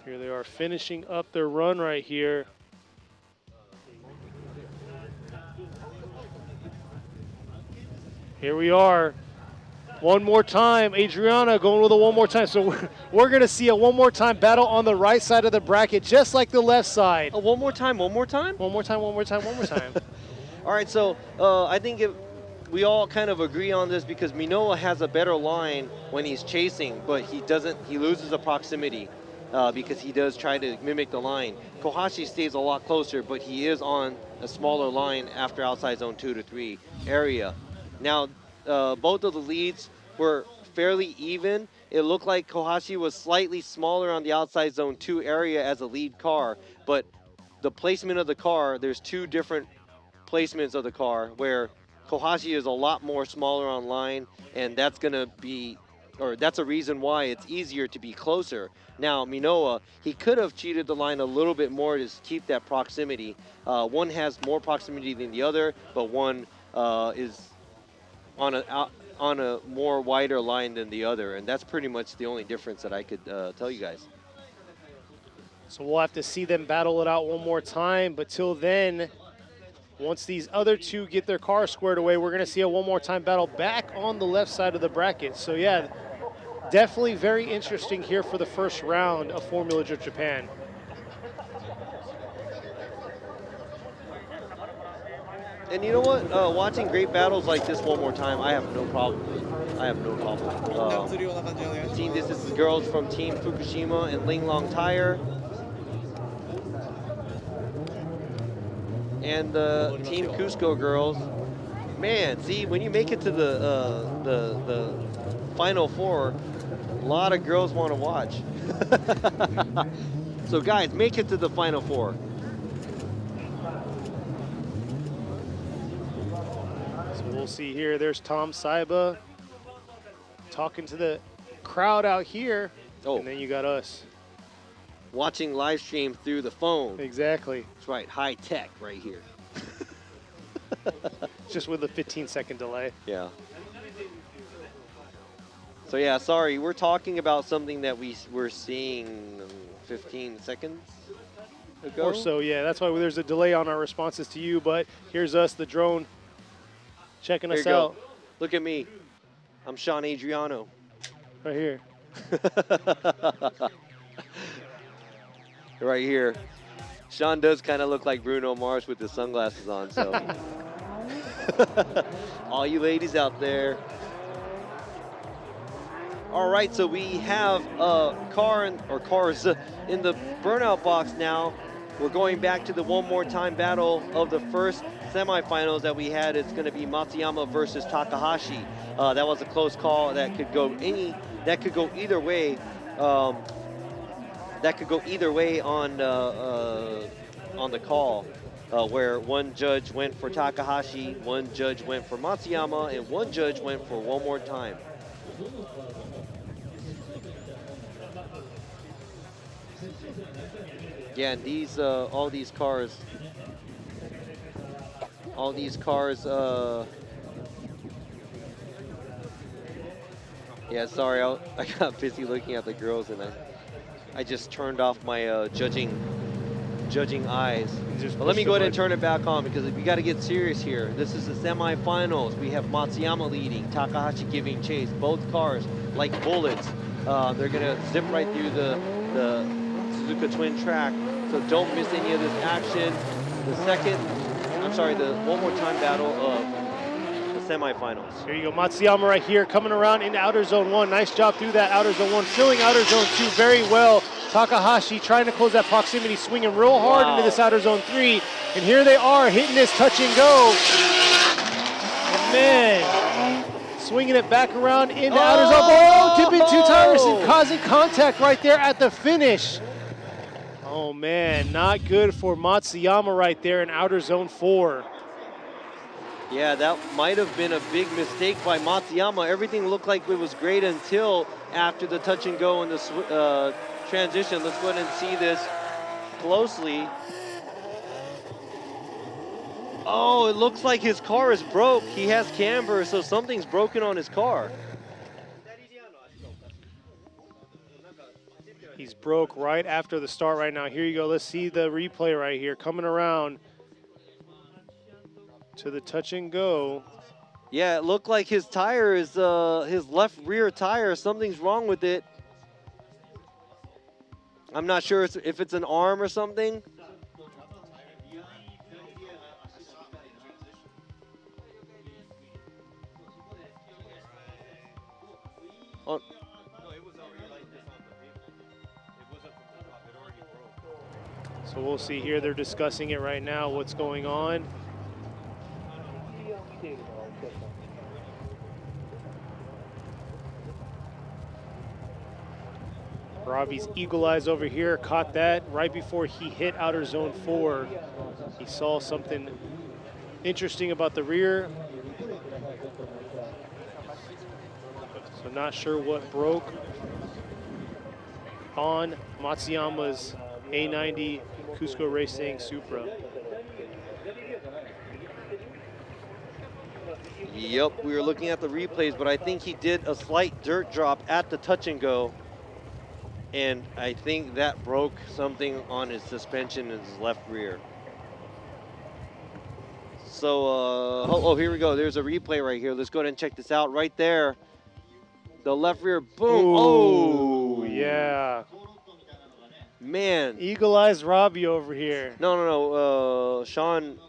Here they are finishing up their run right here. Here we are. One more time. Adriana going with a one more time. So we're going to see a one more time battle on the right side of the bracket, just like the left side. Oh, one more time, one more time? One more time, one more time, one more time. All right, so I think we all kind of agree on this because Minowa has a better line when he's chasing, but he loses the proximity because he does try to mimic the line. Kohashi stays a lot closer, but he is on a smaller line after outside zone 2 to 3 area. Now, both of the leads were fairly even. It looked like Kohashi was slightly smaller on the outside zone 2 area as a lead car, but the placement of the car, there's two different placements of the car where Kohashi is a lot more smaller on line, and that's gonna be, or that's a reason why it's easier to be closer. Now, Minowa, he could have cheated the line a little bit more to keep that proximity. One has more proximity than the other, but one is on a more wider line than the other, and that's pretty much the only difference that I could tell you guys. So we'll have to see them battle it out one more time, but till then, once these other two get their car squared away, we're going to see a one more time battle back on the left side of the bracket. So yeah, definitely very interesting here for the first round of Formula Drift Japan. And you know what? Watching great battles like this one more time, I have no problem with it. I have no problem. This is the girls from Team Fukushima and Linglong Tire. And the Team Cusco girls. Man, see, when you make it to the Final Four, a lot of girls want to watch. So guys, make it to the Final Four. We'll see here. There's Tom Saiba talking to the crowd out here. Oh. And then you got us. Watching live stream through the phone. Exactly. That's right. High tech right here. Just with a 15-second delay. Yeah. So yeah, sorry. We're talking about something that we were seeing 15 seconds ago. Or so, yeah. That's why there's a delay on our responses to you. But here's us, the drone, checking us out. Look at me. I'm Sean Adriano. Right here. Right here. Sean does kind of look like Bruno Mars with his sunglasses on, so. All you ladies out there. All right, so we have a car cars in the burnout box now. We're going back to the one more time battle of the first semifinals that we had. It's going to be Matsuyama versus Takahashi. That was a close call. That could go either way. That could go either way on the call, where one judge went for Takahashi, one judge went for Matsuyama, and one judge went for one more time. Yeah, and these all these cars. Yeah, sorry, I got busy looking at the girls and I just turned off my judging eyes. But let me go ahead and turn it back on because we got to get serious here. This is the semifinals. We have Matsuyama leading, Takahashi giving chase. Both cars like bullets. They're gonna zip right through the Suzuka twin track. So don't miss any of this action. The one more time battle of the semifinals. Here you go, Matsuyama right here, coming around into outer zone 1. Nice job through that outer zone 1, filling outer zone 2 very well. Takahashi trying to close that proximity, swinging real hard into this outer zone 3. And here they are, hitting this touch and go. And man, swinging it back around into outer zone. Oh, tipping 2 tires and causing contact right there at the finish. Oh man, not good for Matsuyama right there in outer zone 4. Yeah, that might have been a big mistake by Matsuyama. Everything looked like it was great until after the touch and go and the transition. Let's go ahead and see this closely. Oh, it looks like his car is broke. He has camber, so something's broken on his car. He's broke right after the start right now. Here you go. Let's see the replay right here. Coming around to the touch and go. Yeah, it looked like his tire is, his left rear tire, something's wrong with it. I'm not sure if it's an arm or something. Oh. So we'll see here. They're discussing it right now, what's going on. Robbie's eagle eyes over here, caught that right before he hit outer zone 4. He saw something interesting about the rear. So not sure what broke on Matsuyama's A90 Cusco Racing Supra. Yep, we were looking at the replays, but I think he did a slight dirt drop at the touch and go. And I think that broke something on his suspension in his left rear. So, oh, here we go. There's a replay right here. Let's go ahead and check this out. Right there, the left rear, boom. Ooh, oh, yeah. Man. Eagle eyes Robbie over here. No. Sean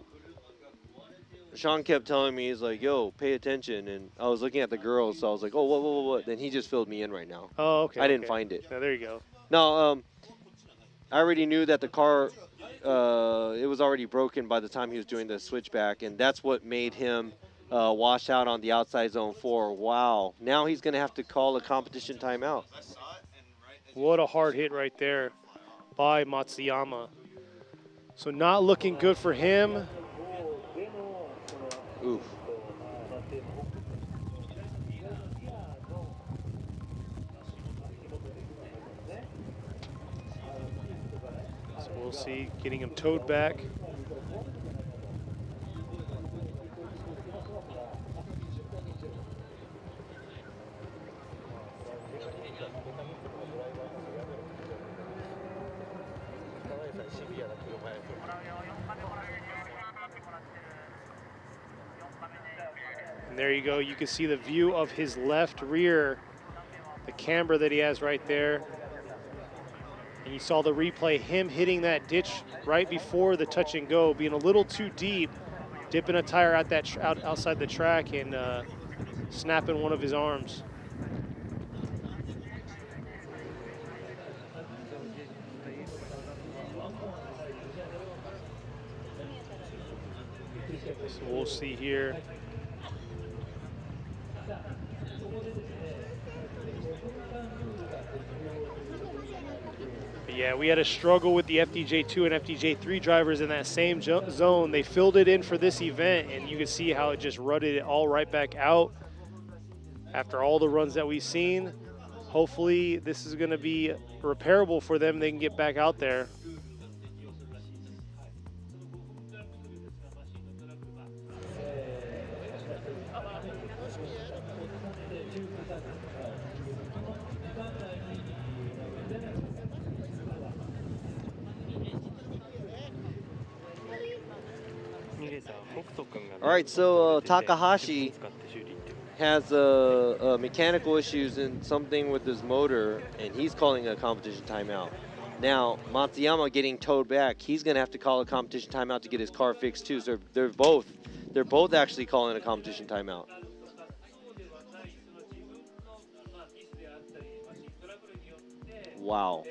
kept telling me, he's like, yo, pay attention. And I was looking at the girls, so I was like, oh, what? Then he just filled me in right now. Oh, okay. I didn't find it. Yeah, there you go. No, I already knew that the car, it was already broken by the time he was doing the switchback, and that's what made him wash out on the outside zone 4. Wow. Now he's going to have to call a competition timeout. What a hard hit right there by Matsuyama. So not looking good for him. Oof. So we'll see, getting him towed back. And there you go. You can see the view of his left rear, the camber that he has right there. And you saw the replay, him hitting that ditch right before the touch and go, being a little too deep, dipping a tire out outside the track and snapping one of his arms. So we'll see here. But yeah, we had a struggle with the FDJ2 and FDJ3 drivers in that same zone. They filled it in for this event, and you can see how it just rutted it all right back out after all the runs that we've seen. Hopefully this is going to be repairable for them. They can get back out there. All right, so Takahashi has mechanical issues and something with his motor, and he's calling a competition timeout. Now, Matsuyama getting towed back, he's going to have to call a competition timeout to get his car fixed too. So they're both actually calling a competition timeout. Wow.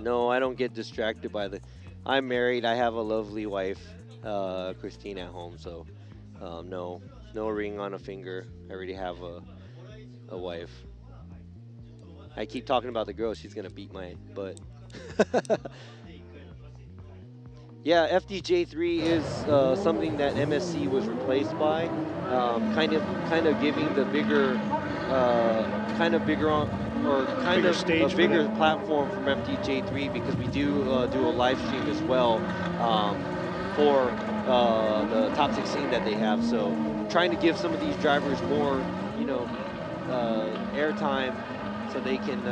No, I don't get distracted by the... I'm married. I have a lovely wife. Christine at home, so no ring on a finger. I already have a wife. I keep talking about the girl, she's gonna beat my butt. Yeah, FDJ3 is something that MSC was replaced by, kind of giving the bigger a bigger platform from FDJ3, because we do a live stream as well for the top 16 that they have. So trying to give some of these drivers more, airtime, so they can,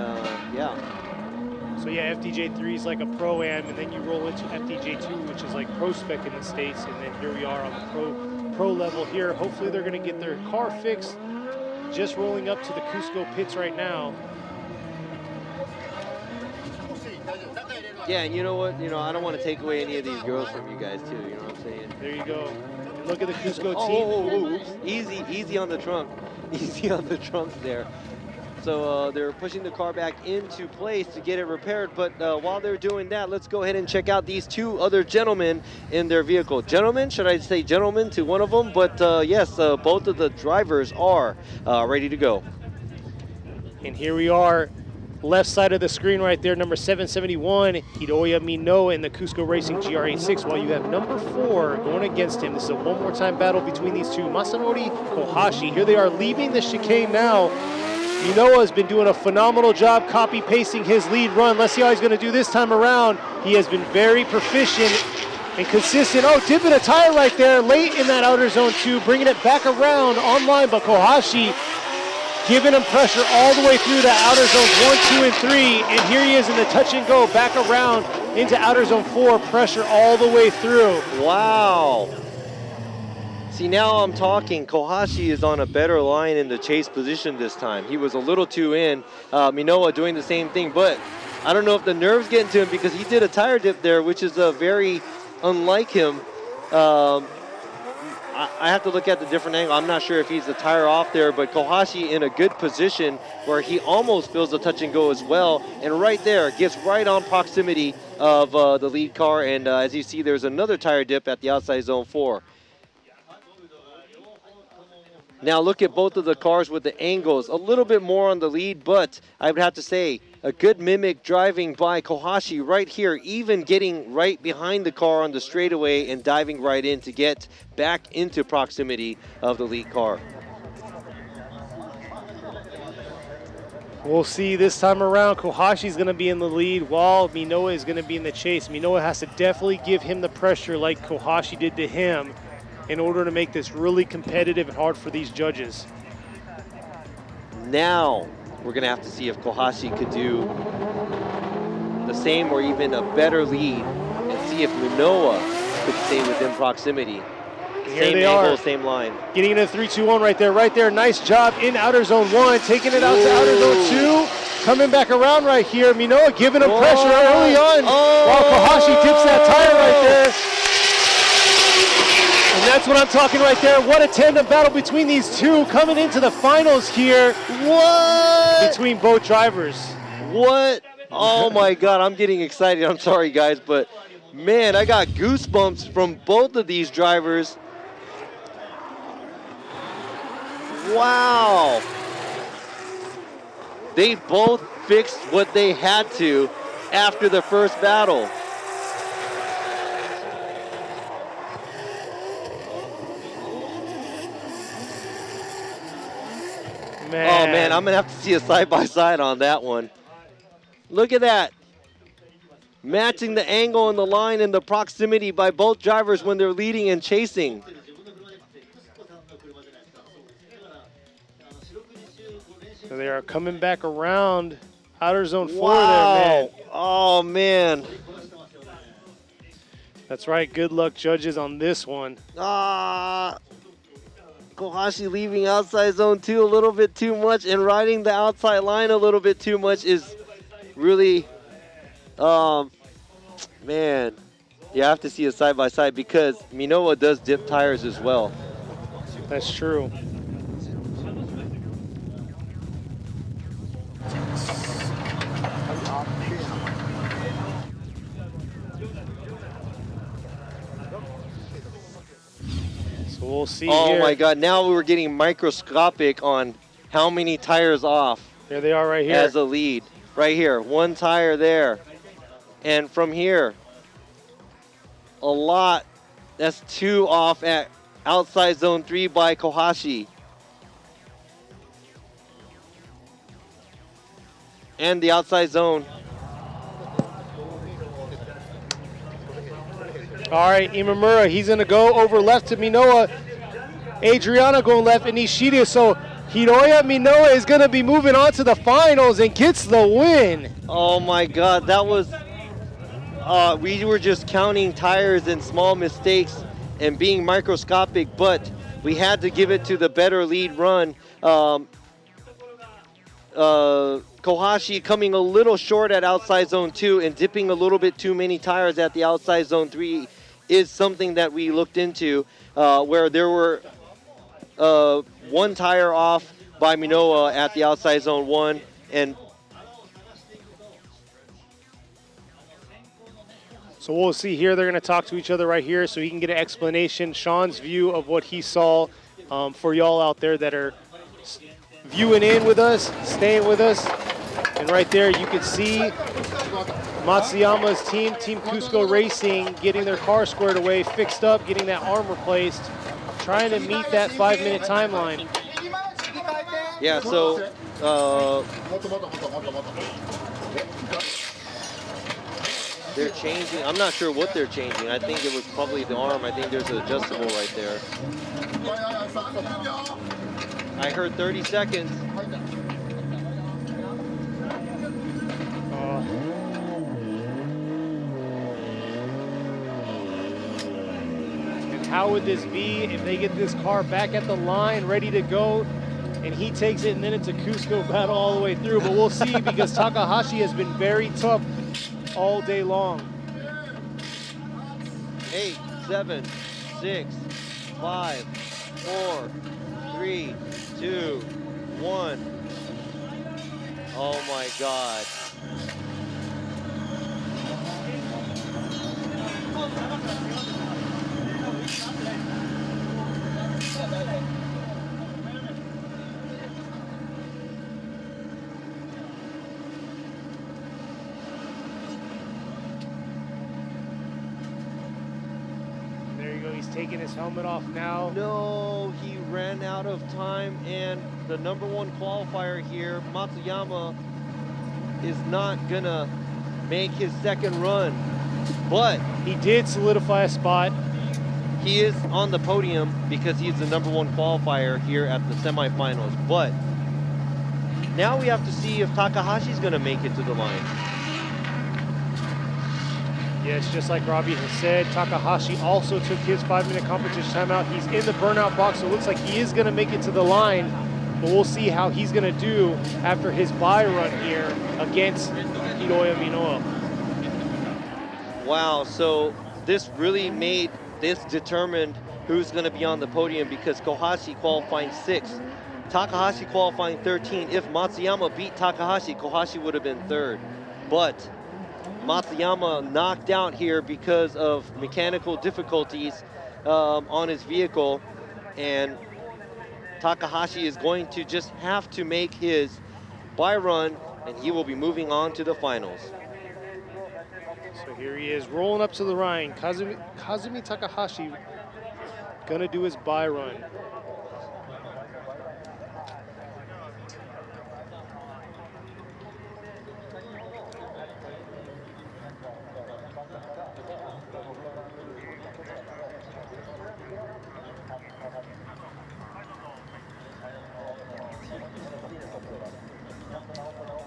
So yeah, FDJ3 is like a Pro-Am, and then you roll into FDJ2, which is like Pro Spec in the States, and then here we are on the pro level here. Hopefully they're gonna get their car fixed. Just rolling up to the Cusco pits right now. Yeah, and you know what? I don't want to take away any of these girls from you guys too. You know what I'm saying? There you go. And look at the Cusco team. Oops. Easy on the trunk. Easy on the trunk there. So they're pushing the car back into place to get it repaired. But while they're doing that, let's go ahead and check out these two other gentlemen in their vehicle. Gentlemen, should I say gentlemen to one of them? But yes, both of the drivers are ready to go. And here we are, left side of the screen right there, number 771, Hiroya Mino in the Cusco Racing GR86, while you have number 4 going against him. This is a one more time battle between these two. Masanori Kohashi. Here they are leaving the chicane now. Minoa has been doing a phenomenal job copy-pasting his lead run. Let's see how he's going to do this time around. He has been very proficient and consistent. Oh, dipping a tire right there late in that outer zone 2, bringing it back around online, but Kohashi giving him pressure all the way through the outer zones 1, 2, and 3, and here he is in the touch and go back around into outer zone 4, pressure all the way through. Wow. See, now I'm talking. Kohashi is on a better line in the chase position this time. He was a little too in. Minoa doing the same thing, but I don't know if the nerves getting to him, because he did a tire dip there, which is very unlike him. I have to look at the different angle. I'm not sure if he's a tire off there, but Kohashi in a good position where he almost feels the touch and go as well. And right there, gets right on proximity of the lead car. And as you see, there's another tire dip at the outside zone 4. Now look at both of the cars with the angles. A little bit more on the lead, but I would have to say a good mimic driving by Kohashi right here, even getting right behind the car on the straightaway and diving right in to get back into proximity of the lead car. We'll see this time around. Kohashi's going to be in the lead while Minoa is going to be in the chase. Minoa has to definitely give him the pressure like Kohashi did to him in order to make this really competitive and hard for these judges. Now we're going to have to see if Kohashi could do the same or even a better lead, and see if Minoa could stay within proximity. Same angle, same line. Getting into 3-2-1 right there. Nice job in outer zone 1, taking it out to outer zone 2. Coming back around right here. Minoa giving him pressure early on while Kohashi dips that tire right there. And that's what I'm talking right there. What a tandem battle between these two coming into the finals here. What? Between both drivers. What? Oh my God, I'm getting excited. I'm sorry guys, but man, I got goosebumps from both of these drivers. Wow. They both fixed what they had to after the first battle. Man. Oh man, I'm gonna have to see a side-by-side on that one. Look at that. Matching the angle and the line and the proximity by both drivers when they're leading and chasing. So they are coming back around outer zone 4 wow. there, man. Oh man. That's right, good luck judges on this one. Kohashi leaving outside zone 2 a little bit too much and riding the outside line a little bit too much is really, man, you have to see a side-by-side because Minoa does dip tires as well. That's true. So we'll see Oh here. my God, now we're getting microscopic on how many tires off. There they are right here. As a lead. Right here, 1 tire there. And from here, a lot. That's 2 off at outside zone 3 by Kohashi. And the outside zone. All right, Imamura, he's going to go over left to Minoa. Adriano going left, and Nishida. So Hiroya Minoa is going to be moving on to the finals and gets the win. Oh my God, that was, we were just counting tires and small mistakes and being microscopic, but we had to give it to the better lead run. Kohashi coming a little short at outside zone 2 and dipping a little bit too many tires at the outside zone 3 is something that we looked into, where there were 1 tire off by Minoa at the outside zone 1, and so we'll see here. They're going to talk to each other right here so he can get an explanation, Sean's view of what he saw for y'all out there that are viewing in with us, staying with us. And right there you can see Matsuyama's team, Team Cusco Racing, getting their car squared away, fixed up, getting that arm replaced, trying to meet that 5-minute timeline. yeah, so they're changing. I'm not sure what they're changing. I think it was probably the arm. I think there's an adjustable right there. I heard 30 seconds. And how would this be if they get this car back at the line, ready to go, and he takes it, and then it's a Cusco battle all the way through? But we'll see, because Takahashi has been very tough all day long. 8, 7, 6, 5, 4, 3, 2, 1. Oh my God. There you go, he's taking his helmet off now. No, he ran out of time, and the #1 qualifier here, Matsuyama, is not gonna make his second run, but he did solidify a spot. He is on the podium because he's the #1 qualifier here at the semifinals, but now we have to see if Takahashi's gonna make it to the line. Yes, just like Robbie has said, Takahashi also took his 5-minute competition timeout. He's in the burnout box, so it looks like he is going to make it to the line. But we'll see how he's going to do after his bye run here against Hiroya Minoa. Wow, so this really made this determined who's going to be on the podium, because Kohashi qualifying 6th, Takahashi qualifying 13th. If Matsuyama beat Takahashi, Kohashi would have been 3rd. But Matsuyama knocked out here because of mechanical difficulties on his vehicle, and Takahashi is going to just have to make his bye run, and he will be moving on to the finals. So here he is rolling up to the line. Kazumi Takahashi gonna do his bye run.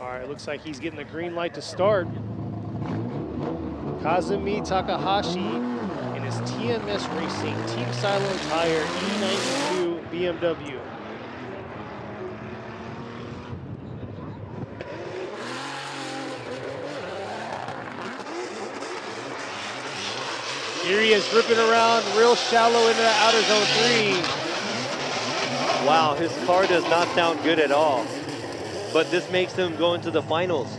All right, looks like he's getting the green light to start. Kazumi Takahashi in his TMS Racing Team Silo Tire E92 BMW. Here he is ripping around real shallow into the outer zone 3. Wow, his car does not sound good at all. But this makes him go into the finals.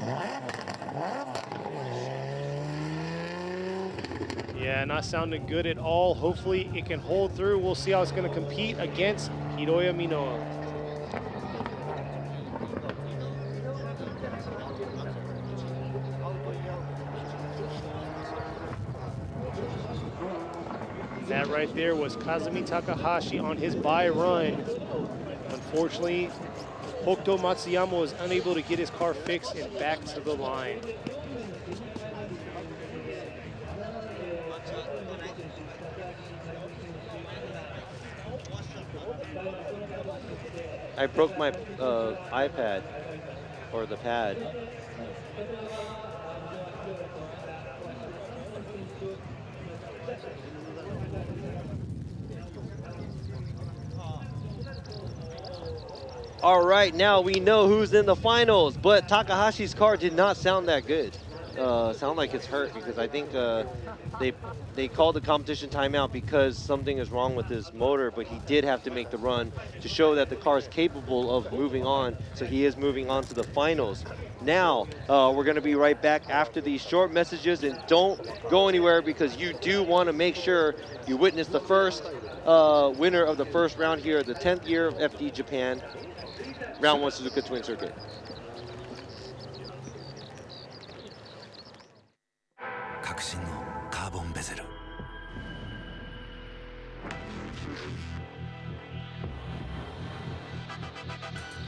Yeah, not sounding good at all. Hopefully it can hold through. We'll see how it's going to compete against Hiroya Minoa. That right there was Kazumi Takahashi on his bye run. Unfortunately, Hokuto Matsuyama was unable to get his car fixed and back to the line. I broke my iPad, or the pad. All right, now we know who's in the finals, but Takahashi's car did not sound that good. Sound like it's hurt because I think they called the competition timeout because something is wrong with his motor, but he did have to make the run to show that the car is capable of moving on, so he is moving on to the finals. Now, we're gonna be right back after these short messages, and don't go anywhere because you do wanna make sure you witness the first winner of the first round here, the 10th year of FD Japan, Round 1 Suzuka Twin Circuit.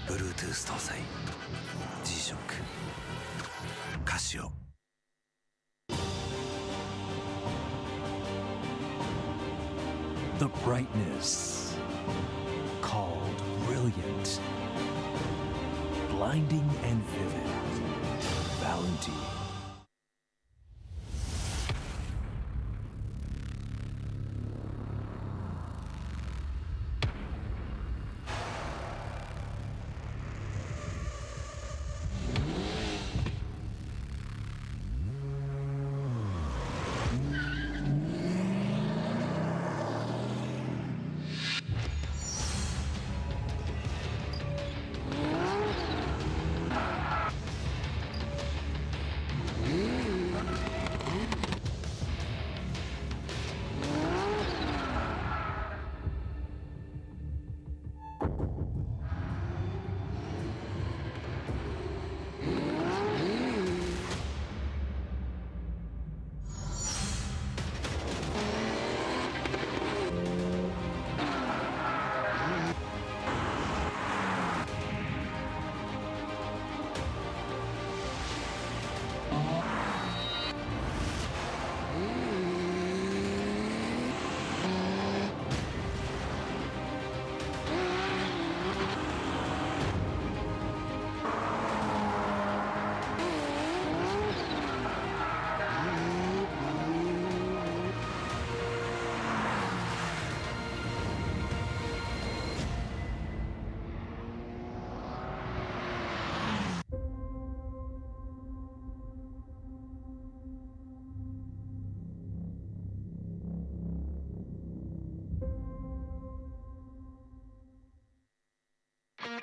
Bluetooth 搭載 G-SHOCK カシオ The brightness called brilliant, blinding and vivid, Valentine.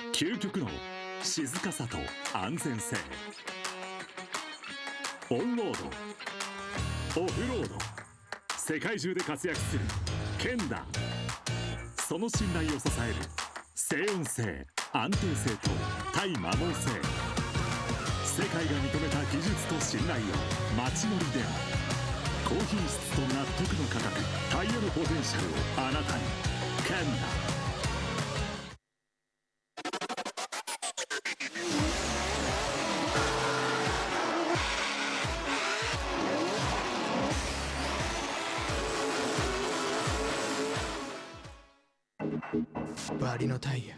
「究極の静かさと安全性」「オンロード」「オフロード」世界中で活躍するケンダ、その信頼を支える静音性、安定性と対摩耗性、世界が認めた技術と信頼を街乗りで高品質と納得の価格、タイヤのポテンシャルをあなたに。ケンダ。バリのタイヤ。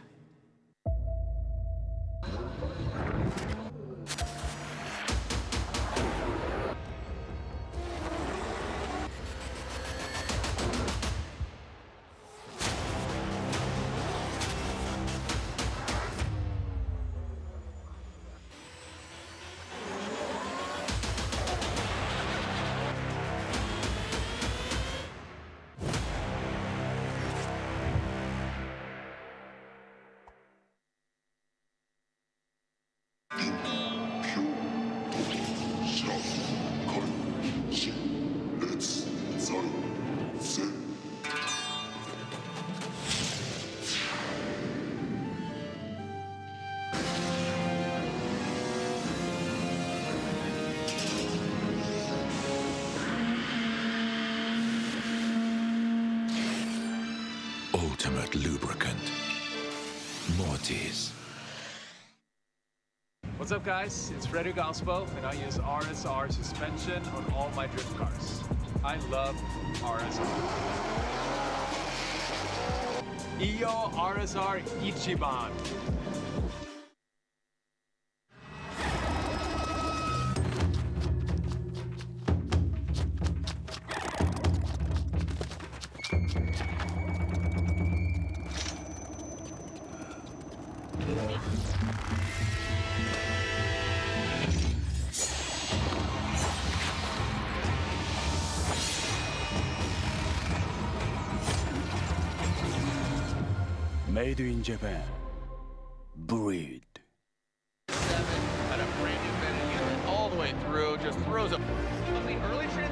ultimate lubricant. Mortis. What's up, guys? It's Frederick Gaspo, and I use RSR suspension on all my drift cars. I love RSR. Iyo RSR Ichiban. Made in Japan. Breed. 7 at a brand new bending inlet all the way through, just throws up the early transition.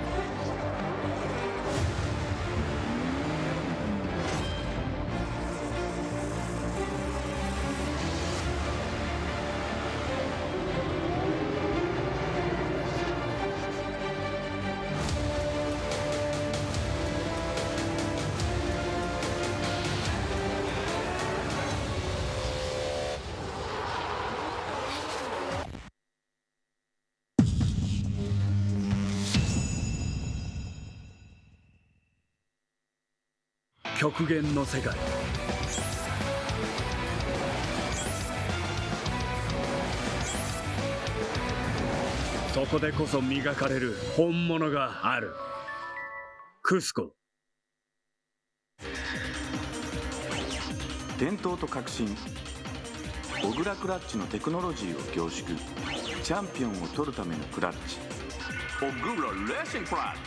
極限の世界。そこでこそ磨かれる本物がある。クスコ。伝統と革新、小倉クラッチのテクノロジーを凝縮、チャンピオンを取るためのクラッチ、小倉レーシングクラッチ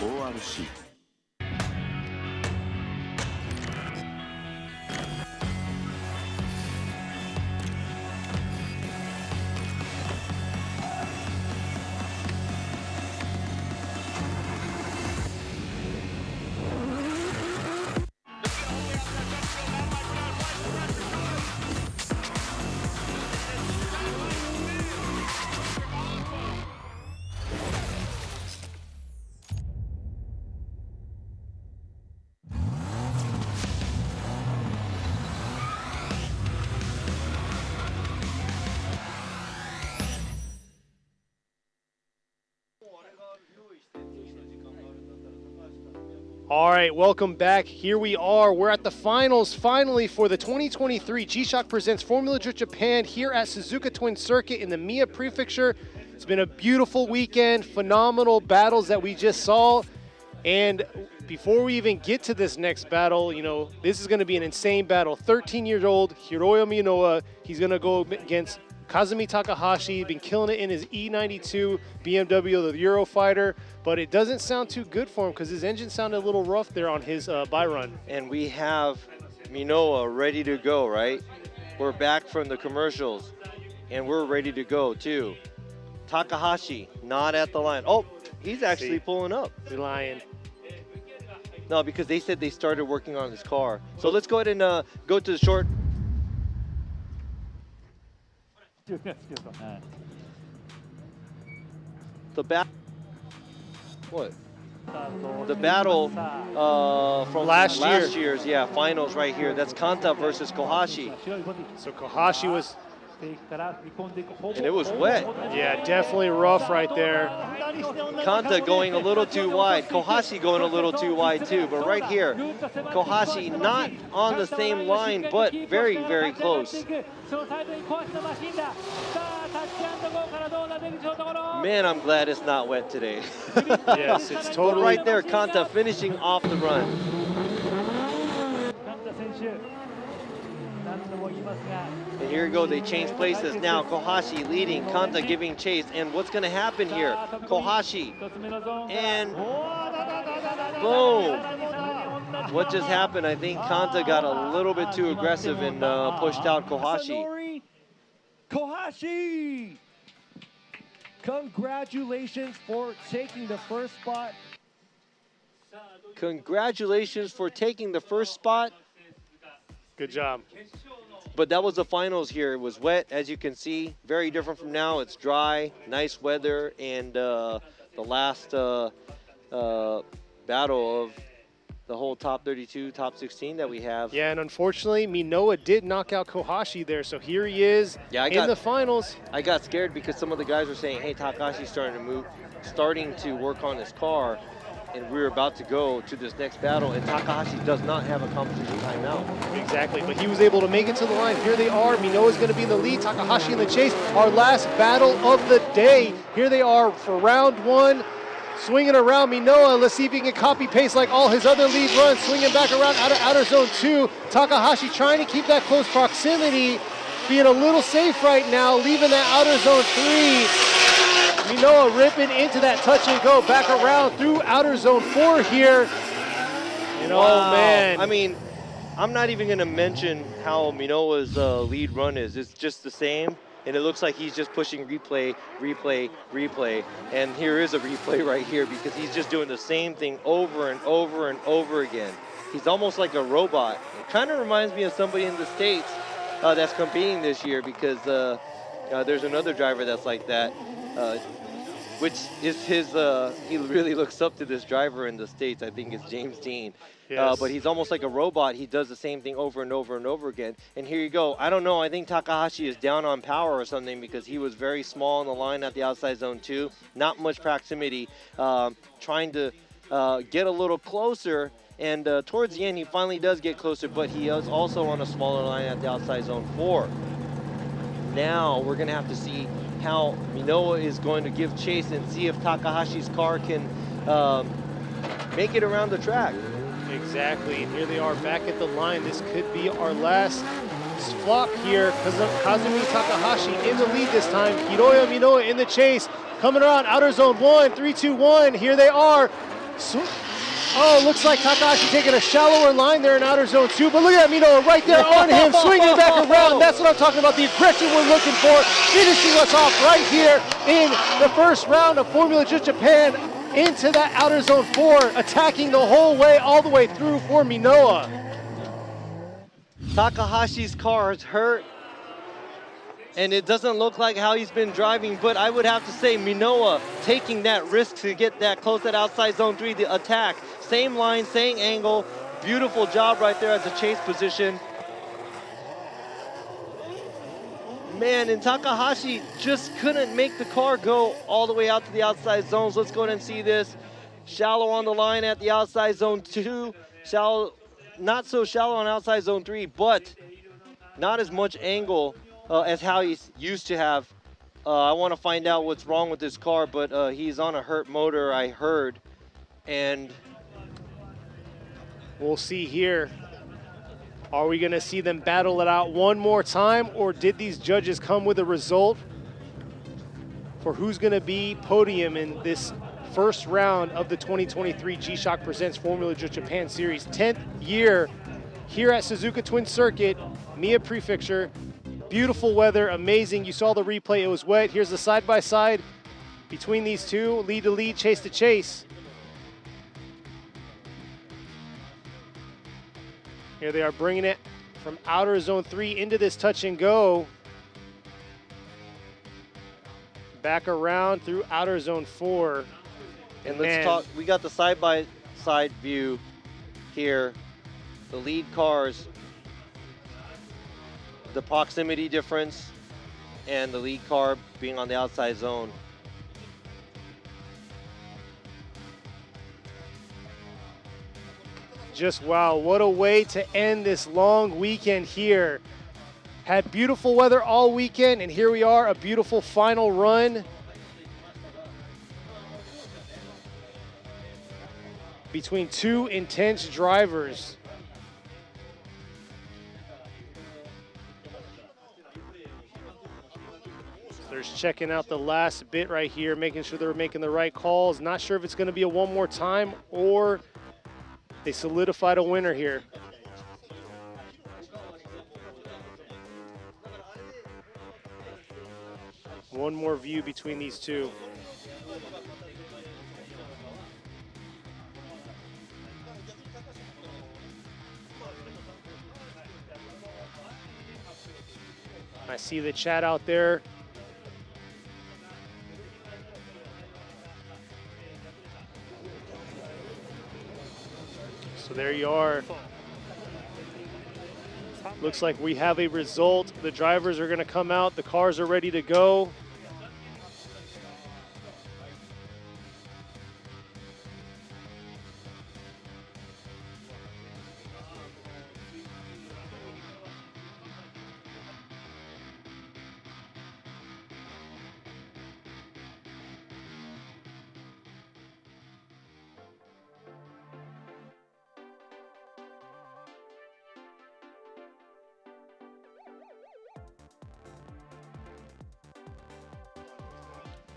ORC。All right, welcome back. Here we are. We're at the finals finally for the 2023 G-Shock Presents Formula Drift Japan here at Suzuka Twin Circuit in the Mie Prefecture. It's been a beautiful weekend, phenomenal battles that we just saw. And before we even get to this next battle, you know, this is going to be an insane battle. 13-year-old Hiroyo Minoa, he's going to go against Kazumi Takahashi, been killing it in his E92 BMW, the Eurofighter, but it doesn't sound too good for him because his engine sounded a little rough there on his by run. And we have Minoa ready to go, right? We're back from the commercials, and we're ready to go too. Takahashi, not at the line. Oh, he's actually pulling up. He's lying. No, because they said they started working on his car. So let's go ahead and go to the short. The battle. What? The battle from last year's finals right here. That's Kanta versus Kohashi. So Kohashi was, and it was wet. Yeah, definitely rough right there. Kanta going a little too wide. Kohashi going a little too wide too. But right here, Kohashi not on the same line, but very, very close. Man, I'm glad it's not wet today. Yes, it's totally. But right there, Kanta finishing off the run. And here we go, they change places now. Kohashi leading, Kanta giving chase. And what's going to happen here? Kohashi. And boom. What just happened? I think Kanta got a little bit too aggressive and pushed out Kohashi. Kohashi! Congratulations for taking the first spot. Congratulations for taking the first spot. Good job. But that was the finals here. It was wet, as you can see. Very different from now. It's dry, nice weather, and the last battle of the whole top 32, top 16 that we have. Yeah, and unfortunately, Minowa did knock out Kohashi there, so here he is in the finals. I got scared because some of the guys were saying, hey, Takahashi's starting to work on his car, and we're about to go to this next battle, and Takahashi does not have a competition timeout. Exactly, but he was able to make it to the line. Here they are. Minowa's going to be in the lead. Takahashi in the chase. Our last battle of the day. Here they are for round one. Swinging around Minowa. Let's see if he can copy paste like all his other lead runs. Swinging back around out of outer zone 2. Takahashi trying to keep that close proximity. Being a little safe right now. Leaving that outer zone 3. Minowa ripping into that touch and go back around through outer zone 4 here. And wow. Oh man. I mean, I'm not even going to mention how Minowa's lead run is. It's just the same. And it looks like he's just pushing replay, replay, replay. And here is a replay right here because he's just doing the same thing over and over and over again. He's almost like a robot. It kind of reminds me of somebody in the States that's competing this year because there's another driver that's like that, which is his, he really looks up to this driver in the States. I think it's James Dean. Yes. But he's almost like a robot. He does the same thing over and over and over again. And here you go. I don't know. I think Takahashi is down on power or something because he was very small on the line at the outside zone 2. Not much proximity. Trying to get a little closer. And towards the end, he finally does get closer, but he is also on a smaller line at the outside zone 4. Now we're going to have to see how Minowa is going to give chase and see if Takahashi's car can make it around the track. Exactly, and here they are back at the line. This could be our last flop here. Kazumi Takahashi in the lead this time. Hiroya Minowa in the chase. Coming around outer zone 1, 3, 2, 1. Here they are. Oh, looks like Takahashi taking a shallower line there in outer zone 2. But look at Minowa right there on him, swinging back around. That's what I'm talking about, the aggression we're looking for. Finishing us off right here in the first round of Formula Just Japan. Into that outer zone 4, attacking the whole way, all the way through for Minowa. Takahashi's car is hurt, and it doesn't look like how he's been driving, but I would have to say Minowa taking that risk to get that close at outside zone 3, the attack. Same line, same angle, beautiful job right there at the chase position. Man, and Takahashi just couldn't make the car go all the way out to the outside zones. Let's go ahead and see this. Shallow on the line at the outside zone 2. Shallow, not so shallow on outside zone 3, but not as much angle as how he's used to have. I want to find out what's wrong with this car, but he's on a hurt motor, I heard. And we'll see here. Are we going to see them battle it out one more time, or did these judges come with a result for who's going to be podium in this first round of the 2023 G-Shock Presents Formula Just Japan Series? 10th year here at Suzuka Twin Circuit, Mie Prefecture. Beautiful weather, amazing. You saw the replay, it was wet. Here's the side-by-side between these two, lead to lead, chase to chase. Here they are bringing it from outer zone 3 into this touch and go. Back around through outer zone 4. And let's talk, we got the side-by-side view here. The lead cars, the proximity difference, and the lead car being on the outside zone. Just wow, what a way to end this long weekend here. Had beautiful weather all weekend, and here we are, a beautiful final run. Between two intense drivers. They're checking out the last bit right here, making sure they're making the right calls. Not sure if it's going to be a one more time or they solidified a winner here. One more view between these two. I see the chat out there. So there you are. Looks like we have a result. The drivers are going to come out. The cars are ready to go.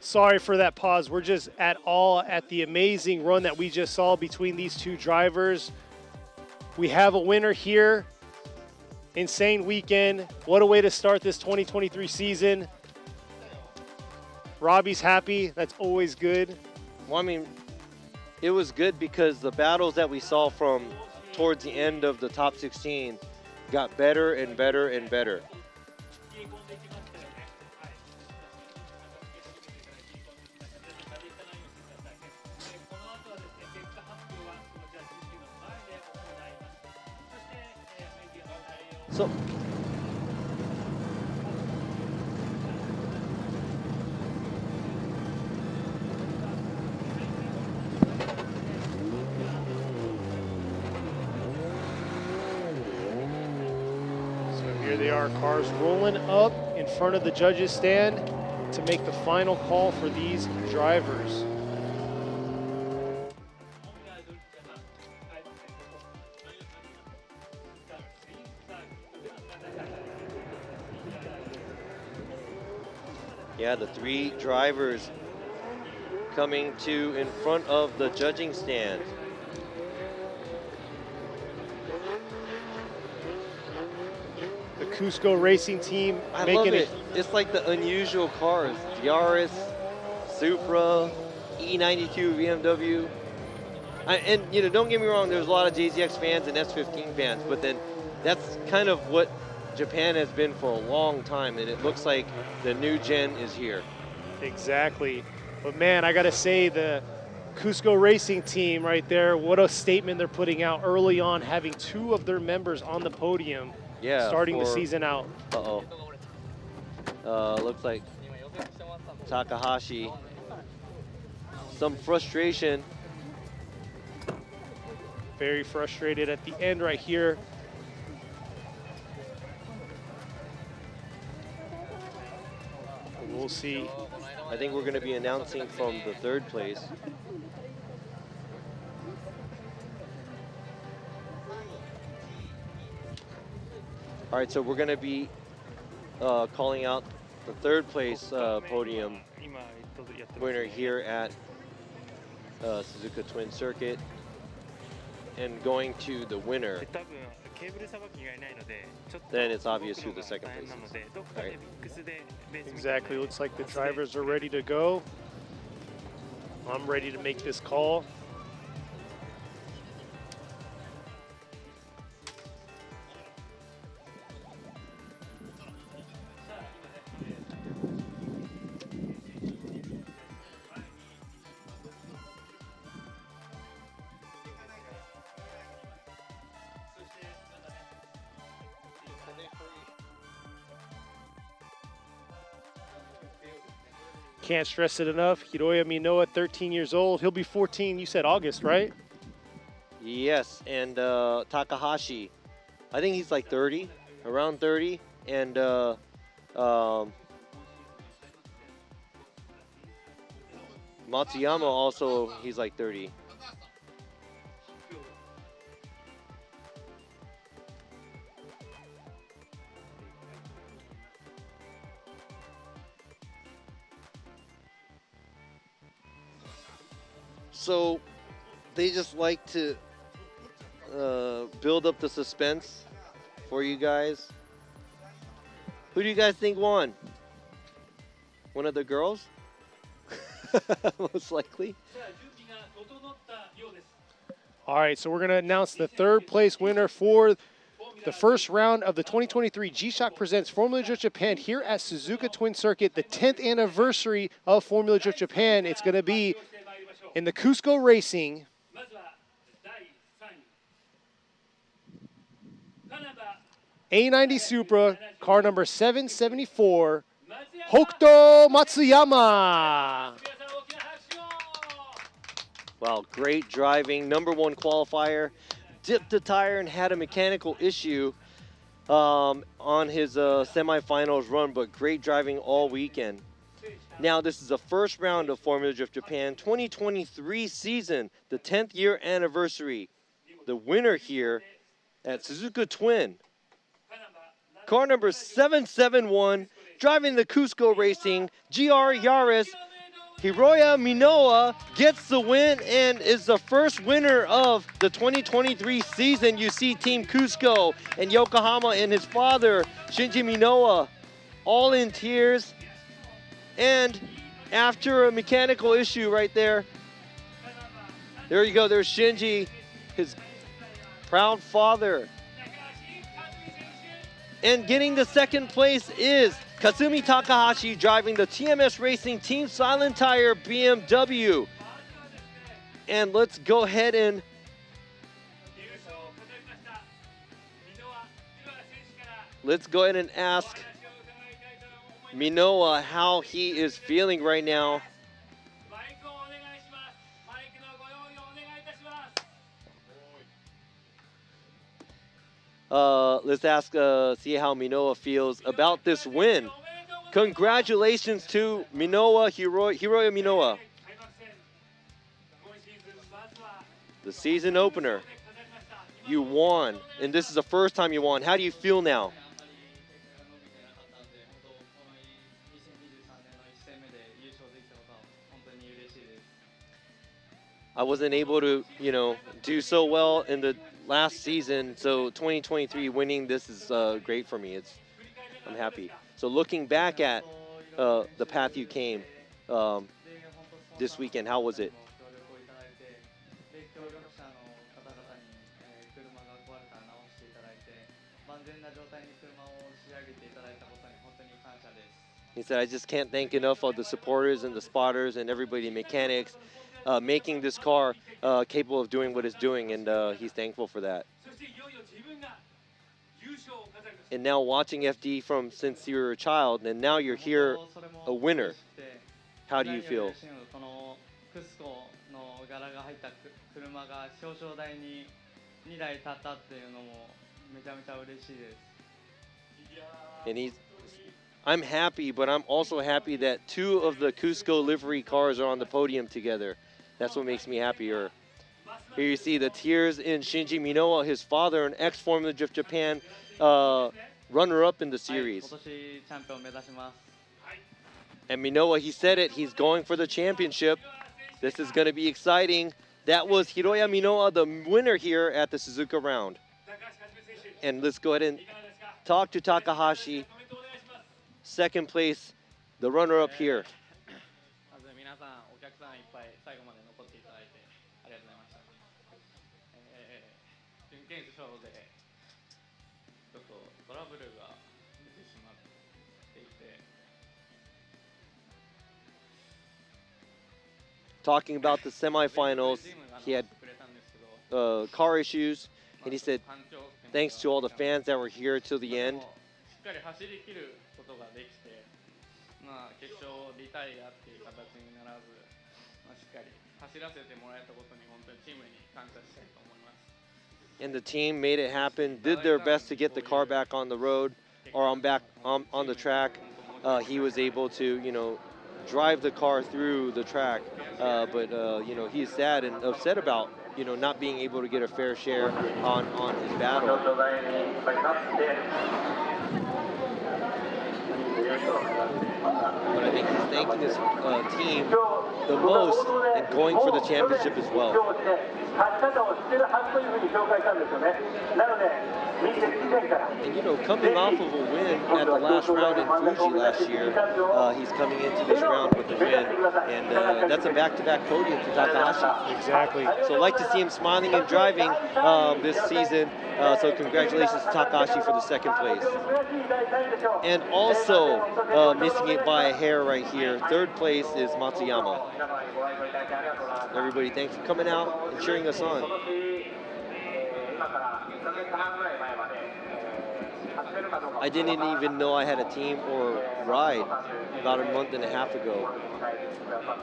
Sorry for that pause. We're just at awe at the amazing run that we just saw between these two drivers. We have a winner here. Insane weekend. What a way to start this 2023 season. Robbie's happy. That's always good. Well, I mean, it was good because the battles that we saw from towards the end of the top 16 got better and better and better. So, here they are, cars rolling up in front of the judges' stand to make the final call for these drivers. yeah, the three drivers coming to in front of the judging stand. The Cusco Racing team I making love it. It's like the unusual cars. Yaris, Supra, E92 BMW. And you know, don't get me wrong, there's a lot of JZX fans and S15 fans, but then that's kind of what Japan has been for a long time, and it looks like the new gen is here. Exactly. But man, I gotta say, the Cusco Racing team right there, what a statement they're putting out early on, having two of their members on the podium, Yeah, starting the season out. Looks like Takahashi. Some frustration. Very frustrated at the end right here. We'll see. I think we're going to be announcing from the third place. All right, so we're going to be calling out the third place podium winner here at Suzuka Twin Circuit, and going to the winner. Then it's obvious who the second place is. All right. Exactly. Looks like the drivers are ready to go. I'm ready to make this call. Can't stress it enough. Hiroya Minoa, 13 years old. He'll be 14, you said August, right? Yes, and Takahashi, I think he's like 30, around 30, and Matsuyama also, he's like 30. So they just like to build up the suspense for you guys. Who do you guys think won? One of the girls? Most likely. All right, so we're going to announce the third place winner for the first round of the 2023 G-Shock Presents Formula Drift Japan here at Suzuka Twin Circuit, the 10th anniversary of Formula Drift Japan. It's going to be in the Cusco Racing A90 Supra, car number 774, Hokuto Matsuyama. Wow, great driving. #1 qualifier. Dipped the tire and had a mechanical issue on his semifinals run, but great driving all weekend. Now, this is the first round of Formula Drift Japan 2023 season, the 10th year anniversary. The winner here at Suzuka Twin, car number 771, driving the Cusco Racing GR Yaris, Hiroya Minoa gets the win and is the first winner of the 2023 season. You see Team Cusco and Yokohama and his father, Shinji Minoa, all in tears. And after a mechanical issue right there, there you go, there's Shinji, his proud father. And getting the second place is Kazumi Takahashi, driving the TMS Racing Team Silent Tire BMW. And let's go ahead and ask Minoa how he is feeling right now. Let's ask, see how Minoa feels about this win. Congratulations to Minoa, Hiroya Minoa. The season opener. You won, and this is the first time you won. How do you feel now? I wasn't able to, do so well in the last season, so 2023 winning this is great for me. I'm happy. So looking back at the path you came this weekend, how was it? He said, I just can't thank enough of the supporters and the spotters and everybody, mechanics, making this car capable of doing what it's doing, and he's thankful for that. And now watching FD from since you were a child, and now you're here a winner. How do you feel? And I'm happy, but I'm also happy that two of the Cusco livery cars are on the podium together. That's what makes me happier. Here you see the tears in Shinji Minoa, his father, an ex-Formula Drift Japan runner-up in the series. And Minoa, he said it, he's going for the championship. This is going to be exciting. That was Hiroya Minoa, the winner here at the Suzuka round. And let's go ahead and talk to Takahashi. Second place, the runner-up here. Talking about the semifinals, he had car issues, and he said, thanks to all the fans that were here till the end. And the team made it happen, did their best to get the car back on the road, or on the track. He was able to, drive the car through the track, but he's sad and upset about not being able to get a fair share on his battle. But I think he's thanking his team the most and going for the championship as well. And coming off of a win at the last round in Fuji last year, he's coming into this round with a win, and that's a back-to-back podium for Takahashi. Exactly. So I'd like to see him smiling and driving this season. So congratulations to Takahashi for the second place. And also missing it by a hair right here, third place is Matsuyama. Everybody, thanks for coming out and cheering us on. I didn't even know I had a team or ride about a month and a half ago.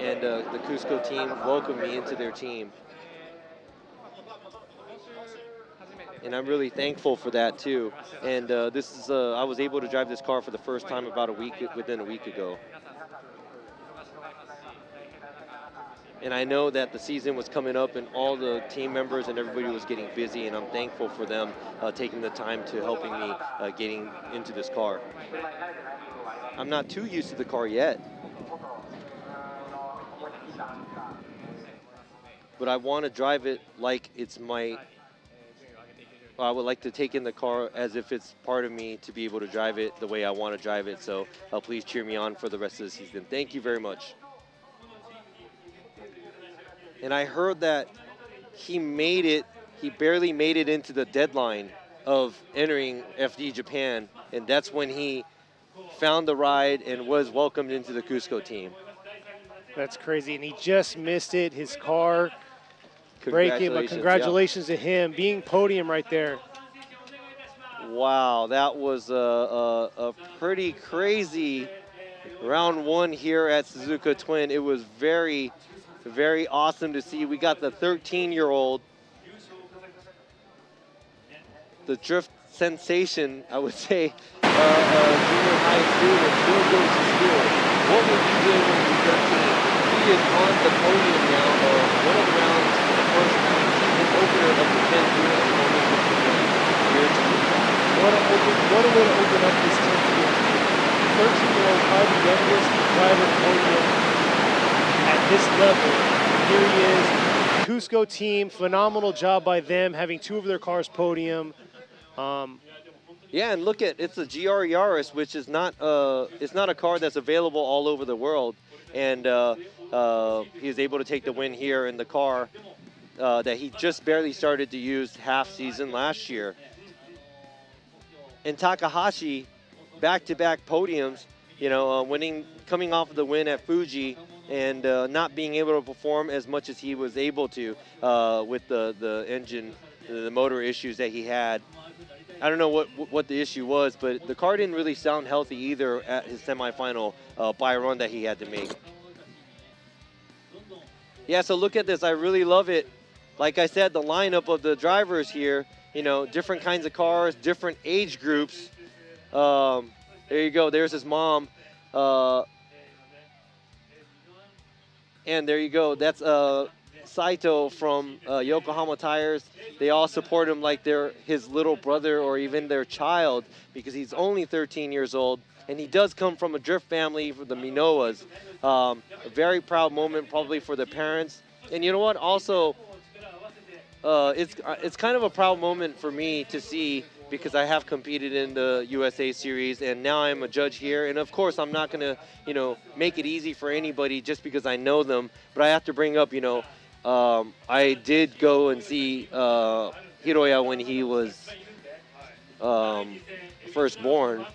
And the Cusco team welcomed me into their team. And I'm really thankful for that too. And this is I was able to drive this car for the first time about within a week ago. And I know that the season was coming up and all the team members and everybody was getting busy, and I'm thankful for them taking the time to helping me getting into this car. I'm not too used to the car yet, but I want to drive it like it's my, I would like to take in the car as if it's part of me to be able to drive it the way I want to drive it. So please cheer me on for the rest of the season. Thank you very much. And I heard that he barely made it into the deadline of entering FD Japan, and that's when he found the ride and was welcomed into the Cusco team. That's crazy, and he just missed it. His car breaking, but congratulations to him, being podium right there. Wow, that was a pretty crazy round one here at Suzuka Twin. It was very awesome to see. We got the 13-year-old, the drift sensation, I would say, junior high student, still goes to school. What would you do when you're 13? He is on the podium now, one of the rounds, the first season opener of the 10th year of the year 20. What a way to open up this 10th year. 13-year-old, probably the youngest driver podium at this level. Here he is. Cusco team, phenomenal job by them, having two of their cars podium. Yeah, and look at, it's a GR Yaris, which is not it's not a car that's available all over the world, and he was able to take the win here in the car that he just barely started to use half season last year. And Takahashi, back-to-back podiums, you know, coming off of the win at Fuji, and not being able to perform as much as he was able to with the engine, the motor issues that he had. I don't know what the issue was, but the car didn't really sound healthy either at his semifinal by run that he had to make. Yeah, so look at this. I really love it. Like I said, the lineup of the drivers here, you know, different kinds of cars, different age groups. There you go. There's his mom. And there you go. That's Saito from Yokohama Tires. They all support him like they're his little brother or even their child, because he's only 13 years old. And he does come from a drift family for the Minowas. A very proud moment probably for the parents. And you know what? Also, it's kind of a proud moment for me to see, because I have competed in the USA Series, and now I'm a judge here. And of course, I'm not gonna, you know, make it easy for anybody just because I know them. But I have to bring up, you know, I did go and see Hiroya when he was first born.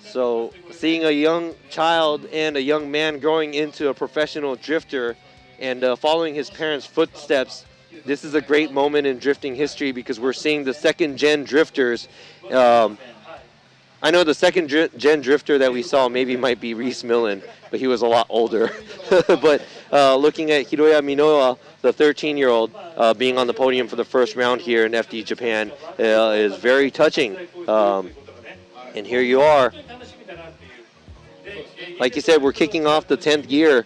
So seeing a young child and a young man growing into a professional drifter and following his parents' footsteps, this is a great moment in drifting history, because we're seeing the second-gen drifters. I know the second-gen drifter that we saw maybe might be Reese Millen, but he was a lot older. But looking at Hiroya Minowa, the 13-year-old, being on the podium for the first round here in FD Japan is very touching. And here you are. Like you said, we're kicking off the 10th year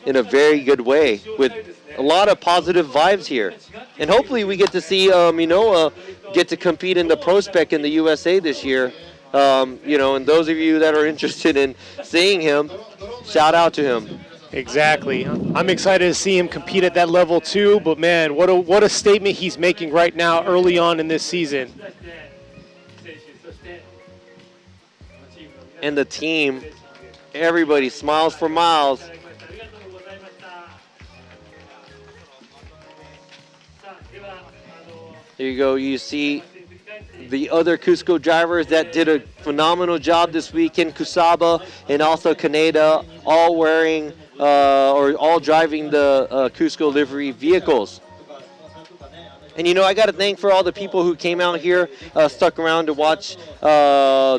in a very good way with a lot of positive vibes here. And hopefully we get to see Minowa get to compete in the Pro Spec in the USA this year. You know, and those of you that are interested in seeing him, shout out to him. Exactly. I'm excited to see him compete at that level too, but man, what a statement he's making right now early on in this season. And the team, everybody smiles for miles. There you go. You see the other Cusco drivers that did a phenomenal job this weekend, Kusaba and also Kaneda, all wearing or all driving the Cusco livery vehicles. And you know, I got to thank for all the people who came out here, stuck around to watch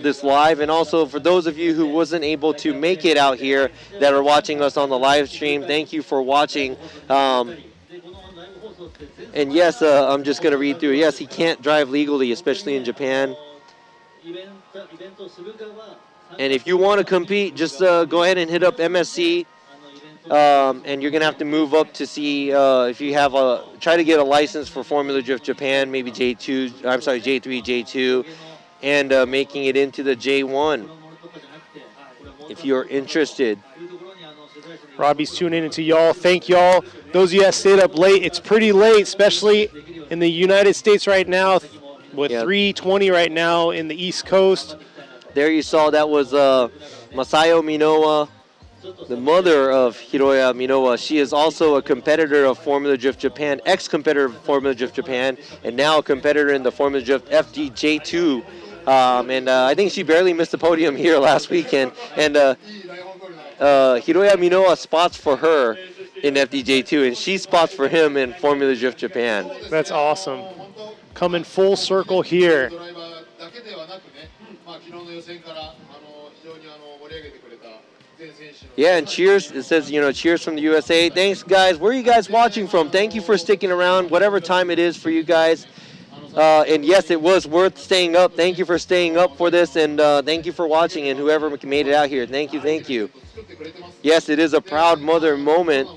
this live, and also for those of you who wasn't able to make it out here that are watching us on the live stream. Thank you for watching. And yes, I'm just going to read through. Yes, he can't drive legally, especially in Japan. And if you want to compete, just go ahead and hit up MSC. And you're going to have to move up to see if you have try to get a license for Formula Drift Japan, maybe J3, J2, and making it into the J1 if you're interested. Robbie's tuning into y'all. Thank y'all. Those of you that stayed up late, it's pretty late, especially in the United States right now, with 3:20 right now in the East Coast. There you saw that was Masayo Minowa, the mother of Hiroya Minowa. She is also a competitor of Formula Drift Japan, ex-competitor of Formula Drift Japan, and now a competitor in the Formula Drift FDJ2. And I think she barely missed the podium here last weekend. And Hiroya Minowa spots for her in FDJ2, and she spots for him in Formula Drift Japan. That's awesome. Coming full circle here. Yeah, and cheers. It says, you know, cheers from the USA. Thanks, guys. Where are you guys watching from? Thank you for sticking around, whatever time it is for you guys. And yes, it was worth staying up. Thank you for staying up for this, and thank you for watching, and whoever made it out here. Thank you, thank you. Yes, it is a proud mother moment.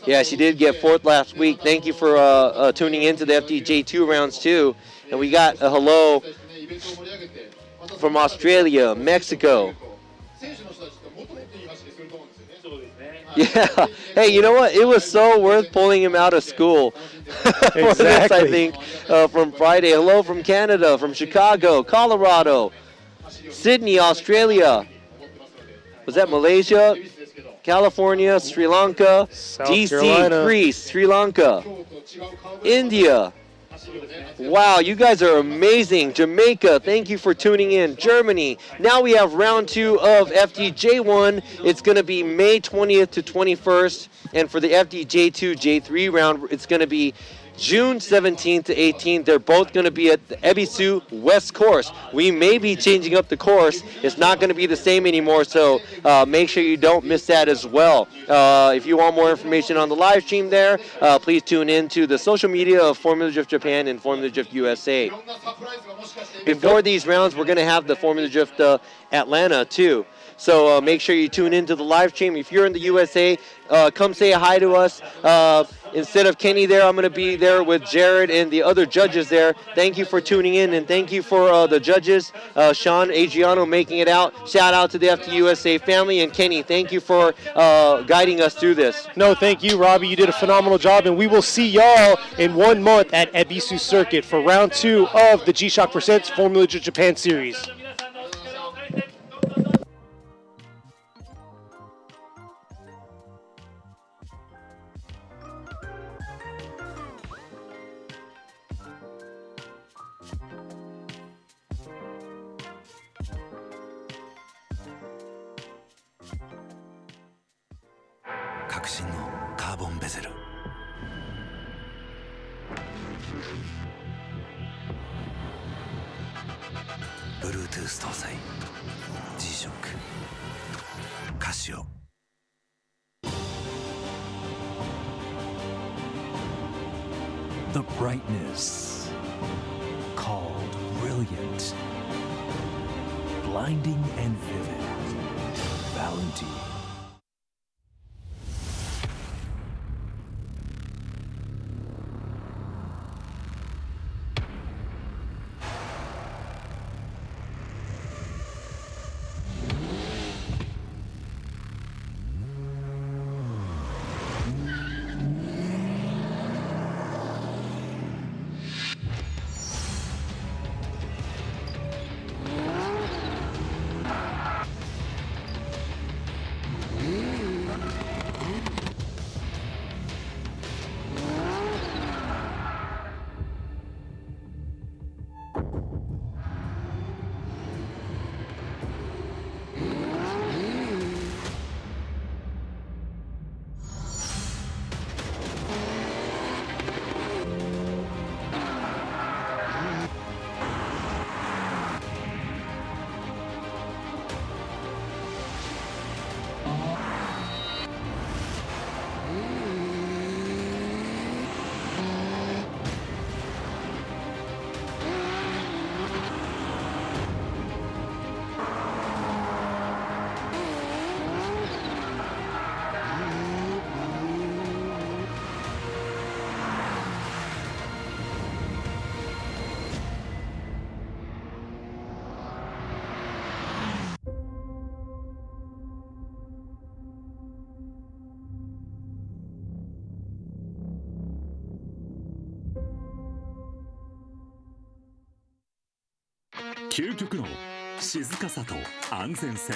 Yeah, she did get fourth last week. Thank you for tuning into the FDJ2 rounds too. And we got a hello from Australia, Mexico. Yeah. Hey, you know what? It was so worth pulling him out of school for this, I think, from Friday. Hello from Canada, from Chicago, Colorado, Sydney, Australia. Was that Malaysia? California, Sri Lanka, DC, Carolina. Greece, Sri Lanka, India. Wow, you guys are amazing. Jamaica, thank you for tuning in. Germany. Now we have round 2 of FDJ1. It's going to be May 20th to 21st. And for the FDJ2 J3 round, it's going to be June 17th to 18th. They're both going to be at the Ebisu West Course. We may be changing up the course. It's not going to be the same anymore, so make sure you don't miss that as well. If you want more information on the live stream there, please tune in to the social media of Formula Drift Japan and Formula Drift USA. Before these rounds, we're going to have the Formula Drift Atlanta too. So make sure you tune into the live stream. If you're in the USA, come say hi to us. Instead of Kenny there, I'm going to be there with Jared and the other judges there. Thank you for tuning in, and thank you for the judges, Sean, Adriano, making it out. Shout out to the FTUSA family, and Kenny, thank you for guiding us through this. No, thank you, Robbie. You did a phenomenal job, and we will see y'all in 1 month at Ebisu Circuit for round 2 of the G-Shock Presents Formula Drift Japan Series. Bluetooth 搭載 G-Shock カシオ The brightness called brilliant, blinding and vivid, Valentine. 究極の静かさと安全性。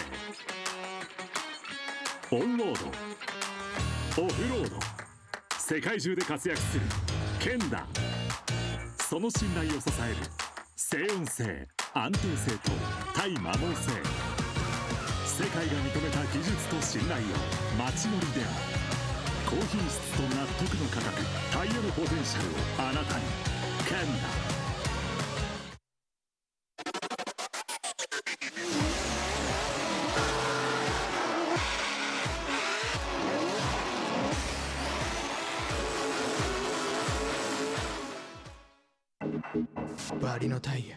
オンロード、オフロード、世界中で活躍するケンダ。その信頼を支える静音性、安定性と対摩耗性。世界が認めた技術と信頼を街乗りである。高品質と納得の価格、タイヤのポテンシャルをあなたに。ケンダ。バリのタイヤ。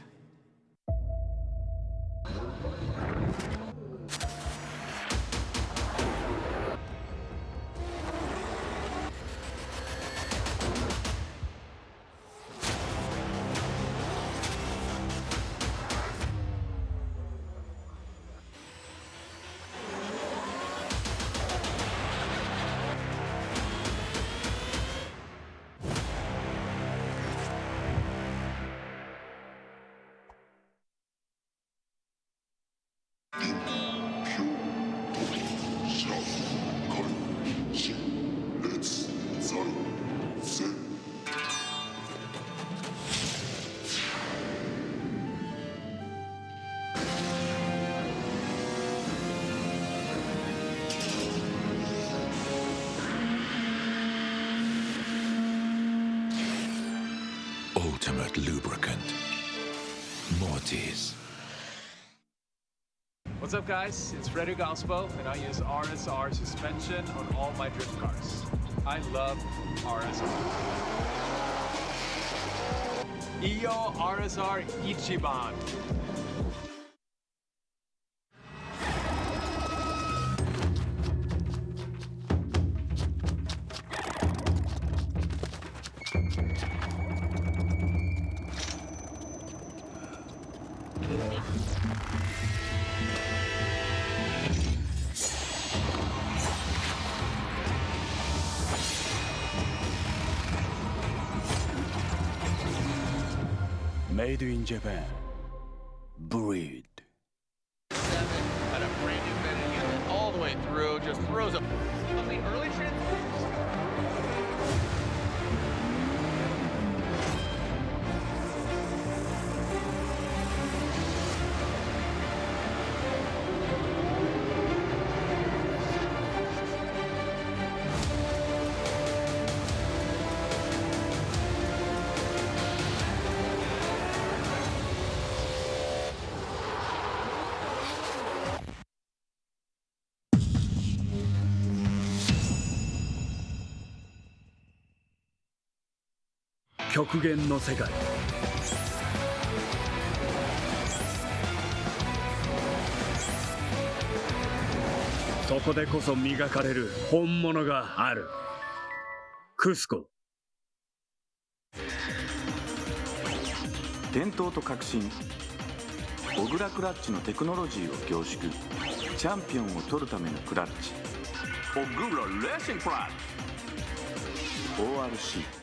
Ultimate lubricant. Mortis. What's up, guys? It's Frederick Ospo, and I use RSR suspension on all my drift cars. I love RSR. Iyo RSR Ichiban. Made in Japan. Breed. 7 at a brand new bending unit all the way through, just throws a early transition.「極限の世界」そこでこそ磨かれる本物がある。クスコ。伝統と革新、小倉クラッチのテクノロジーを凝縮。チャンピオンを取るためのクラッチ、小倉レーシングクラッチ ORC。